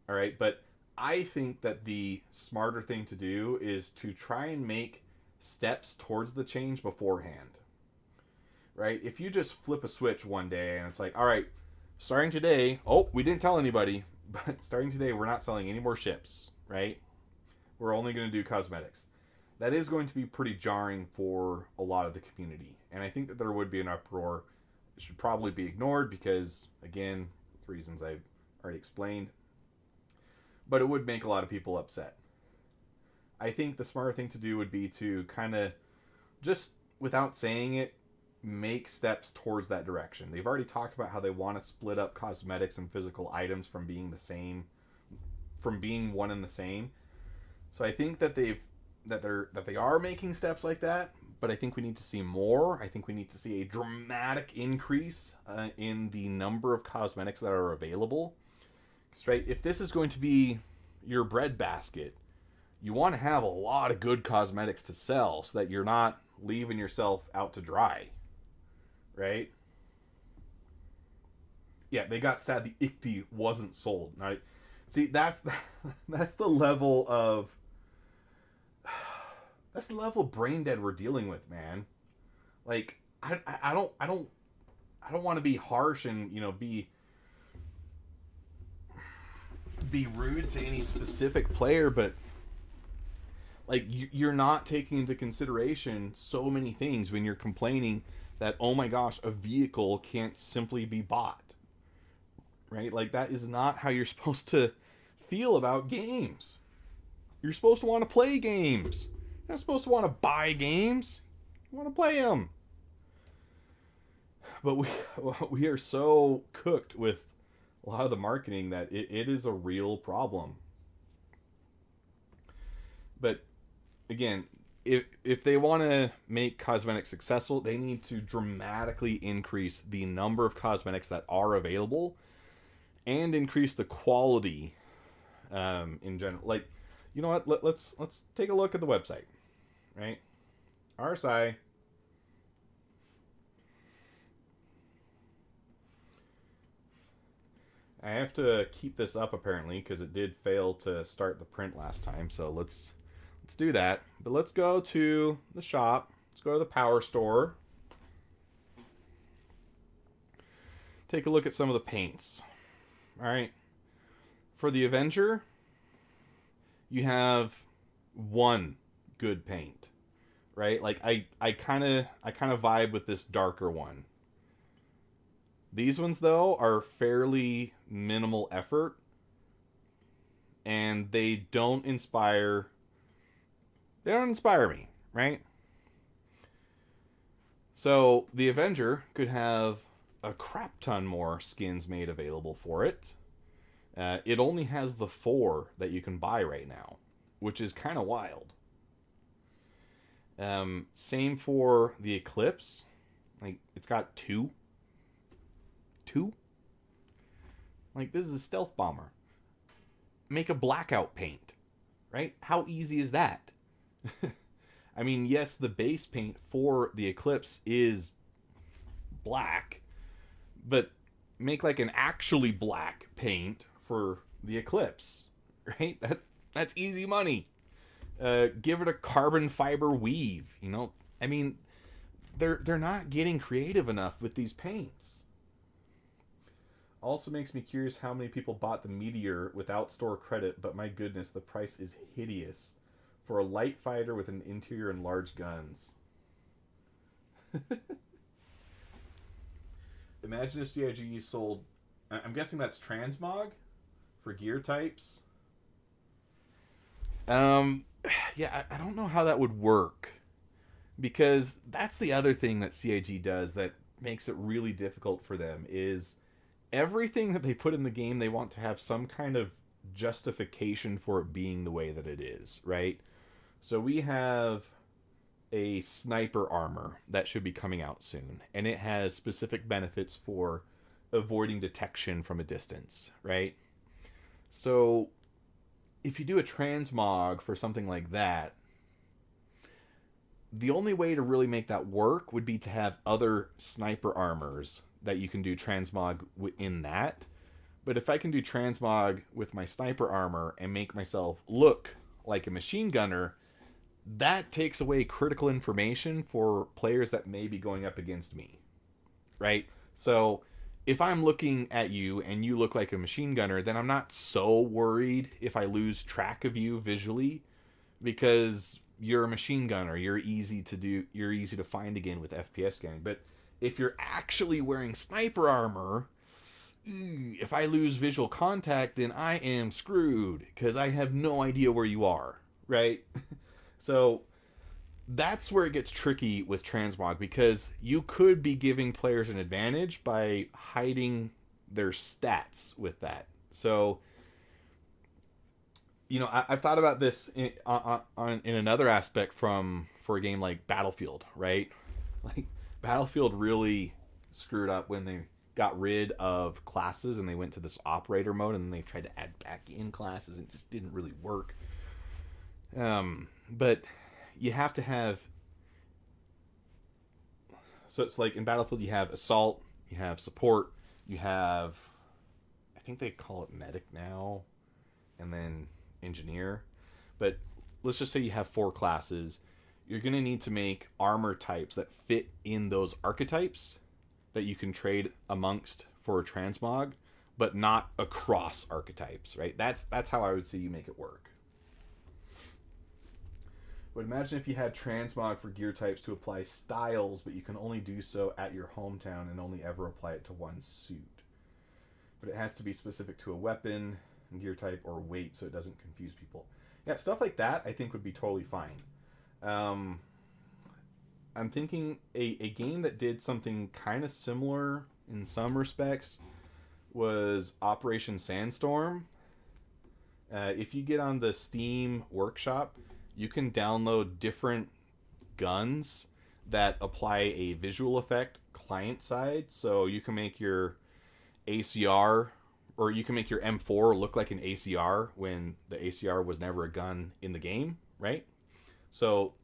right, but I think that the smarter thing to do is to try and make steps towards the change beforehand. Right? If you just flip a switch one day and it's like, all right, starting today, we didn't tell anybody, but starting today, we're not selling any more ships, right? We're only going to do cosmetics. That is going to be pretty jarring for a lot of the community. And I think that there would be an uproar. It should probably be ignored because, again, the reasons I've already explained. But it would make a lot of people upset. I think the smarter thing to do would be to kind of, just without saying it, make steps towards that direction. They've already talked about how they want to split up cosmetics and physical items from being the same, from being one and the same. So I think that they are making steps like that, but I think we need to see more. I think we need to see a dramatic increase in the number of cosmetics that are available, Right? If this is going to be your bread basket, you want to have a lot of good cosmetics to sell so that you're not leaving yourself out to dry. Right? Yeah, they got sad the Ikti wasn't sold. Now, see, that's the level of brain dead we're dealing with, man. Like, I don't want to be harsh and, you know, be rude to any specific player, but like you're not taking into consideration so many things when you're complaining that, oh my gosh, a vehicle can't simply be bought. Right? Like, that is not how you're supposed to feel about games. You're supposed to want to play games. You're not supposed to want to buy games. You want to play them. But we are so cooked with a lot of the marketing that it is a real problem. But again, if they want to make cosmetics successful, they need to dramatically increase the number of cosmetics that are available and increase the quality in general. Like, you know what? Let's take a look at the website, right? RSI. I have to keep this up apparently because it did fail to start the print last time. So let's do that. But let's go to the shop. Let's go to the power store. Take a look at some of the paints. All right. For the Avenger, you have one good paint, right? Like I kind of vibe with this darker one. These ones, though, are fairly minimal effort, and they don't inspire me, right? So the Avenger could have a crap ton more skins made available for it. It only has the 4 that you can buy right now, which is kind of wild. Same for the Eclipse. Like, it's got 2. Like, this is a stealth bomber. Make a blackout paint, right? How easy is that? I mean, yes, the base paint for the Eclipse is black, but make like an actually black paint for the Eclipse, right? That's easy money. Give it a carbon fiber weave, you know? I mean, they're not getting creative enough with these paints. Also makes me curious how many people bought the Meteor without store credit, but my goodness, the price is hideous for a light fighter with an interior and large guns. Imagine if CIG sold... I'm guessing that's transmog for gear types. Yeah, I don't know how that would work. Because that's the other thing that CIG does that makes it really difficult for them is... everything that they put in the game, they want to have some kind of justification for it being the way that it is, right? So we have a sniper armor that should be coming out soon, and it has specific benefits for avoiding detection from a distance, right? So if you do a transmog for something like that, the only way to really make that work would be to have other sniper armors that you can do transmog in that. But if I can do transmog with my sniper armor and make myself look like a machine gunner, that takes away critical information for players that may be going up against me, right? So if I'm looking at you and you look like a machine gunner, then I'm not so worried if I lose track of you visually, because you're a machine gunner. You're easy to find again with FPS scanning. But if you're actually wearing sniper armor, if I lose visual contact, then I am screwed because I have no idea where you are, right? So that's where it gets tricky with transmog, because you could be giving players an advantage by hiding their stats with that. So, you know, I've thought about this in another aspect for a game like Battlefield, right? Like, Battlefield really screwed up when they got rid of classes and they went to this operator mode, and then they tried to add back in classes and it just didn't really work. But you have to have, so it's like in Battlefield you have assault, you have support, you have, I think they call it medic now, and then engineer. But let's just say you have 4 classes. You're going to need to make armor types that fit in those archetypes that you can trade amongst for a transmog, but not across archetypes, right? That's how I would see you make it work. But imagine if you had transmog for gear types to apply styles, but you can only do so at your hometown and only ever apply it to one suit. But it has to be specific to a weapon, gear type, or weight, so it doesn't confuse people. Yeah, stuff like that I think would be totally fine. I'm thinking a game that did something kind of similar in some respects was Operation Sandstorm. If you get on the Steam Workshop, you can download different guns that apply a visual effect client side. So you can make your ACR, or you can make your M4 look like an ACR when the ACR was never a gun in the game, right? So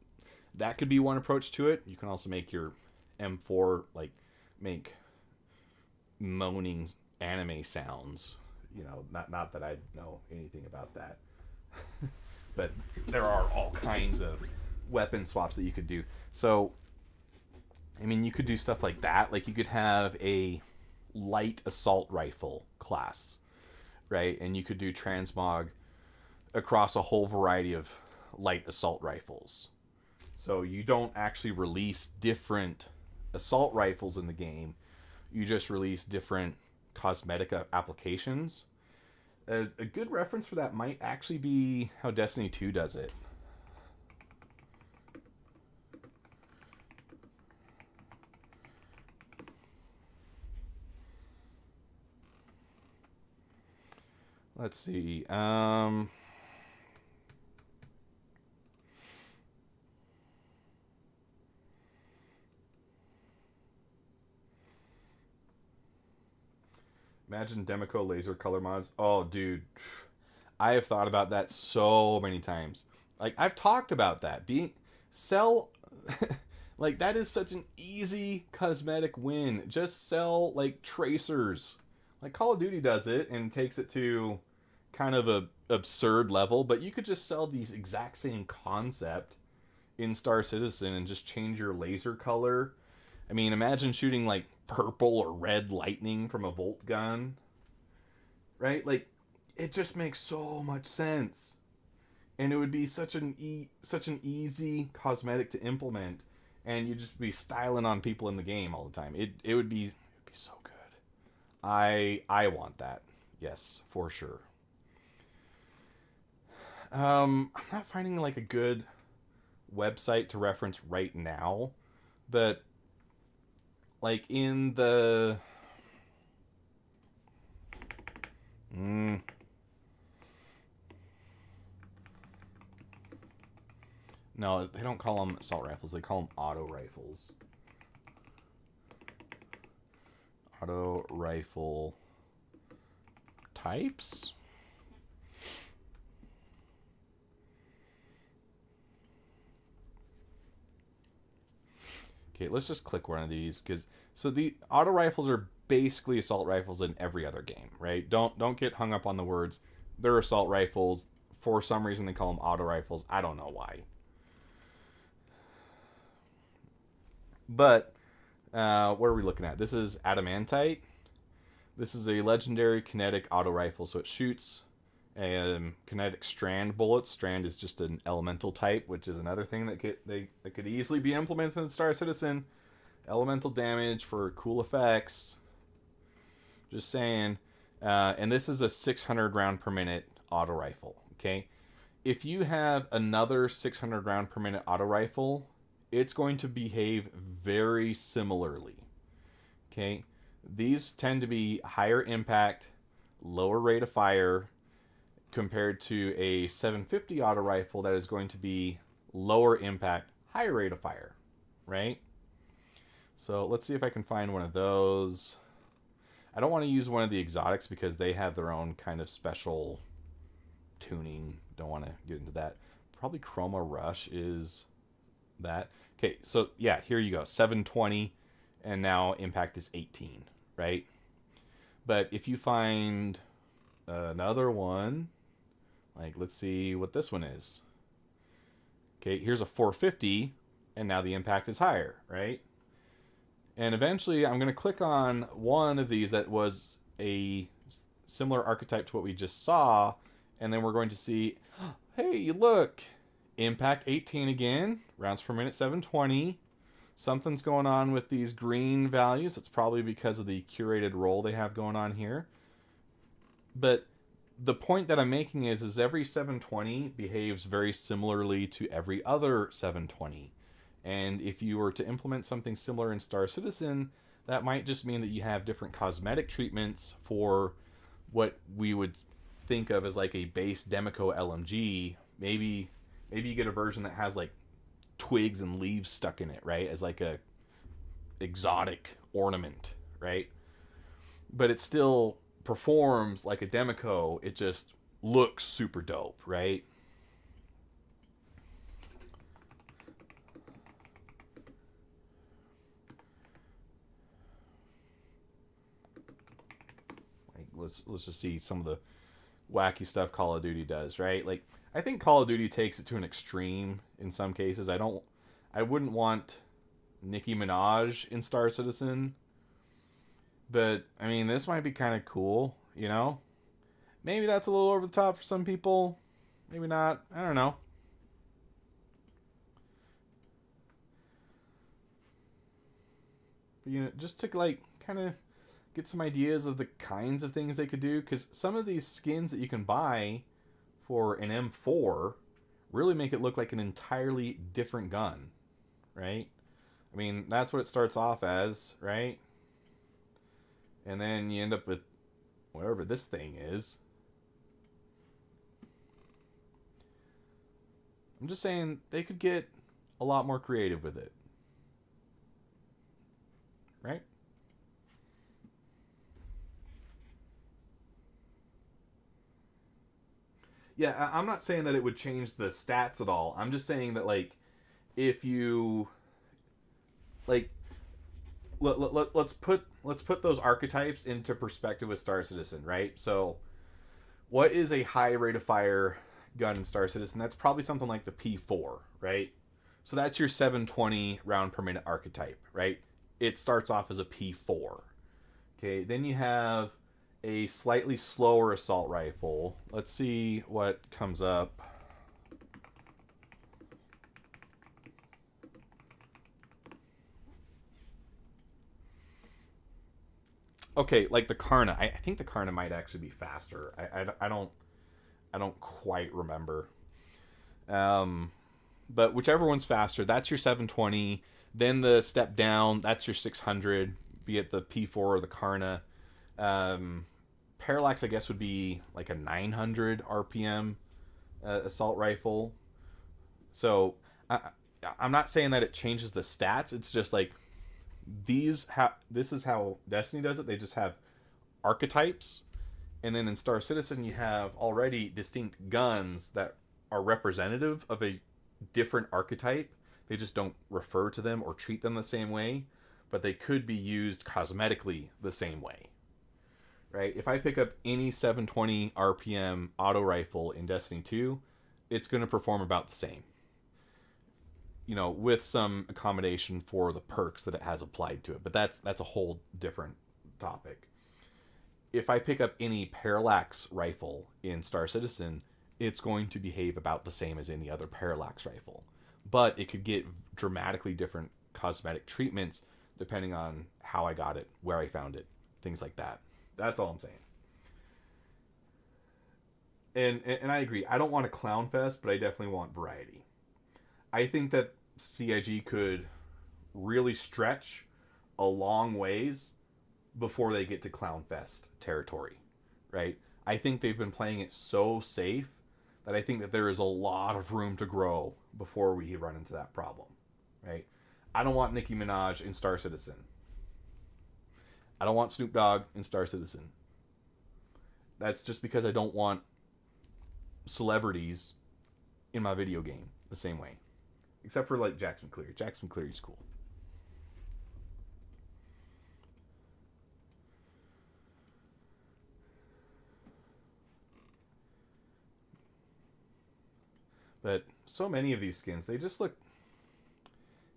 that could be one approach to it. You can also make your M4 like make moaning anime sounds. You know, not that I know anything about that. But there are all kinds of weapon swaps that you could do. So, I mean, you could do stuff like that. Like, you could have a light assault rifle class, right? And you could do transmog across a whole variety of light assault rifles. So you don't actually release different assault rifles in the game. You just release different cosmetic applications. A good reference for that might actually be how Destiny 2 does it. Let's see. Imagine Demeco laser color mods. Oh, dude. I have thought about that so many times. Like, I've talked about that. Sell... like, that is such an easy cosmetic win. Just sell, like, tracers. Like, Call of Duty does it and takes it to kind of a absurd level, but you could just sell these exact same concept in Star Citizen and just change your laser color. I mean, imagine shooting, like, purple or red lightning from a Volt gun. Right? Like, it just makes so much sense. And it would be such an easy cosmetic to implement, and you'd just be styling on people in the game all the time. It would be so good. I want that. Yes, for sure. I'm not finding like a good website to reference right now, but like in the no, they don't call them assault rifles. They call them auto rifles. Auto rifle types? Okay, let's just click one of these, so the auto rifles are basically assault rifles in every other game, right? Don't get hung up on the words. They're assault rifles. For some reason they call them auto rifles. I don't know why. But what are we looking at? This is Adamantite. This is a legendary kinetic auto rifle, so it shoots kinetic strand bullets. Strand is just an elemental type, which is another thing that could easily be implemented in Star Citizen. Elemental damage for cool effects. Just saying. And this is a 600 round per minute auto rifle. Okay, if you have another 600 round per minute auto rifle, it's going to behave very similarly. Okay, these tend to be higher impact, lower rate of fire, compared to a 750 auto rifle that is going to be lower impact, higher rate of fire, right? So let's see if I can find one of those. I don't want to use one of the exotics because they have their own kind of special tuning. Don't want to get into that. Probably Chroma Rush is that. Okay, so yeah, here you go. 720, and now impact is 18, right? But if you find another one, like let's see what this one is. Okay, here's a 450, and now the impact is higher, right? And eventually I'm going to click on one of these that was a similar archetype to what we just saw, and then we're going to see, hey, look, impact 18 again, rounds per minute 720. Something's going on with these green values. It's probably because of the curated roll they have going on here. But the point that I'm making is every 720 behaves very similarly to every other 720. And if you were to implement something similar in Star Citizen, that might just mean that you have different cosmetic treatments for what we would think of as like a base Demico LMG. Maybe you get a version that has like twigs and leaves stuck in it, right? As like a exotic ornament, right? But it still performs like a Demico. It just looks super dope, right? Let's just see some of the wacky stuff Call of Duty does, right? Like, I think Call of Duty takes it to an extreme in some cases. I wouldn't want Nicki Minaj in Star Citizen, but I mean, this might be kind of cool, you know? Maybe that's a little over the top for some people. Maybe not. I don't know. But, you know, just to like kind of get some ideas of the kinds of things they could do, because some of these skins that you can buy for an M4 really make it look like an entirely different gun, right? I mean, that's what it starts off as, right? And then you end up with whatever this thing is. I'm just saying they could get a lot more creative with it, right? Yeah, I'm not saying that it would change the stats at all. I'm just saying that, like, if you, like, let's put those archetypes into perspective with Star Citizen, right? So, what is a high rate of fire gun in Star Citizen? That's probably something like the P4, right? So that's your 720 round per minute archetype, right? It starts off as a P4. Okay, then you have a slightly slower assault rifle. Let's see what comes up. Okay, like the Karna. I think the Karna might actually be faster. I don't quite remember. But whichever one's faster, that's your 720. Then the step down, that's your 600, be it the P4 or the Karna. Parallax, I guess, would be like a 900 RPM assault rifle. So I'm not saying that it changes the stats. It's just like this is how Destiny does it. They just have archetypes, and then in Star Citizen you have already distinct guns that are representative of a different archetype. They just don't refer to them or treat them the same way, but they could be used cosmetically the same way. Right? If I pick up any 720 RPM auto rifle in Destiny 2, it's going to perform about the same. You know, with some accommodation for the perks that it has applied to it. But that's a whole different topic. If I pick up any parallax rifle in Star Citizen, it's going to behave about the same as any other parallax rifle. But it could get dramatically different cosmetic treatments depending on how I got it, where I found it, things like that. That's all I'm saying. And I agree. I don't want a clown fest, but I definitely want variety. I think that CIG could really stretch a long ways before they get to clown fest territory, right? I think they've been playing it so safe that I think that there is a lot of room to grow before we run into that problem, right? I don't want Nicki Minaj in Star Citizen. I don't want Snoop Dogg in Star Citizen. That's just because I don't want celebrities in my video game the same way. Except for like Jackson Cleary. Jackson Cleary's cool. But so many of these skins, they just look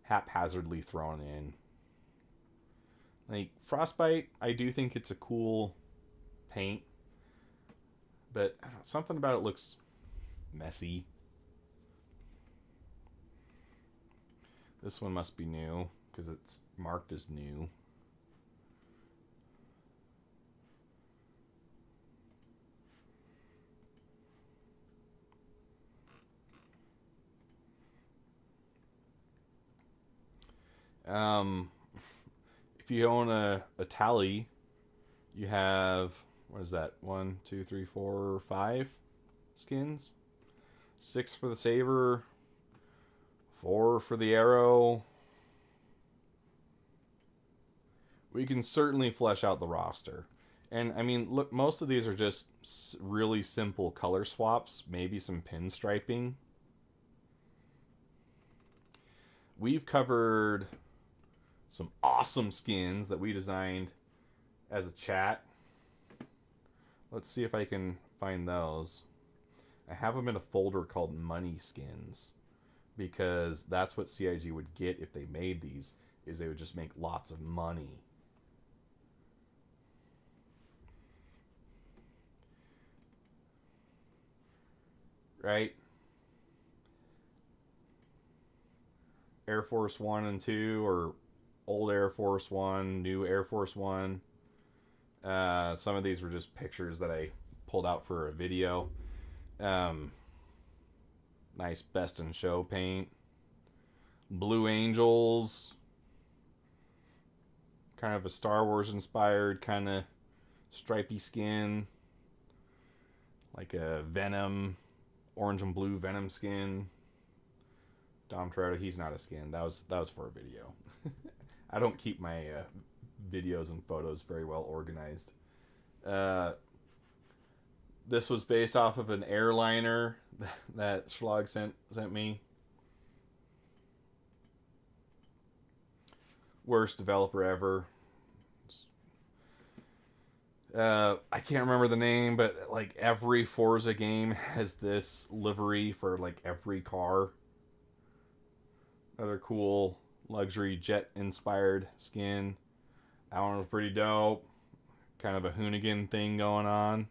haphazardly thrown in. Like Frostbite, I do think it's a cool paint, but I don't know, something about it looks messy. This one must be new because it's marked as new. If you own a tally, you have, what is that? 1, 2, 3, 4, 5 skins. 6 for the saber, 4 for the arrow. We can certainly flesh out the roster. And I mean, look, most of these are just really simple color swaps, maybe some pinstriping. We've covered some awesome skins that we designed as a chat. Let's see if I can find those. I have them in a folder called Money Skins, because that's what CIG would get if they made these, is they would just make lots of money. Right? Air Force 1 and 2, or old Air Force 1, new Air Force 1. Some of these were just pictures that I pulled out for a video. Nice Best in Show paint. Blue Angels. Kind of a Star Wars inspired kind of stripy skin. Like a Venom, orange and blue Venom skin. Dom Toretto, he's not a skin. That was for a video. I don't keep my videos and photos very well organized. This was based off of an airliner that Schlag sent me. Worst developer ever. I can't remember the name, but like every Forza game has this livery for like every car. Another cool luxury jet inspired skin. That one was pretty dope. Kind of a Hoonigan thing going on.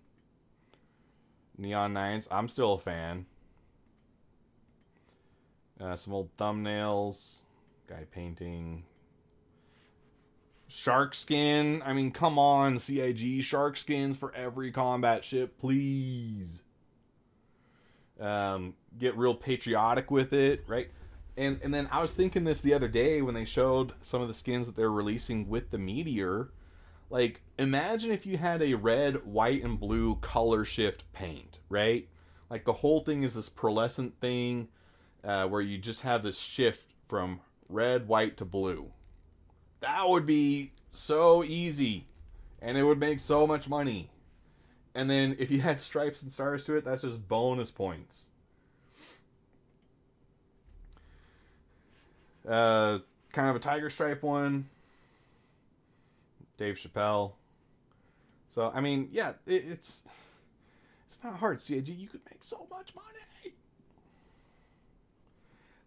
Neon Knights, I'm still a fan. Some old thumbnails. Guy painting. Shark skin. I mean, come on, CIG. Shark skins for every combat ship, please. Get real patriotic with it, right? And then I was thinking this the other day when they showed some of the skins that they're releasing with the Meteor. Like, imagine if you had a red, white, and blue color shift paint, right? Like, the whole thing is this pearlescent thing where you just have this shift from red, white to blue. That would be so easy. And it would make so much money. And then if you had stripes and stars to it, that's just bonus points. Kind of a tiger stripe one. Dave Chappelle. So, I mean, yeah, it's not hard, CIG. You could make so much money.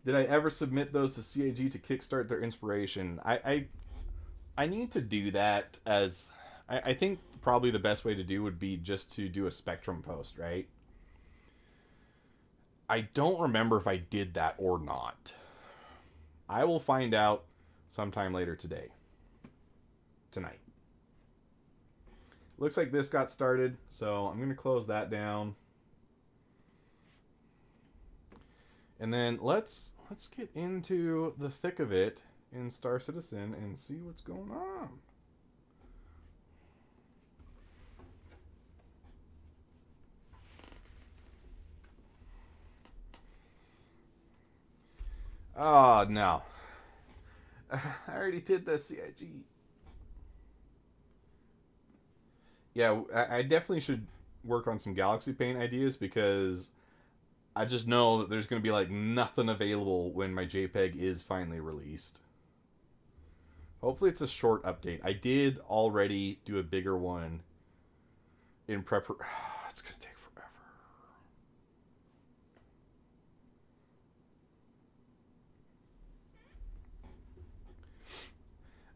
Did I ever submit those to CIG to kickstart their inspiration? I need to do that, as I think probably the best way to do would be just to do a Spectrum post, right? I don't remember if I did that or not. I will find out sometime later today. Tonight. Looks like this got started, so I'm going to close that down. And then let's get into the thick of it in Star Citizen and see what's going on. Oh, no. I already did the CIG. Yeah, I definitely should work on some Galaxy Paint ideas because I just know that there's going to be like nothing available when my JPEG is finally released. Hopefully it's a short update. I did already do a bigger one in prep. It's going to take forever.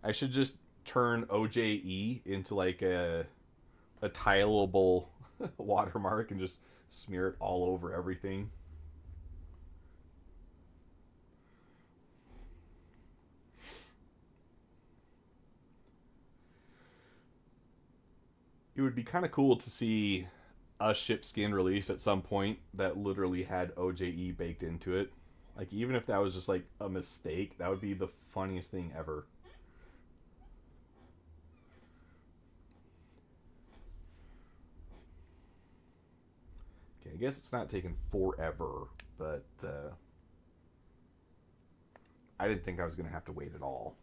I should just turn OJE into like a tileable watermark and just smear it all over everything. It would be kind of cool to see a ship skin released at some point that literally had OJE baked into it. Like, even if that was just like a mistake, that would be the funniest thing ever. Okay, I guess it's not taking forever, but I didn't think I was going to have to wait at all.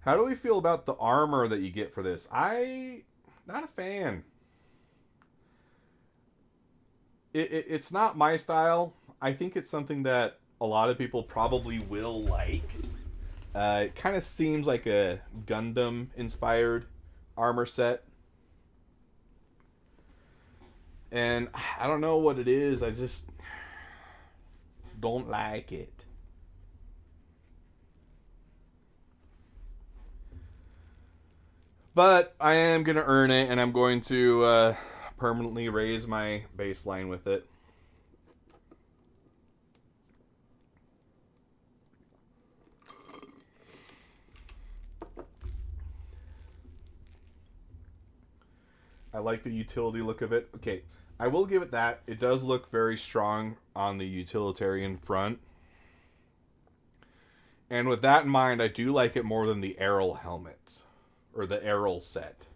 How do we feel about the armor that you get for this? Not a fan. It's not my style. I think it's something that a lot of people probably will like. It kind of seems like a Gundam-inspired armor set. And I don't know what it is. I just don't like it. But I am going to earn it, and I'm going to permanently raise my baseline with it. I like the utility look of it. Okay, I will give it that. It does look very strong on the utilitarian front. And with that in mind, I do like it more than the Errol helmet. Or the Errol set.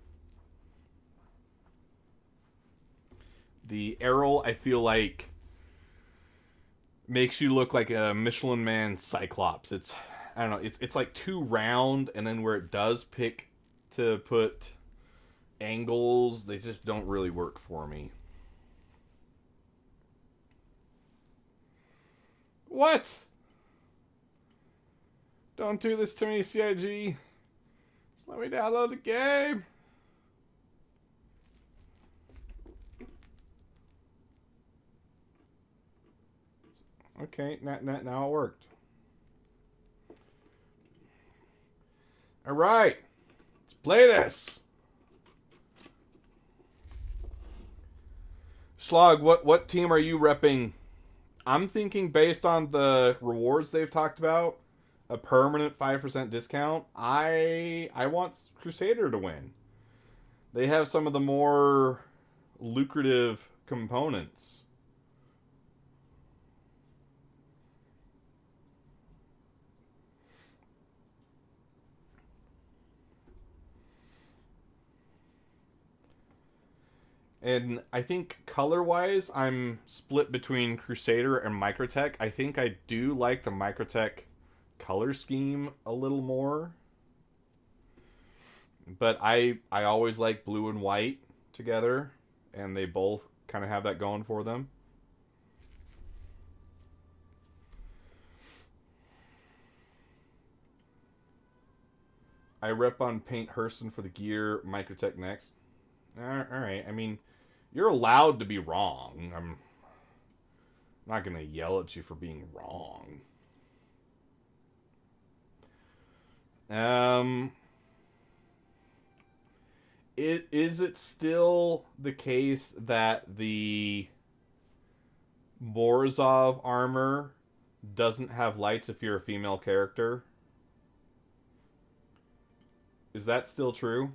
The Errol, I feel like, makes you look like a Michelin Man Cyclops. I don't know, it's like too round, and then where it does pick to put angles, they just don't really work for me. What? Don't do this to me, CIG. Let me download the game. Okay, now it worked. All right, let's play this. Slog, what team are you repping? I'm thinking based on the rewards they've talked about, a permanent 5% discount. I want Crusader to win. They have some of the more lucrative components. And I think color-wise, I'm split between Crusader and Microtech. I think I do like the Microtech color scheme a little more. But I always like blue and white together. And they both kind of have that going for them. I rep on Paint Hurston for the gear, Microtech next. Alright, I mean, you're allowed to be wrong. I'm not going to yell at you for being wrong. Is it still the case that the Morozov armor doesn't have lights if you're a female character? Is that still true?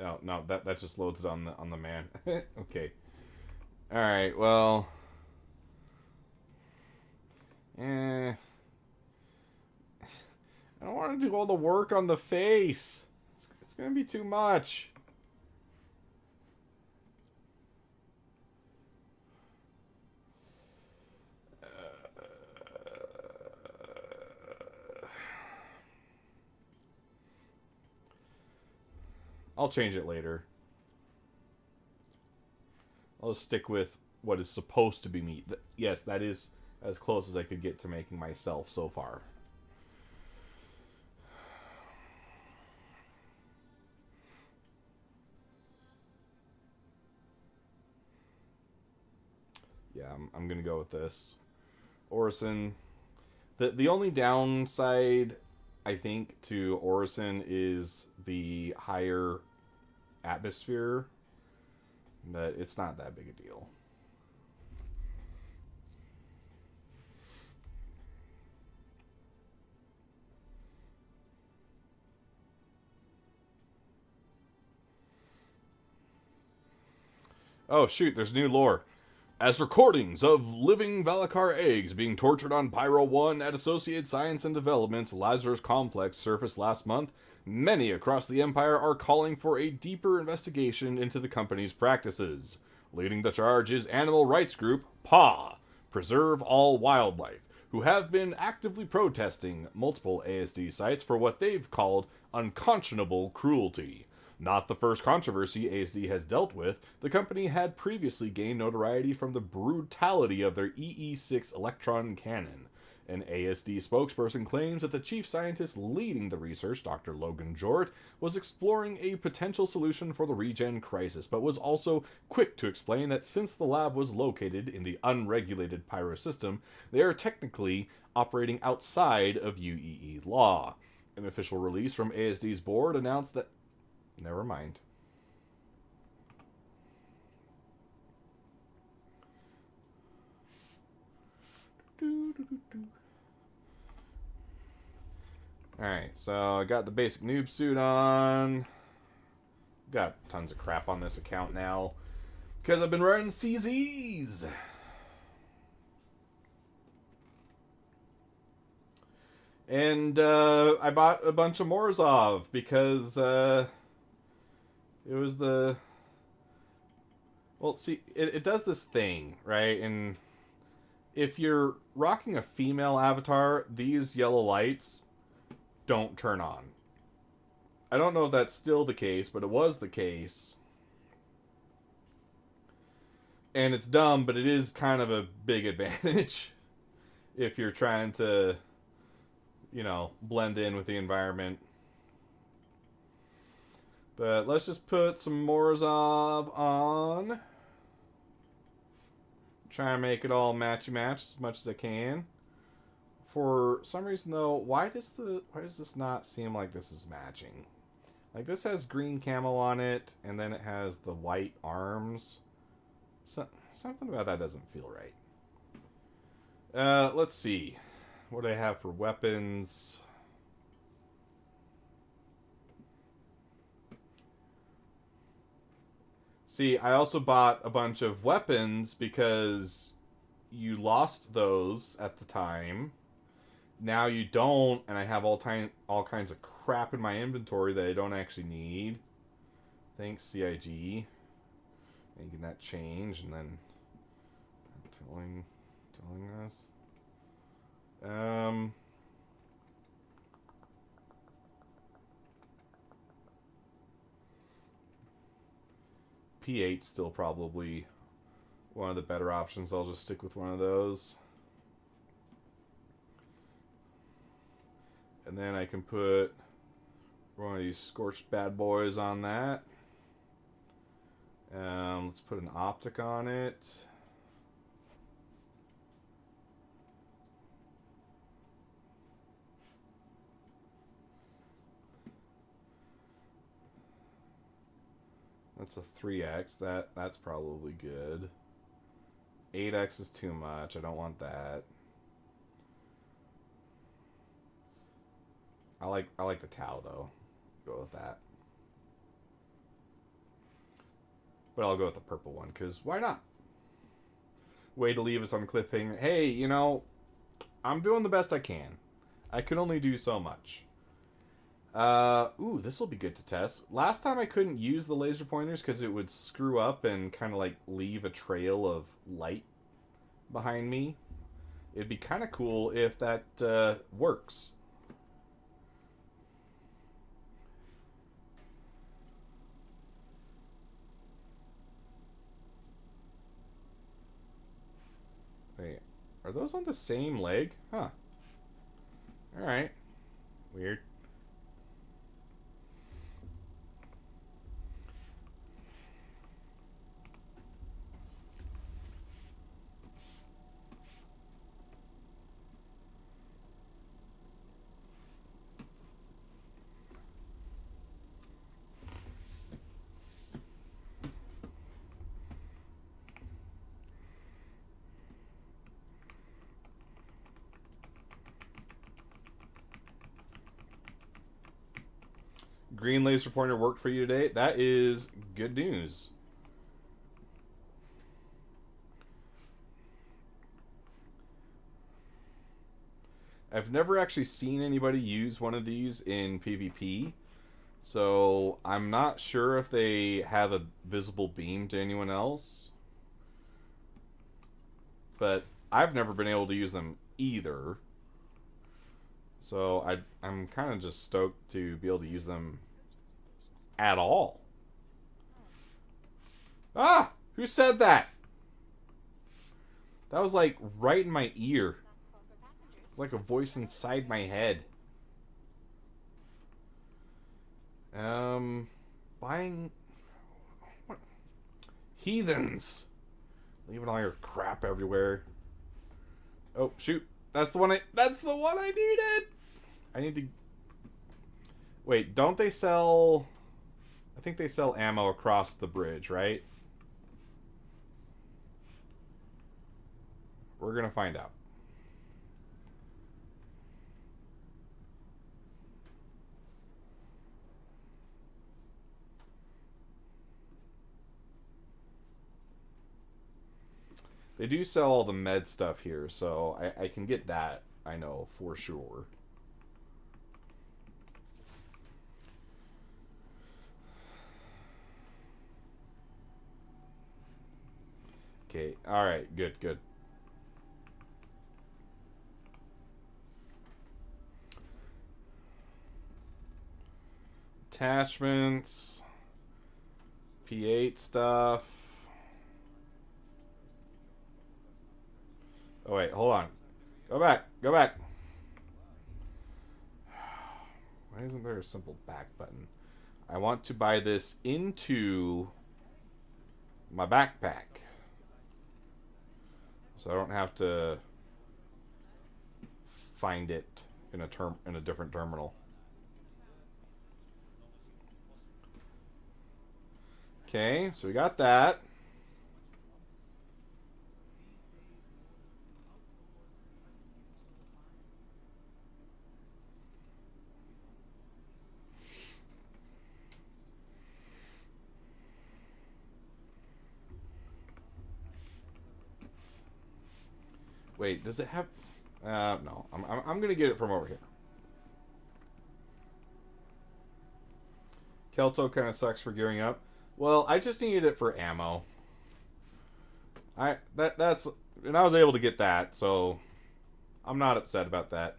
Oh no, that just loads it on the man. Okay. All right. Well. I don't want to do all the work on the face. It's gonna be too much. I'll change it later. I'll just stick with what is supposed to be meat. Yes, that is as close as I could get to making myself so far. Yeah, I'm gonna go with this. Orison. The only downside, I think, to Orison is the higher atmosphere, but it's not that big a deal. Oh shoot, there's new lore. As recordings of living Valakar eggs being tortured on Pyro 1 at Associated Science and Development's Lazarus Complex surfaced last month, many across the Empire are calling for a deeper investigation into the company's practices. Leading the charge is animal rights group PAW, Preserve All Wildlife, who have been actively protesting multiple ASD sites for what they've called unconscionable cruelty. Not the first controversy ASD has dealt with, the company had previously gained notoriety from the brutality of their EE6 electron cannon. An ASD spokesperson claims that the chief scientist leading the research, Dr. Logan Jort, was exploring a potential solution for the regen crisis, but was also quick to explain that since the lab was located in the unregulated Pyro system, they are technically operating outside of UEE law. An official release from ASD's board announced that never mind. Alright, so I got the basic noob suit on. Got tons of crap on this account now, because I've been running CZs. And I bought a bunch of Morozov because it was the... Well, see, it does this thing, right? And if you're rocking a female avatar, these yellow lights don't turn on. I don't know if that's still the case, but it was the case. And it's dumb, but it is kind of a big advantage if you're trying to, you know, blend in with the environment. But let's just put some Morozov on. Try and make it all matchy-match as much as I can. For some reason, though, why does this not seem like this is matching? Like, this has green camo on it, and then it has the white arms. Something about that doesn't feel right. Let's see. What do I have for weapons? See, I also bought a bunch of weapons because you lost those at the time. Now you don't, and I have all kinds of crap in my inventory that I don't actually need. Thanks, CIG. Making that change, and then telling us. P8's still probably one of the better options. I'll just stick with one of those. And then I can put one of these scorched bad boys on that. Let's put an optic on it. That's a 3x. That's probably good. 8x is too much. I don't want that. I like the Tau though. Go with that. But I'll go with the purple one, because why not? Way to leave us on a cliffhanger. Hey, you know, I'm doing the best I can. I can only do so much. Ooh, this will be good to test. Last time I couldn't use the laser pointers because it would screw up and kind of like leave a trail of light behind me. It'd be kind of cool if that works. Wait, are those on the same leg? Huh. Alright. Weird. Green laser pointer worked for you today. That is good news. I've never actually seen anybody use one of these in PvP, so I'm not sure if they have a visible beam to anyone else. But I've never been able to use them either. So I'm kind of just stoked to be able to use them at all. Ah! Who said that? That was like right in my ear. It's like a voice inside my head. Buying... What? Heathens! Leaving all your crap everywhere. Oh, shoot. That's the one I needed! I need to... Wait, don't they sell... I think they sell ammo across the bridge, right? We're gonna find out. They do sell all the med stuff here, so I can get that, I know, for sure. Okay, alright, good, good. Attachments. P8 stuff. Oh wait, hold on. Go back, go back. Why isn't there a simple back button? I want to buy this into my backpack. So I don't have to find it in a different terminal. Okay, so we got that. Wait, does it have... no. I'm going to get it from over here. Kelto kind of sucks for gearing up. Well, I just needed it for ammo. And I was able to get that, so I'm not upset about that.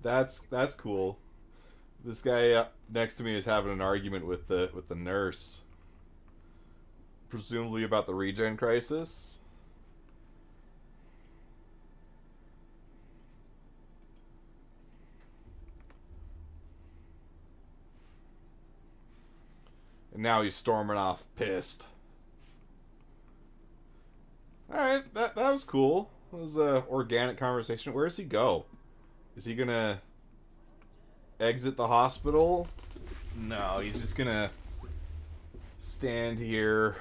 That's cool. This guy next to me is having an argument with the nurse, presumably about the regen crisis. And now he's storming off, pissed. Alright, that was cool. It was a organic conversation. Where does he go? Is he gonna exit the hospital? No, he's just gonna stand here.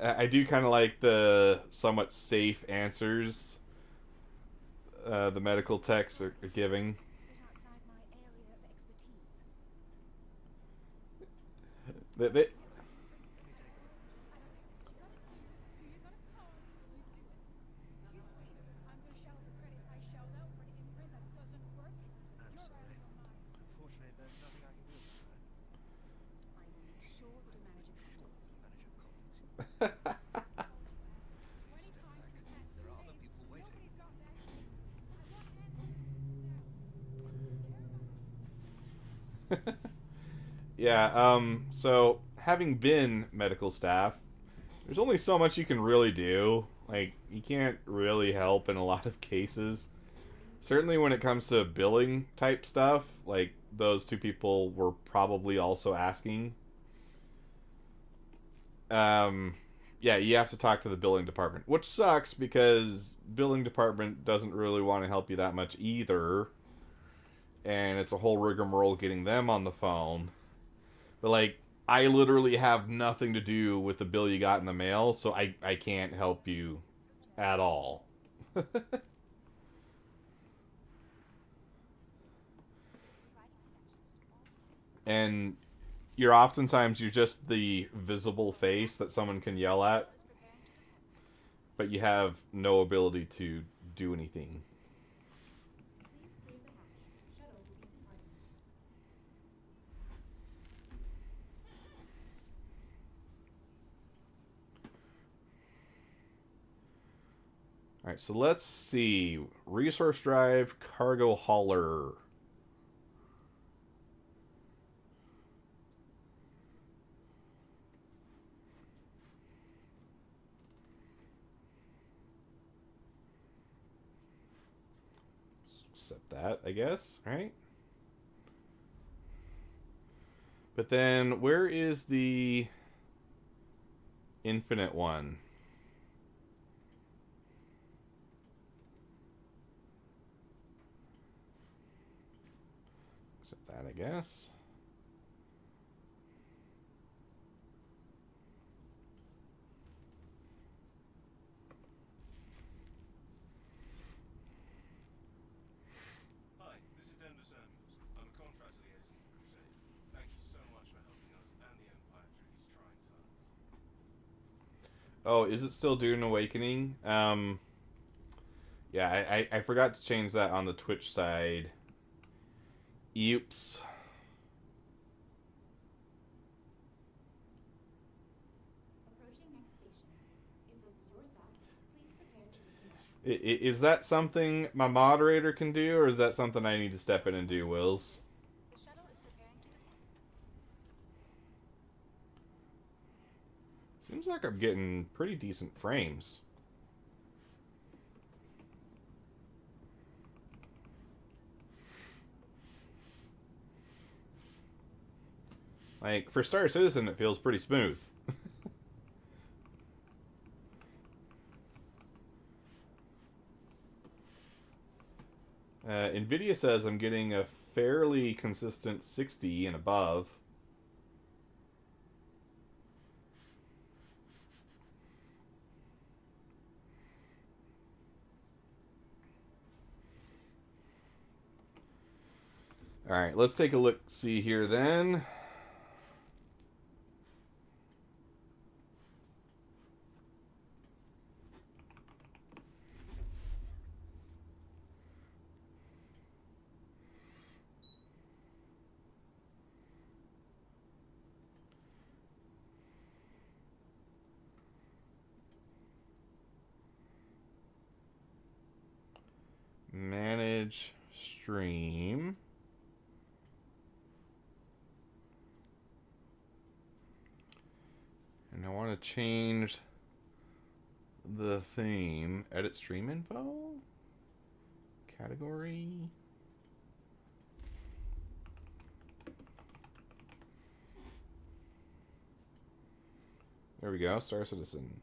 I do kind of like the somewhat safe answers the medical techs are giving. They Unfortunately, there's nothing I can do about it. I'm sure that a manager contacts you. There are other people waiting. Yeah, so having been medical staff, there's only so much you can really do. Like, you can't really help in a lot of cases. Certainly when it comes to billing type stuff, like, those two people were probably also asking. Yeah, you have to talk to the billing department, which sucks because billing department doesn't really want to help you that much either. And it's a whole rigmarole getting them on the phone. But, like, I literally have nothing to do with the bill you got in the mail, so I can't help you at all. And you're just the visible face that someone can yell at, but you have no ability to do anything. Alright, so let's see. Resource drive, cargo hauler. Set that, I guess, right? But then, where is the infinite one? Except that, I guess. Hi, this is Denver Samuels. I'm a contract liaison for Crusade. Thank you so much for helping us and the Empire through these trying times. Oh, is it still doing Awakening? Yeah, I forgot to change that on the Twitch side. Oops. Is that something my moderator can do, or is that something I need to step in and do, Wills? Seems like I'm getting pretty decent frames. Like, for Star Citizen, it feels pretty smooth. Nvidia says I'm getting a fairly consistent 60 and above. Alright, let's take a look, see here then. Manage stream. And I want to change the theme. Edit stream info? Category? There we go. Star Citizen.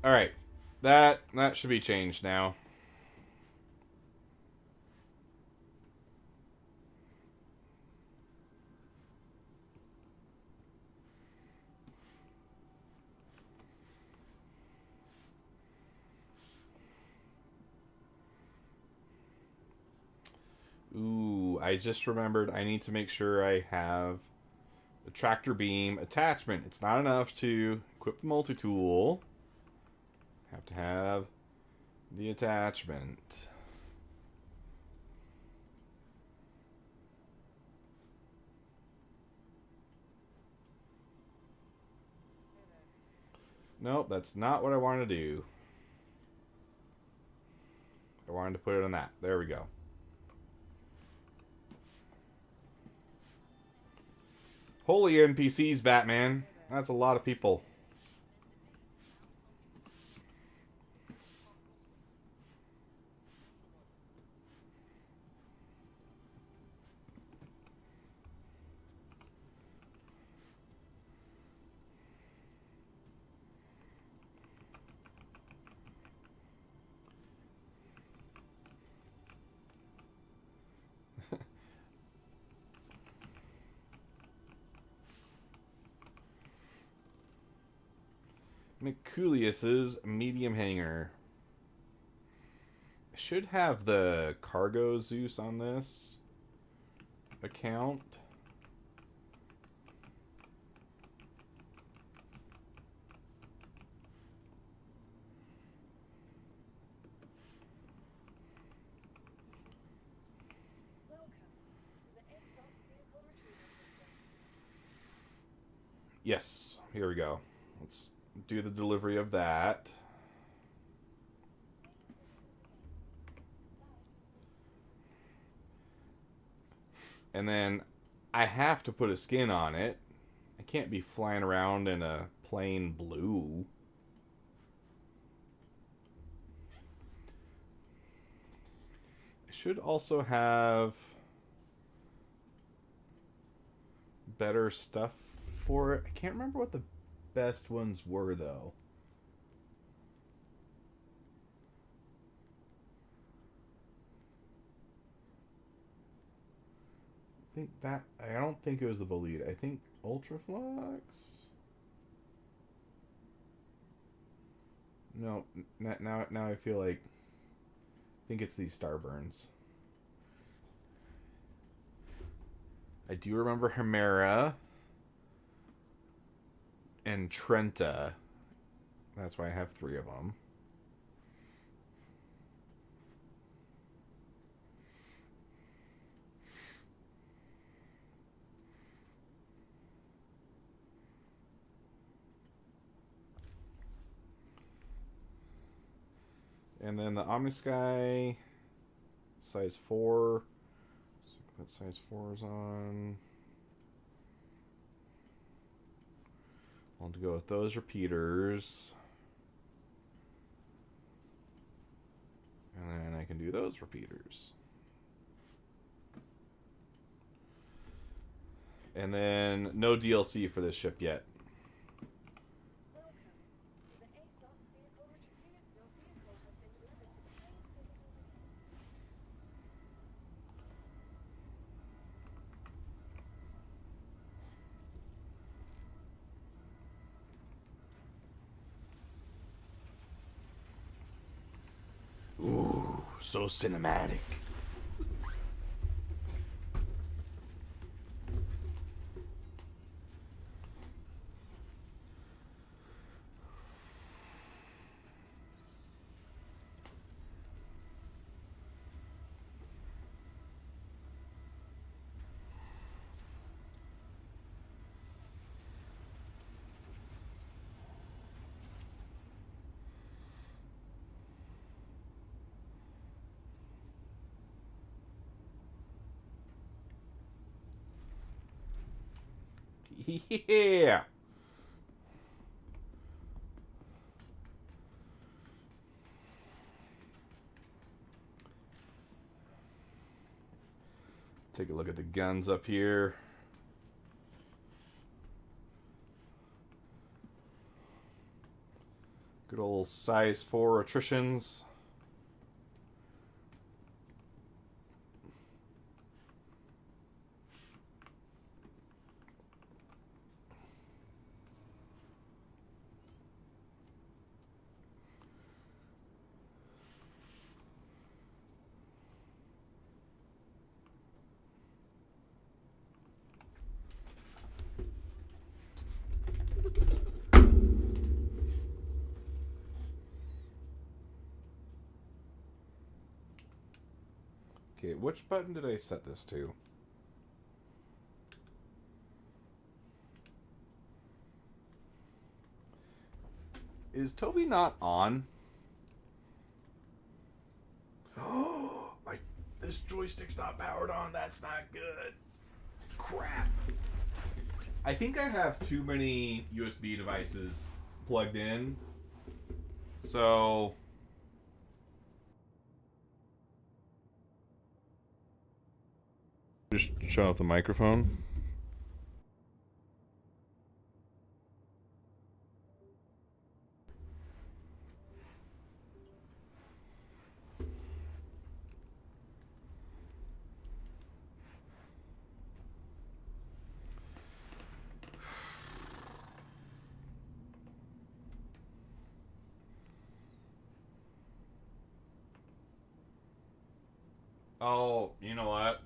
All right. That should be changed now. Ooh, I just remembered I need to make sure I have the tractor beam attachment. It's not enough to equip the multi-tool. Have to have the attachment. Nope, that's not what I wanted to do. I wanted to put it on that. There we go. Holy NPCs, Batman. That's a lot of people. Merculius's medium hanger. I should have the cargo Zeus on this account. Yes, here we go. Let's do the delivery of that. And then I have to put a skin on it. I can't be flying around in a plain blue. I should also have better stuff for it. I can't remember what the best ones were, though. I don't think it was the Bolide. I think Ultraflux? No, now I feel like I think it's these Starburns. I do remember Hemera and Trenta. That's why I have 3 of them. And then the Omnisky, size 4. So put size 4s on. I'll have to go with those repeaters. And then I can do those repeaters. And then no DLC for this ship yet. Ooh, so cinematic. Yeah. Take a look at the guns up here. Good old size 4 attritions. Okay, which button did I set this to? Is Toby not on? Oh, this joystick's not powered on. That's not good. Crap. I think I have too many USB devices plugged in. So just shut off the microphone. Oh, you know what?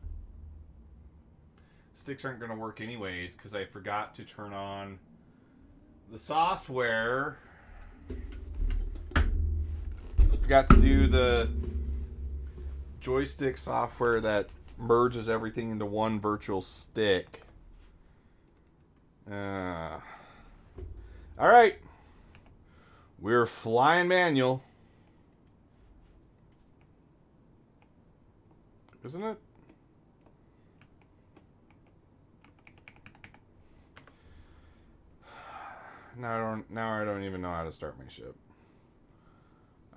Sticks aren't going to work anyways because I forgot to turn on the software. Forgot to do the joystick software that merges everything into one virtual stick. All right. We're flying manual. Isn't it? Now I don't even know how to start my ship.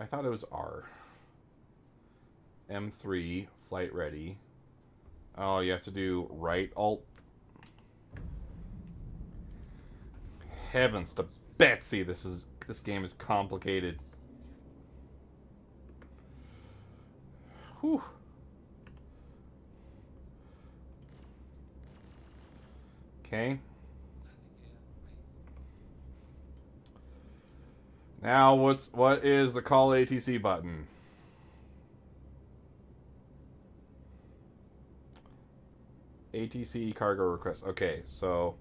I thought it was R. M3, flight ready. Oh, you have to do right alt. Heavens to Betsy, this game is complicated. Whew. Okay. Now what is the call ATC button? ATC cargo request. Okay, so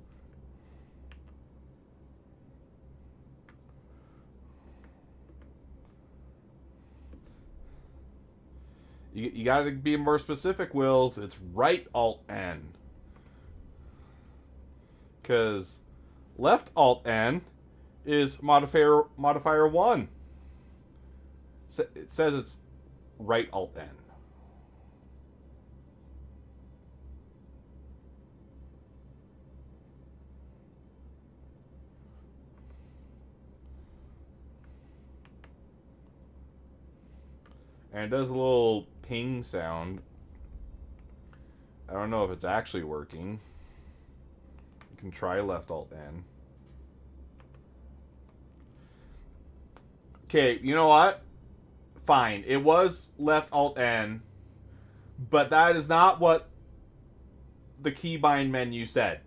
you got to be more specific, Wills. It's right alt N. Because left alt N is modifier 1. It says it's right alt N. And it does a little ping sound. I don't know if it's actually working. You can try left alt N. Okay, you know what? Fine. It was left alt N, but that is not what the keybind menu said.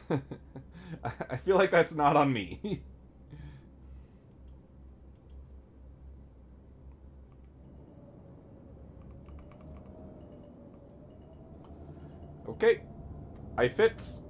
I feel like that's not on me. Okay. I fits.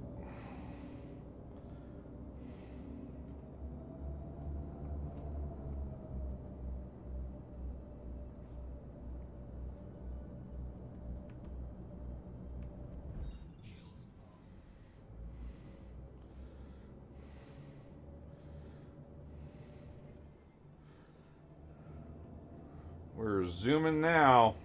We're zooming now.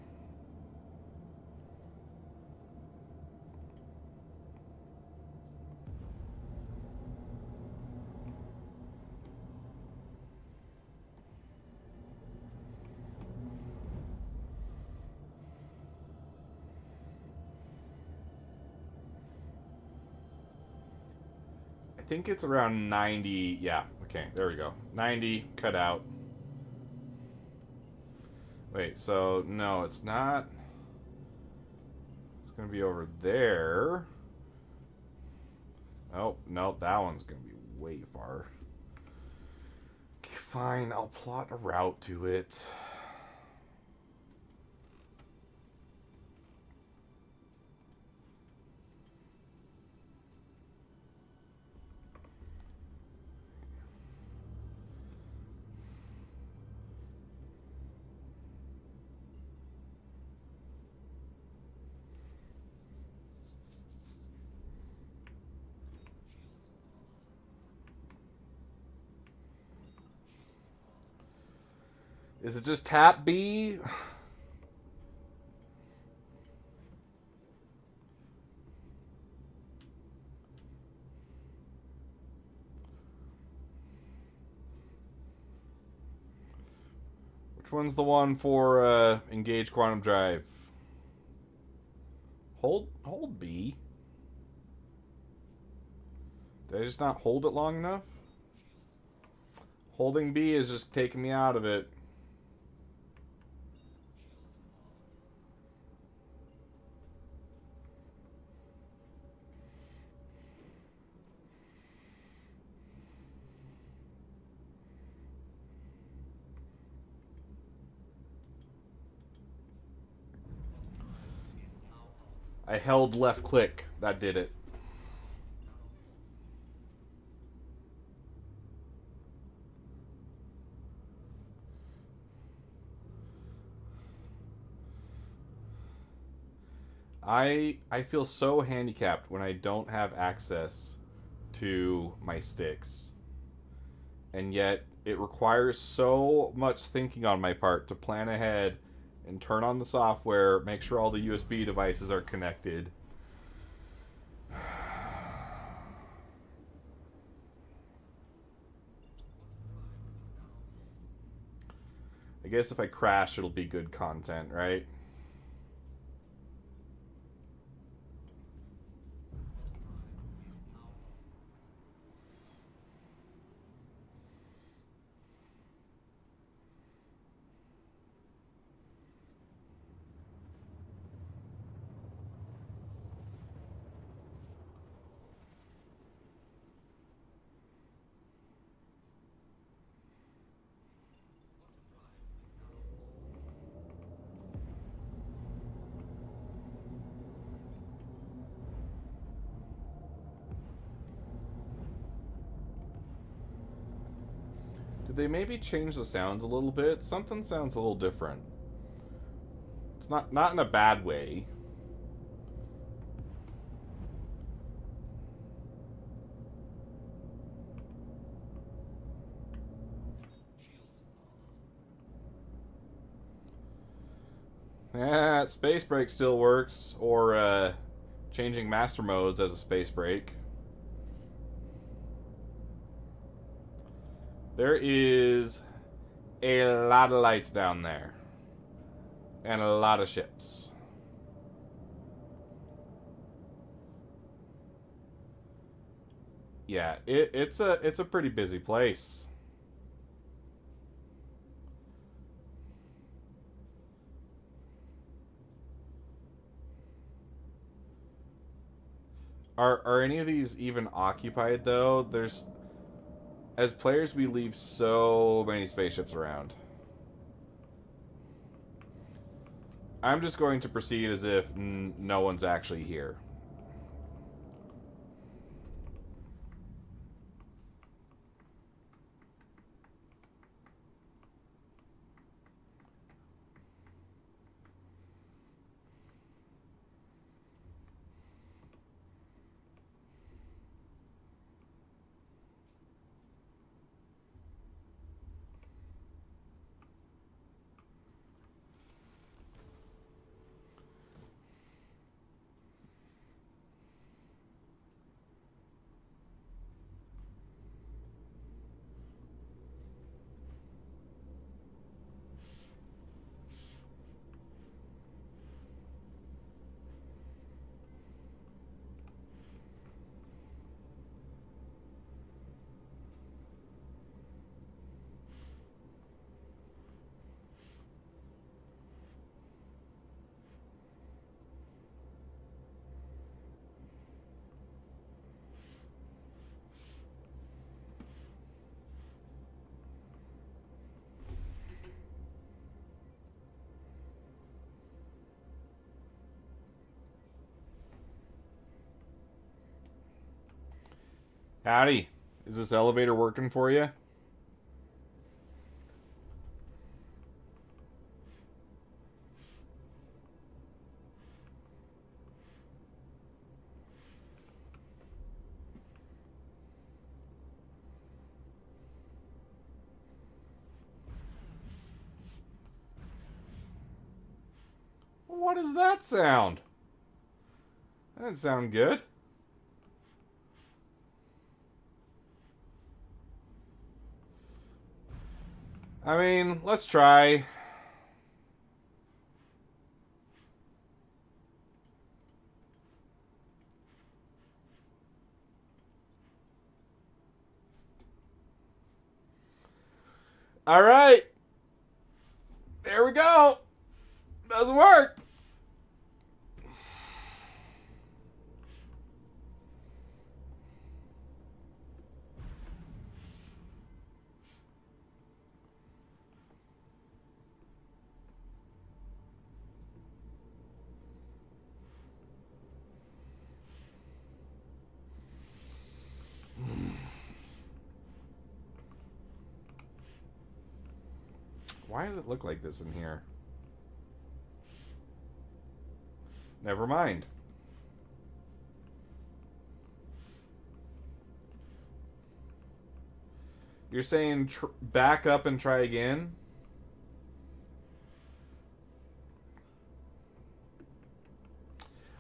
think it's around 90. Yeah, okay, there we go. 90, cut out. Wait, so, no, it's not. It's going to be over there. Oh, no, that one's going to be way far. Okay, fine, I'll plot a route to it. Is it just tap B? Which one's the one for engage quantum drive? Hold B. Did I just not hold it long enough? Holding B is just taking me out of it. I held left click. That did it. I feel so handicapped when I don't have access to my sticks. And yet it requires so much thinking on my part to plan ahead and turn on the software, make sure all the USB devices are connected. I guess if I crash, it'll be good content, right? Did they maybe change the sounds a little bit? Something sounds a little different. It's not in a bad way. Space break still works, or changing master modes as a space break. There is a lot of lights down there. And a lot of ships. Yeah, it's a pretty busy place. Are any of these even occupied though? As players we leave so many spaceships around. I'm just going to proceed as if no one's actually here. Howdy. Is this elevator working for you? What does that sound? That didn't sound good. I mean, let's try. All right. There we go. Doesn't work. Why does it look like this in here? Never mind. You're saying back up and try again?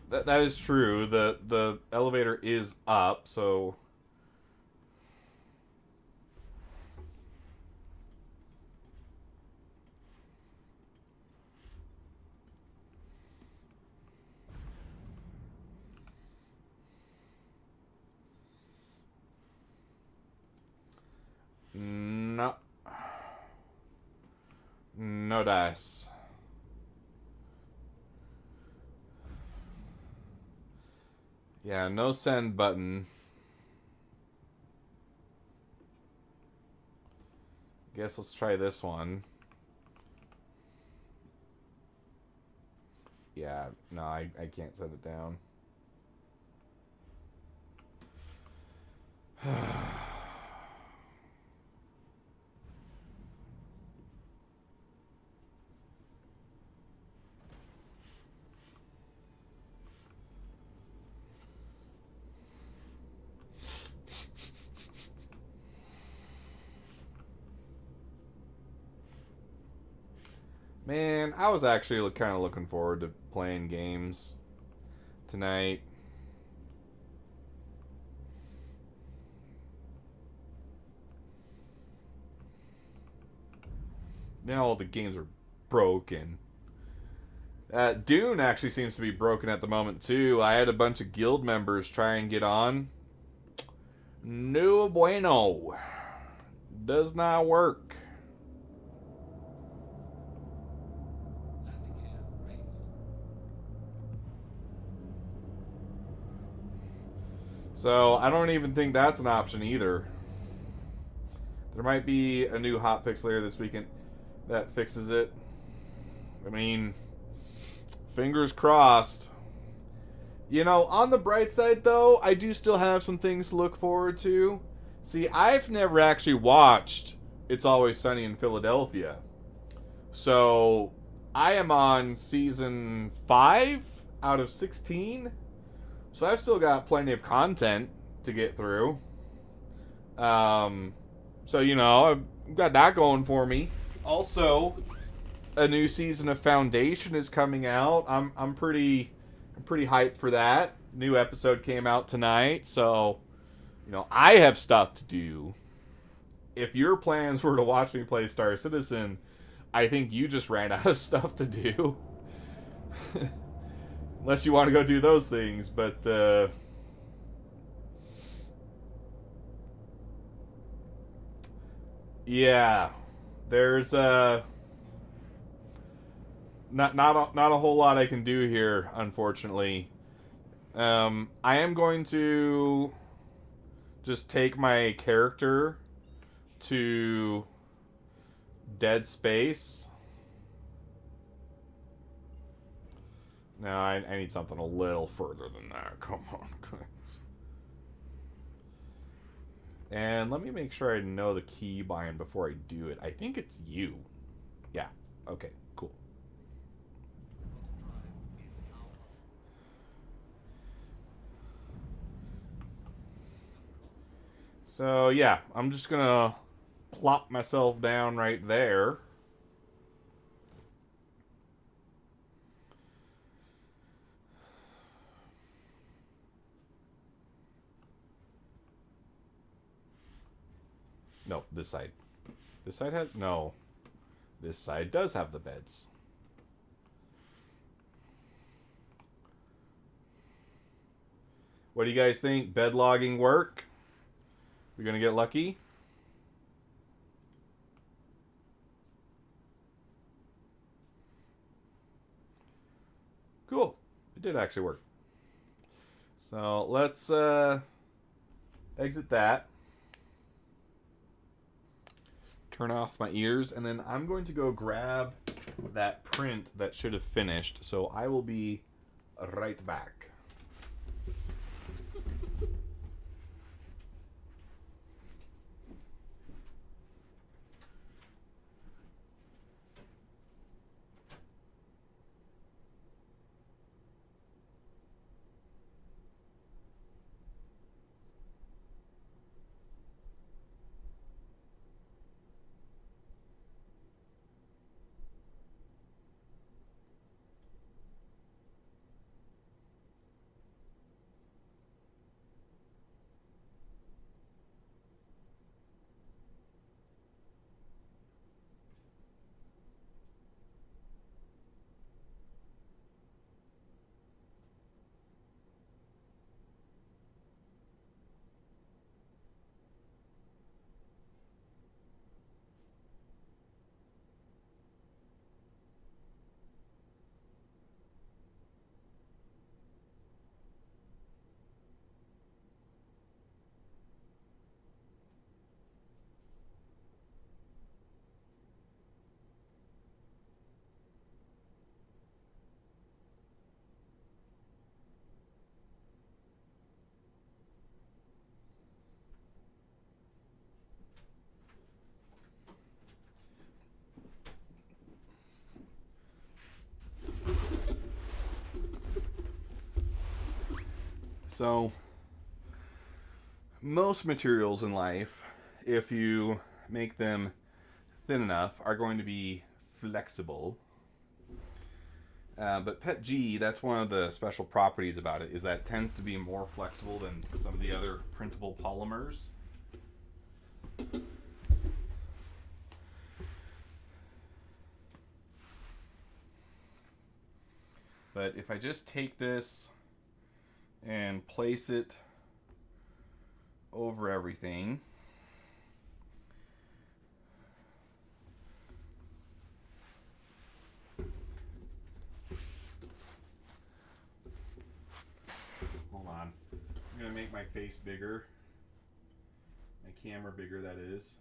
That is true. The elevator is up, so... No. No dice. Yeah, no send button. Guess let's try this one. Yeah, no, I can't set it down. Man, I was actually kind of looking forward to playing games tonight. Now all the games are broken. Dune actually seems to be broken at the moment too. I had a bunch of guild members try and get on. No bueno. Does not work. So I don't even think that's an option either. There might be a new hotfix later this weekend that fixes it. I mean, fingers crossed. You know, on the bright side though, I do still have some things to look forward to. See, I've never actually watched It's Always Sunny in Philadelphia. So, I am on season 5 out of 16. So I've still got plenty of content to get through. So, you know, I've got that going for me. Also, a new season of Foundation is coming out. I'm pretty hyped for that. New episode came out tonight, so you know, I have stuff to do. If your plans were to watch me play Star Citizen, I think you just ran out of stuff to do. Unless you want to go do those things, but yeah, there's not a whole lot I can do here, unfortunately. I am going to just take my character to dead space. No, I need something a little further than that. Come on, guys. And let me make sure I know the key bind before I do it. I think it's you. Yeah. Okay, cool. So, yeah, I'm just going to plop myself down right there. No, this side. This side has... No. This side does have the beds. What do you guys think? Bed logging work? We're going to get lucky? Cool. It did actually work. So let's exit that. Turn off my ears, and then I'm going to go grab that print that should have finished. So I will be right back. So, most materials in life, if you make them thin enough, are going to be flexible. But PET G, that's one of the special properties about it, is that it tends to be more flexible than some of the other printable polymers. But if I just take this and place it over everything, hold on, I'm gonna make my face bigger, my camera bigger, that is.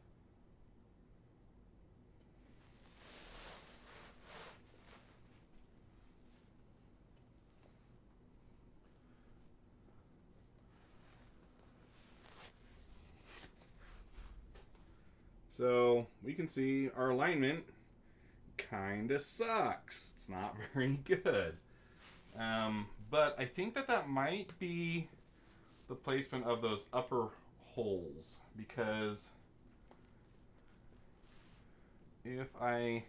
So we can see our alignment kind of sucks. It's not very good. But I think that might be the placement of those upper holes, because if I,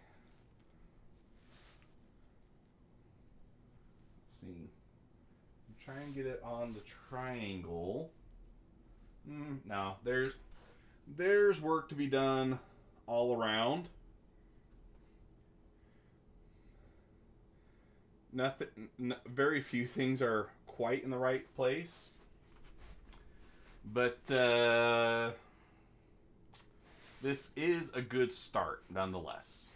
let's see, try and get it on the triangle. No, there's work to be done all around. Very few things are quite in the right place. But this is a good start, nonetheless.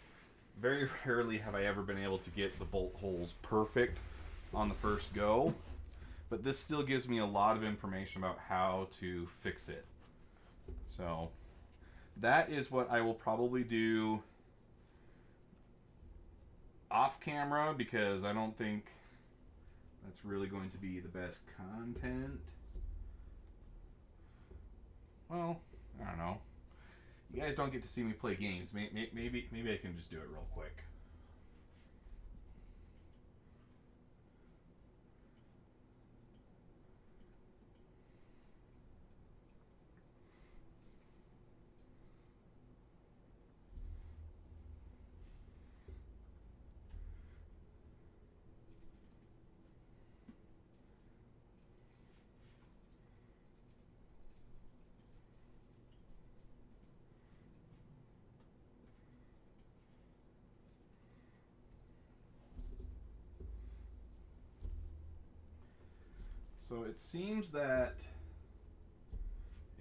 Very rarely have I ever been able to get the bolt holes perfect on the first go. But this still gives me a lot of information about how to fix it. So that is what I will probably do off camera, because I don't think that's really going to be the best content. Well, You guys don't get to see me play games. Maybe I can just do it real quick. So it seems that,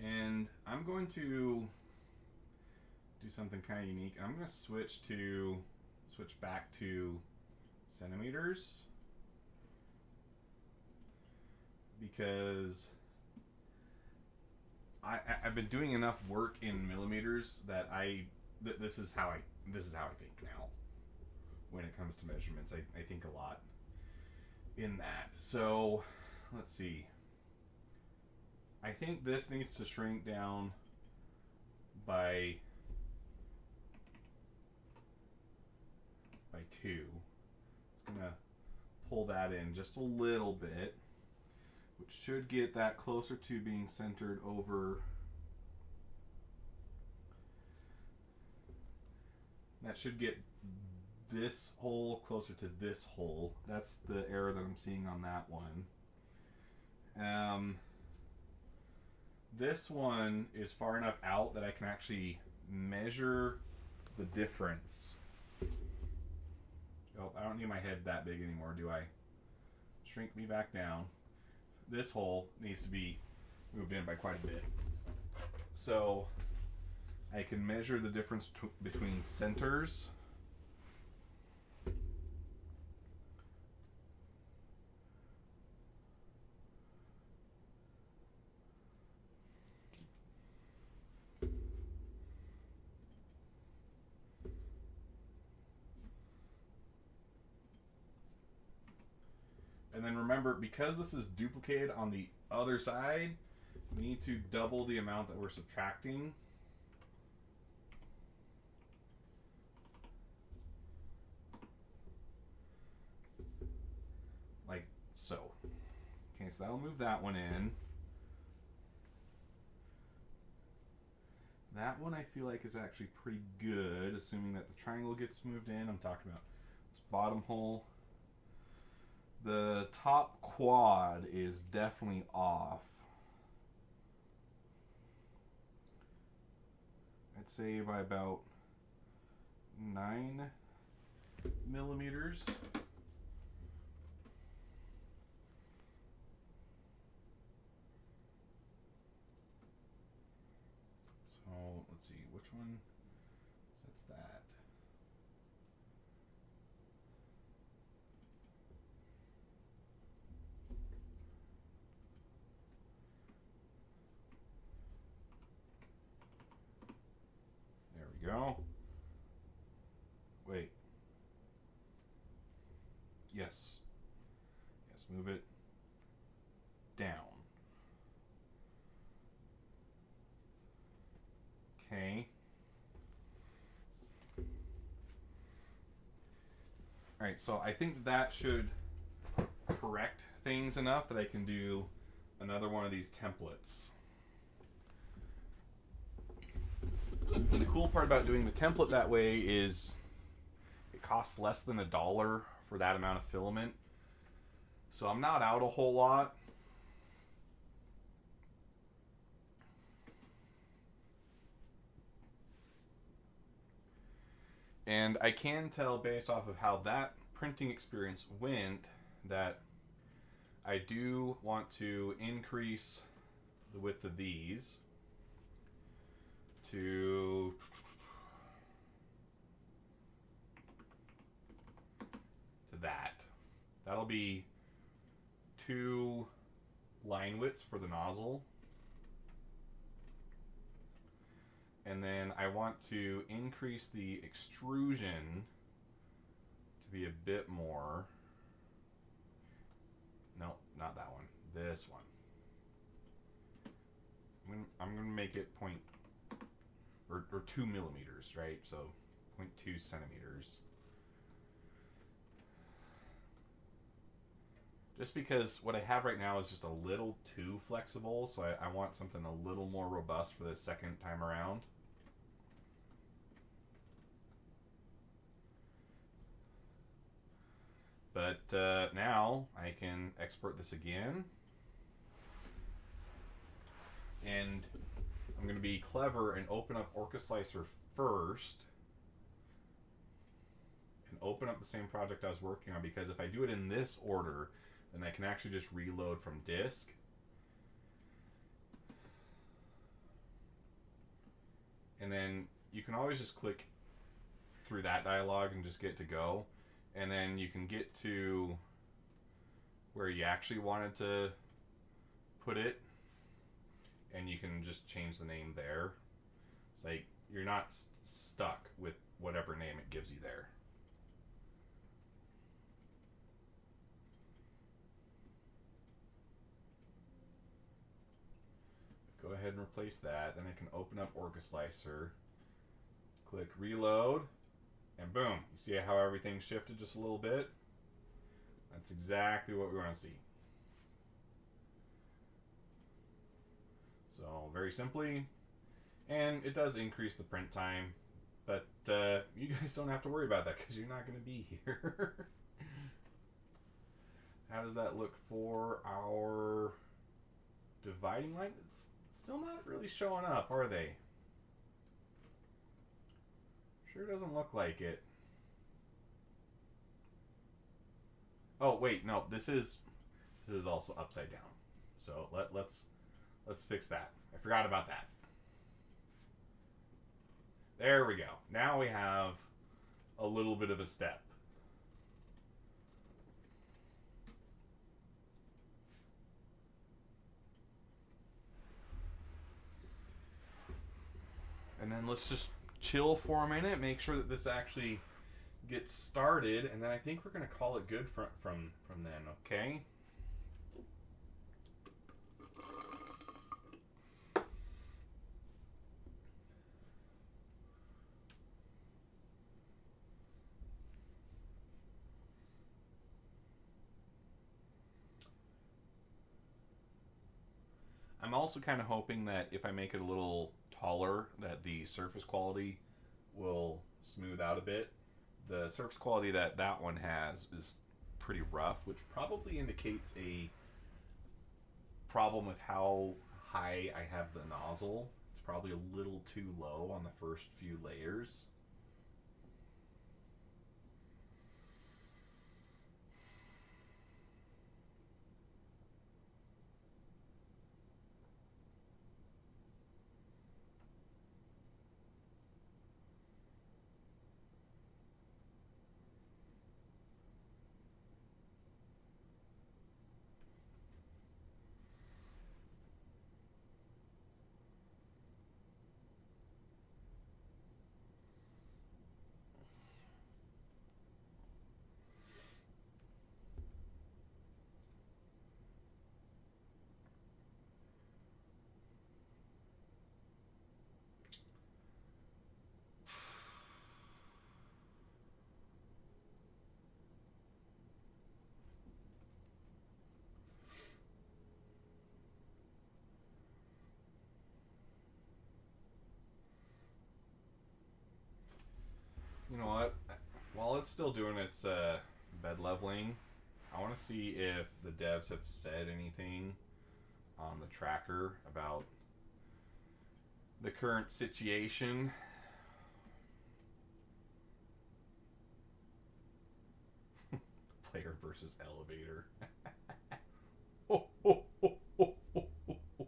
and I'm going to do something kind of unique. I'm going to switch back to centimeters, because I've been doing enough work in millimeters that this is how I think now. When it comes to measurements, I think a lot in that. So let's see. I think this needs to shrink down by 2. It's gonna pull that in just a little bit, which should get that closer to being centered over. That should get this hole closer to this hole. That's the error that I'm seeing on that one. This one is far enough out that I can actually measure the difference. Oh, I don't need my head that big anymore, do I? Shrink me back down. This hole needs to be moved in by quite a bit. So I can measure the difference between centers. And then remember, because this is duplicated on the other side, we need to double the amount that we're subtracting. Like so. Okay, so that'll move that one in. That one I feel like is actually pretty good, assuming that the triangle gets moved in. I'm talking about this bottom hole. The top quad is definitely off. I'd say by about 9 millimeters. So let's see, which one sets that? There we go. Wait. Yes. Yes, move it down. Okay. Alright, so I think that should correct things enough that I can do another one of these templates. And the cool part about doing the template that way is it costs less than $1 for that amount of filament. So I'm not out a whole lot. And I can tell based off of how that printing experience went that I do want to increase the width of these to that. That'll be 2 line widths for the nozzle. And then I want to increase the extrusion to be a bit more. No, not that one. This one. I'm going to make it 0.2 or 2 millimeters, right? So 0.2 centimeters. Just because what I have right now is just a little too flexible, so I want something a little more robust for the second time around. But now I can export this again. And I'm going to be clever and open up Orca Slicer first. And open up the same project I was working on, because if I do it in this order, then I can actually just reload from disk. And then you can always just click through that dialog and just get to go. And then you can get to where you actually wanted to put it, and you can just change the name there. It's like you're not stuck with whatever name it gives you there. Go ahead and replace that. Then I can open up Orca Slicer, click reload, and boom. You see how everything shifted just a little bit? That's exactly what we want to see. So very simply, and it does increase the print time, but you guys don't have to worry about that because you're not going to be here. How does that look for our dividing line? It's still not really showing up, are they? Sure doesn't look like it. Oh wait, no, this is also upside down. So let's fix that. I forgot about that. There we go. Now we have a little bit of a step. And then let's just chill for a minute, make sure that this actually gets started, and then I think we're going to call it good from then, okay? I'm also kind of hoping that if I make it a little taller, that the surface quality will smooth out a bit. The surface quality that that one has is pretty rough, which probably indicates a problem with how high I have the nozzle. It's probably a little too low on the first few layers. You know what? While it's still doing its bed leveling, I want to see if the devs have said anything on the tracker about the current situation. Player versus elevator. Ho, ho, ho, ho, ho, ho, ho.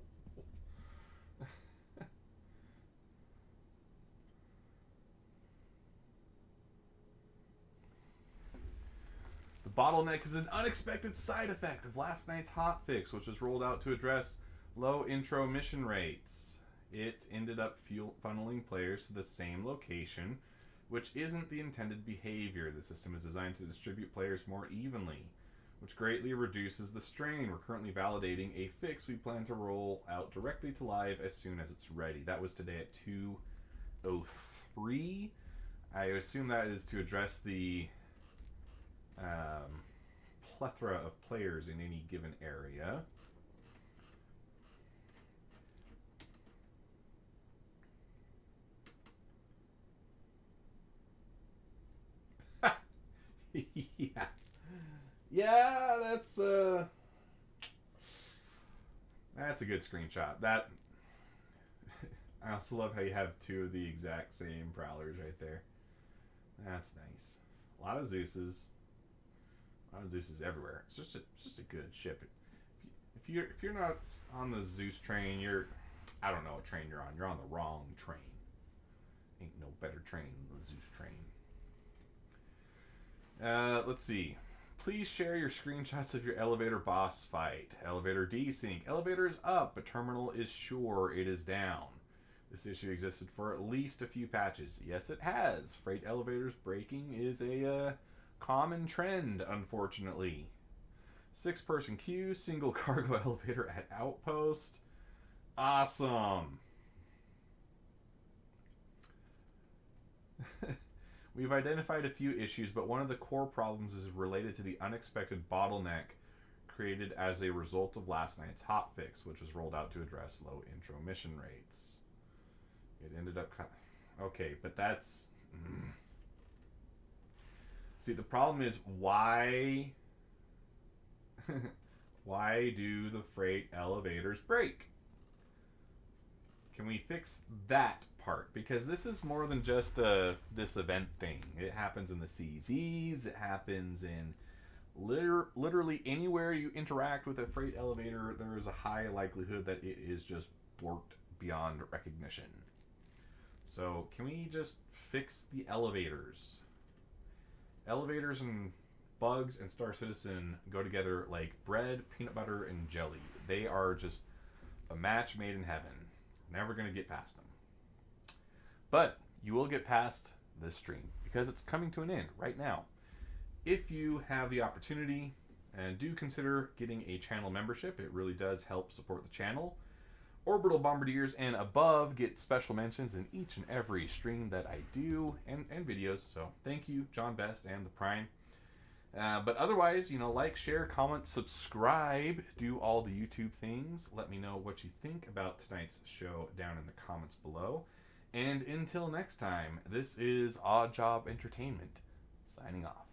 The bottleneck is an unexpected side effect of last night's hotfix, which was rolled out to address low intro mission rates. It ended up funneling players to the same location, which isn't the intended behavior. The system is designed to distribute players more evenly, which greatly reduces the strain. We're currently validating a fix we plan to roll out directly to live as soon as it's ready. That was today at 2 0.03. I assume that is to address the plethora of players in any given area. Yeah. Yeah, that's a good screenshot. That I also love how you have two of the exact same prowlers right there. That's nice. A lot of Zeus's. A lot of Zeus's everywhere. It's just a good ship. If you're not on the Zeus train, I don't know what train you're on. You're on the wrong train. Ain't no better train than the Zeus train. Let's see. Please share your screenshots of your elevator boss fight. Elevator desync. Elevator is up, but terminal is sure it is down. This issue existed for at least a few patches. Yes, it has. Freight elevators breaking is a common trend, unfortunately. 6-person queue, single cargo elevator at outpost. Awesome. We've identified a few issues, but one of the core problems is related to the unexpected bottleneck created as a result of last night's hotfix, which was rolled out to address low intro mission rates. It ended up... Okay, but that's... See, the problem is why... why do the freight elevators break? Can we fix that part? Because this is more than just this event thing. It happens in the CZs. It happens in literally anywhere you interact with a freight elevator. There is a high likelihood that it is just borked beyond recognition. So can we just fix the elevators? Elevators and bugs and Star Citizen go together like bread, peanut butter, and jelly. They are just a match made in heaven. Never going to get past them. But you will get past this stream because it's coming to an end right now. If you have the opportunity, and do consider getting a channel membership. It really does help support the channel. Orbital Bombardiers and above get special mentions in each and every stream that I do and videos. So thank you, John Best and the Prime. But otherwise, like, share, comment, subscribe, do all the YouTube things. Let me know what you think about tonight's show down in the comments below. And until next time, this is Odd Job Entertainment, signing off.